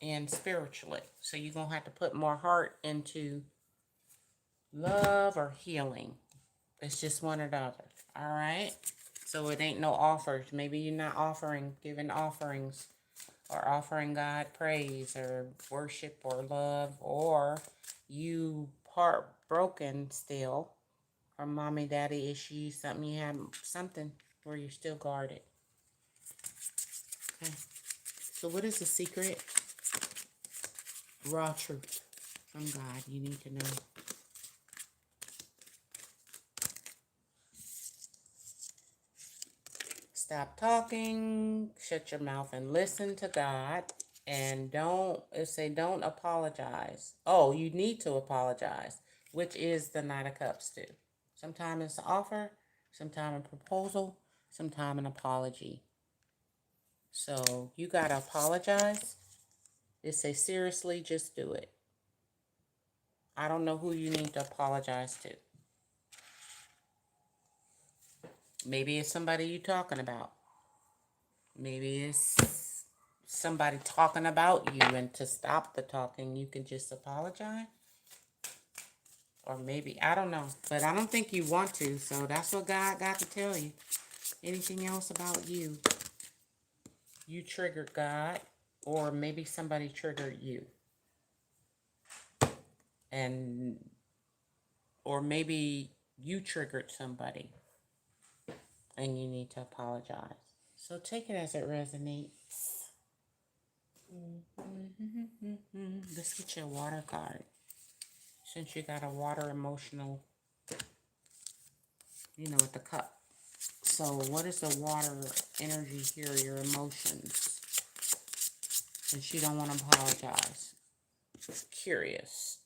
and spiritually. So you're going to have to put more heart into love or healing. It's just one or the other. All right? So it ain't no offers. Maybe you're not giving offerings or offering God praise or worship or love, or you heartbroken still from mommy daddy issues, something where you're still guarded. Okay. So what is the secret? Raw truth from God. You need to know. Stop talking, shut your mouth and listen to God, and don't apologize. Oh, you need to apologize, which is the Knight of Cups too. Sometimes it's an offer, sometimes a proposal, sometimes an apology. So you gotta apologize. They say seriously, just do it. I don't know who you need to apologize to. Maybe it's somebody you're talking about. Maybe it's somebody talking about you, and to stop the talking, you can just apologize. Or maybe, I don't know. But I don't think you want to, so that's what God got to tell you. Anything else about you? You triggered God, or maybe somebody triggered you. Or maybe you triggered somebody, and you need to apologize. So take it as it resonates. Let's get your water card. Since you got a water emotional, with the cup. So what is the water energy here, your emotions? Since you don't want to apologize. Just curious.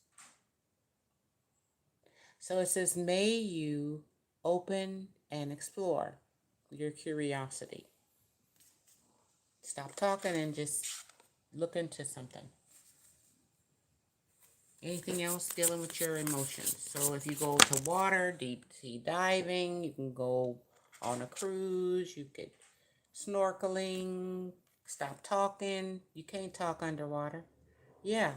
So it says, may you open and explore your curiosity. Stop talking and just look into something. Anything else dealing with your emotions? So if you go to water, deep sea diving, you can go on a cruise, you could snorkeling, stop talking. You can't talk underwater. Yeah,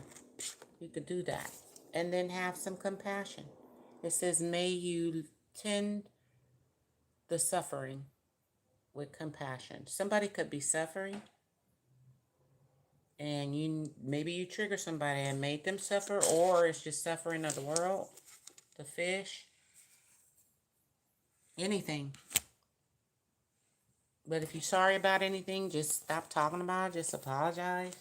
you could do that. And then have some compassion. It says, may you tend the suffering with compassion. Somebody could be suffering, and maybe you trigger somebody and made them suffer, or it's just suffering of the world, the fish. Anything. But if you're sorry about anything, just stop talking about it. Just apologize.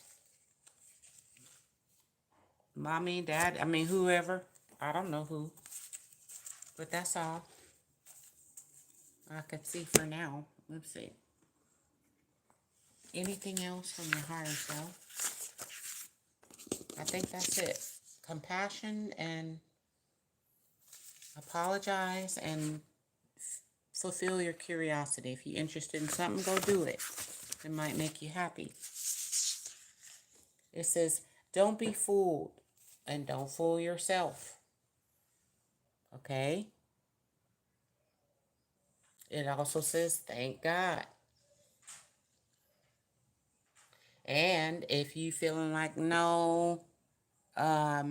Mommy, dad, I mean, whoever. I don't know who. But that's all I could see for now. Let's see. Anything else from your higher self? I think that's it. Compassion and apologize and fulfill your curiosity. If you're interested in something, go do it. It might make you happy. It says, don't be fooled and don't fool yourself. Okay? It also says, thank God. And if you feeling like no, but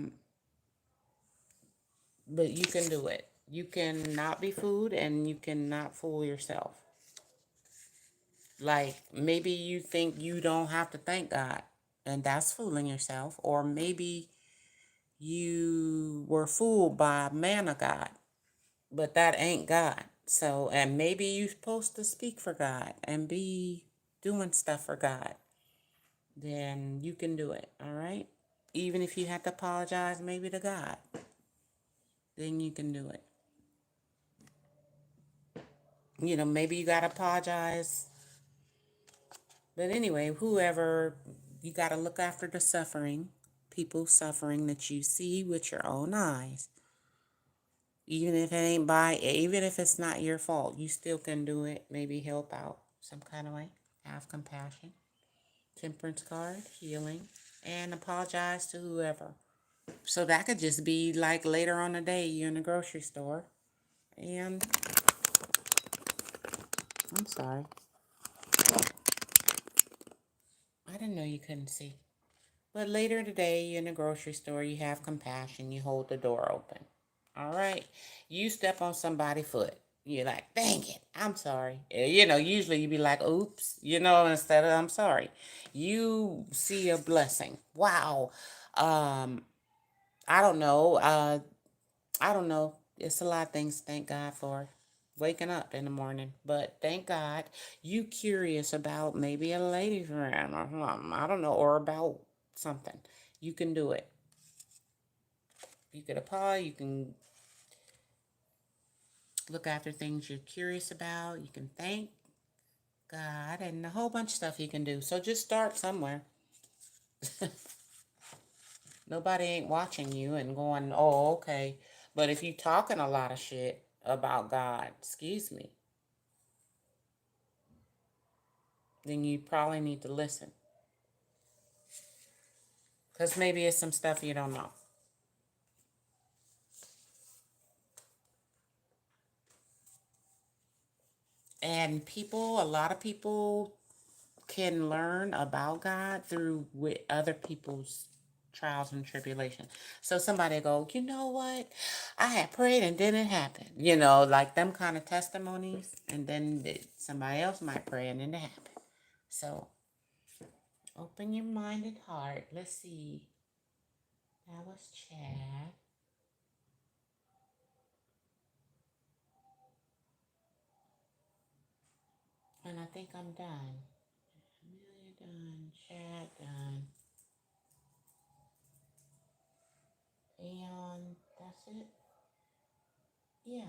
you can do it. You can not be fooled and you cannot fool yourself. Like maybe you think you don't have to thank God, and that's fooling yourself. Or maybe you were fooled by a man of God, but that ain't God. So, and maybe you're supposed to speak for God and be doing stuff for God. Then you can do it, all right? Even if you have to apologize maybe to God, then you can do it. You know, maybe you got to apologize. But anyway, whoever, you got to look after the suffering, people suffering that you see with your own eyes. Even if it ain't even if it's not your fault, you still can do it. Maybe help out some kind of way. Have compassion. Temperance card, healing, and apologize to whoever. So that could just be like later on the day, you're in the grocery store, and I'm sorry. I didn't know you couldn't see. But later today, you're in the grocery store, you have compassion, you hold the door open. All right? You step on somebody's foot. You're like, dang it, I'm sorry. You know, usually you'd be like, oops, you know, instead of I'm sorry. You see a blessing. Wow. Um, I don't know. I don't know. It's a lot of things to thank God for. Waking up in the morning. But thank God you curious about maybe a lady friend or something. I don't know. Or about something. You can do it. You can apply. You can look after things you're curious about. You can thank God and a whole bunch of stuff you can do. So just start somewhere. Nobody ain't watching you and going, oh, okay. But if you talking a lot of shit about God, excuse me, then you probably need to listen. Because maybe it's some stuff you don't know. And people, a lot of people can learn about God through with other people's trials and tribulation. So somebody go, you know what? I had prayed and didn't happen. You know, like them kind of testimonies. And then somebody else might pray and then it happen. So open your mind and heart. Let's see. That was Chad. And I think I'm done. Amelia done. Chad done. And that's it. Yeah.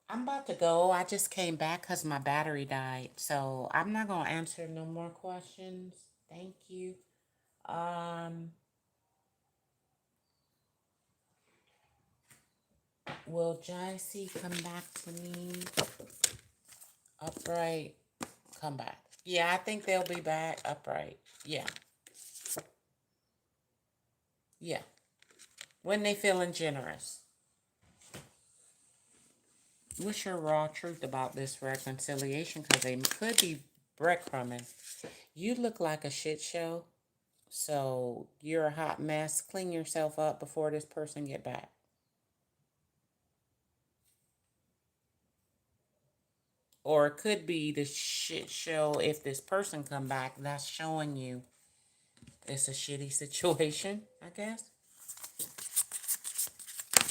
I'm about to go. I just came back because my battery died. So I'm not going to answer no more questions. Thank you. Um, will Jicey come back to me? Upright, come back. Yeah, I think they'll be back. Upright. Yeah. Yeah. When they feeling generous. What's your raw truth about this reconciliation? Because they could be breadcrumbing. You look like a shit show. So you're a hot mess. Clean yourself up before this person get back. Or it could be the shit show if this person come back. That's showing you it's a shitty situation, I guess.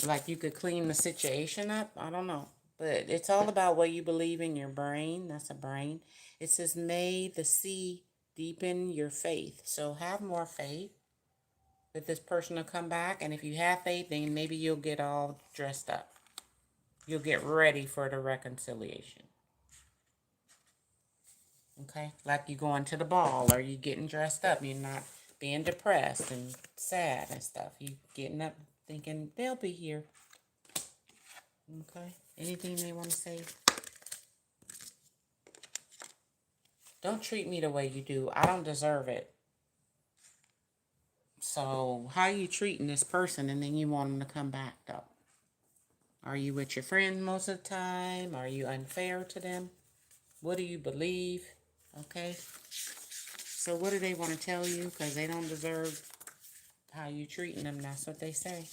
Like you could clean the situation up. I don't know. But it's all about what you believe in your brain. That's a brain. It says, may the sea deepen your faith. So have more faith that this person will come back. And if you have faith, then maybe you'll get all dressed up. You'll get ready for the reconciliation. Okay? Like you going to the ball or you getting dressed up. You're not being depressed and sad and stuff. You getting up thinking they'll be here. Okay? Anything they want to say? Don't treat me the way you do. I don't deserve it. So, how are you treating this person and then you want them to come back, though? Are you with your friends most of the time? Are you unfair to them? What do you believe? Okay? So, what do they want to tell you? Because they don't deserve how you treating them. That's what they say.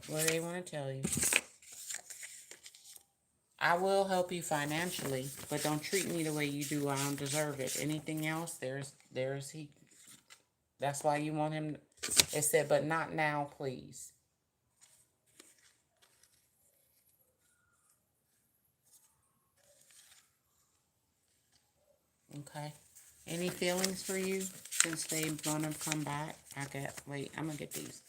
What do they want to tell you? I will help you financially, but don't treat me the way you do. I don't deserve it. Anything else, he. That's why you want him. It said, but not now, please. Okay. Any feelings for you since they're gonna come back? Wait, I'm gonna get these.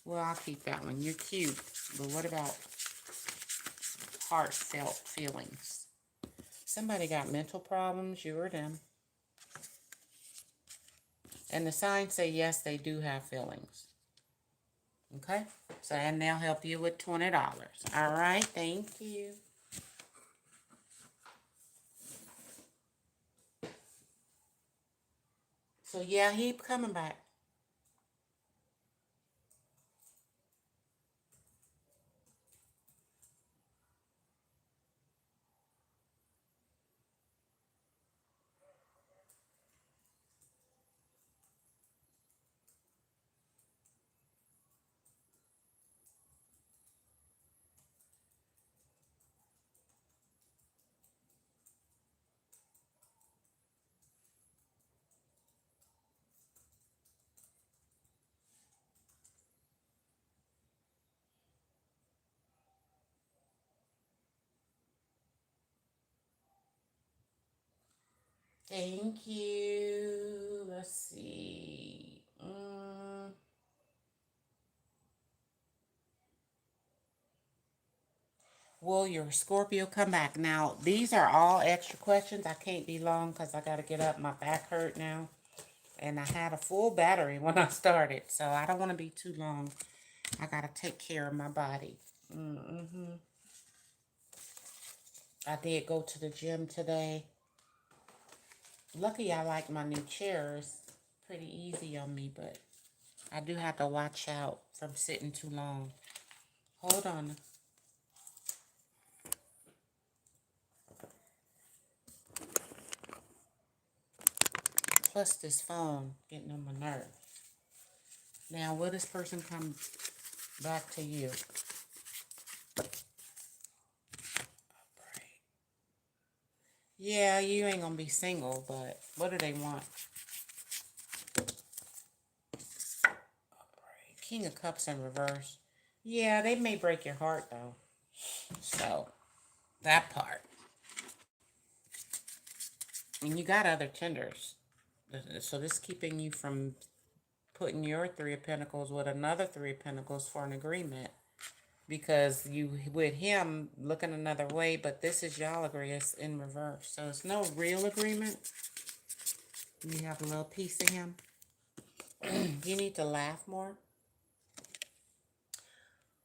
Well, I'll keep that one. You're cute, but what about heartfelt feelings? Somebody got mental problems, you or them. And the signs say yes, they do have feelings. Okay? So, and they'll help you with $20. All right? Thank you. So, yeah, he coming back. Thank you. Let's see. Will your Scorpio come back? Now, these are all extra questions. I can't be long because I got to get up. My back hurt now. And I had a full battery when I started. So I don't want to be too long. I got to take care of my body. I did go to the gym today. Lucky I like my new chairs. Pretty easy on me, but I do have to watch out from sitting too long. Hold on. Plus this phone getting on my nerves. Now, will this person come back to you? Yeah, you ain't gonna be single, but what do they want? King of Cups in reverse. Yeah, they may break your heart, though. So, that part. And you got other tenders. So this is keeping you from putting your Three of Pentacles with another Three of Pentacles for an agreement. Because you, with him, looking another way, but this is y'all agree, it's in reverse. So it's no real agreement. You have a little piece of him. You need to laugh more.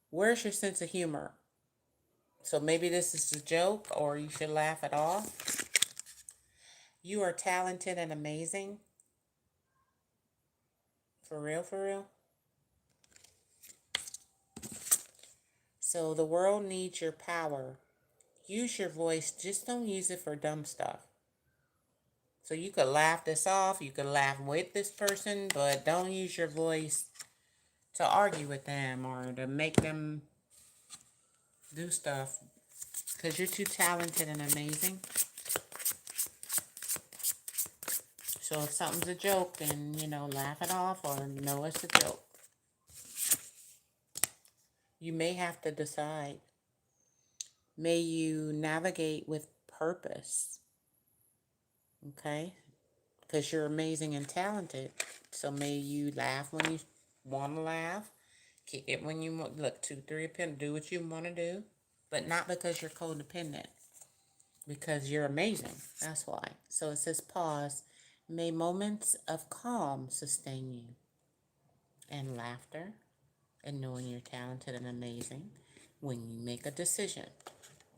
Where's your sense of humor? So maybe this is a joke, or you should laugh it off. You are talented and amazing. For real, for real. So the world needs your power. Use your voice. Just don't use it for dumb stuff. So you could laugh this off. You could laugh with this person, but don't use your voice to argue with them or to make them do stuff. Because you're too talented and amazing. So if something's a joke, then, laugh it off or know it's a joke. You may have to decide. May you navigate with purpose. Okay? Because you're amazing and talented. So may you laugh when you want to laugh. Kick it when you want. Look, 2, 3, do what you want to do. But not because you're codependent. Because you're amazing. That's why. So it says pause. May moments of calm sustain you. And laughter. And knowing you're talented and amazing. When you make a decision.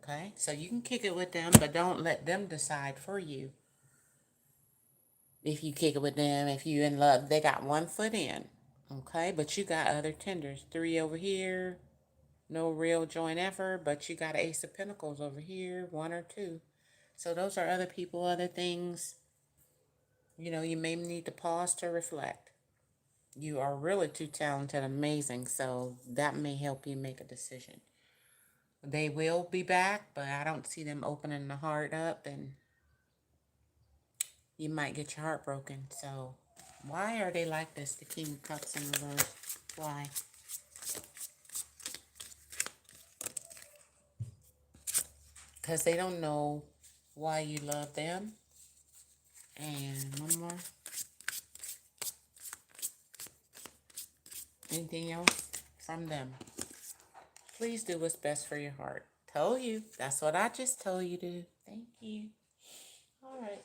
Okay? So you can kick it with them. But don't let them decide for you. If you kick it with them, if you in love, they got 1 foot in. Okay? But you got other tenders. 3 over here. No real joint effort. But you got an Ace of Pentacles over here. 1 or 2. So those are other people, other things. You may need to pause to reflect. You are really too talented, amazing. So that may help you make a decision. They will be back, but I don't see them opening the heart up, and you might get your heart broken. So why are they like this? The King of Cups in reverse. Why? Because they don't know why you love them. And one more. Anything else from them? Please do what's best for your heart. Told you. That's what I just told you to do. Thank you. All right.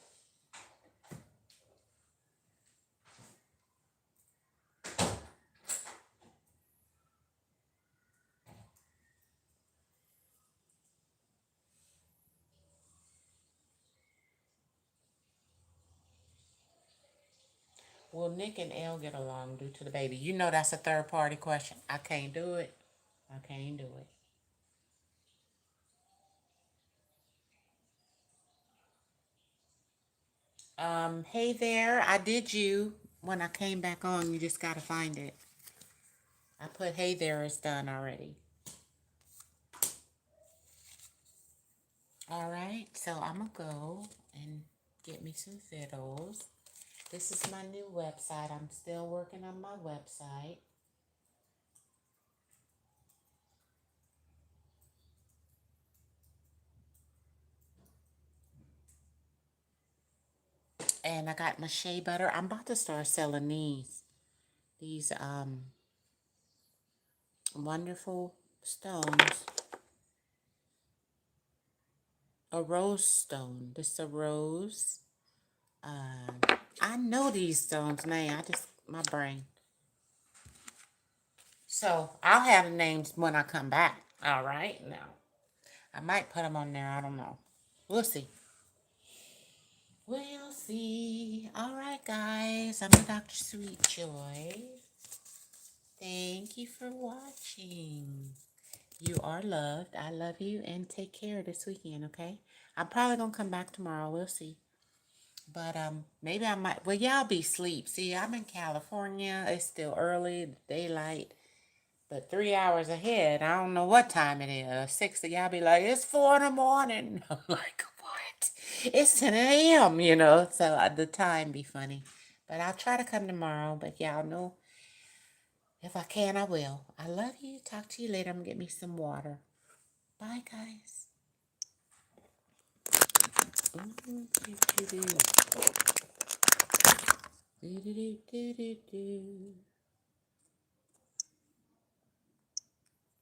Will Nick and Elle get along due to the baby? You know that's a third party question. I can't do it. I can't do it. Hey there. I did you. When I came back on, you just gotta find it. I put hey there, it's done already. Alright, so I'm gonna go and get me some fiddles. This is my new website. I'm still working on my website. And I got my shea butter. I'm about to start selling these. These wonderful stones. A rose stone. This is a rose. I know these stones, man. My brain. So I'll have the names when I come back. All right. Now, I might put them on there. I don't know. We'll see. We'll see. All right, guys. I'm Dr. Sweet Joy. Thank you for watching. You are loved. I love you. And take care this weekend, okay? I'm probably going to come back tomorrow. We'll see. But maybe I might. Well, y'all be asleep. See, I'm in California. It's still early, daylight. But 3 hours ahead, I don't know what time it is. 6 of y'all be like, it's 4 in the morning. I'm like, what? It's 10 a.m., So the time be funny. But I'll try to come tomorrow. But y'all know, if I can, I will. I love you. Talk to you later. I'm going to get me some water. Bye, guys. Do, do, do, do. Do, do, do, do, do.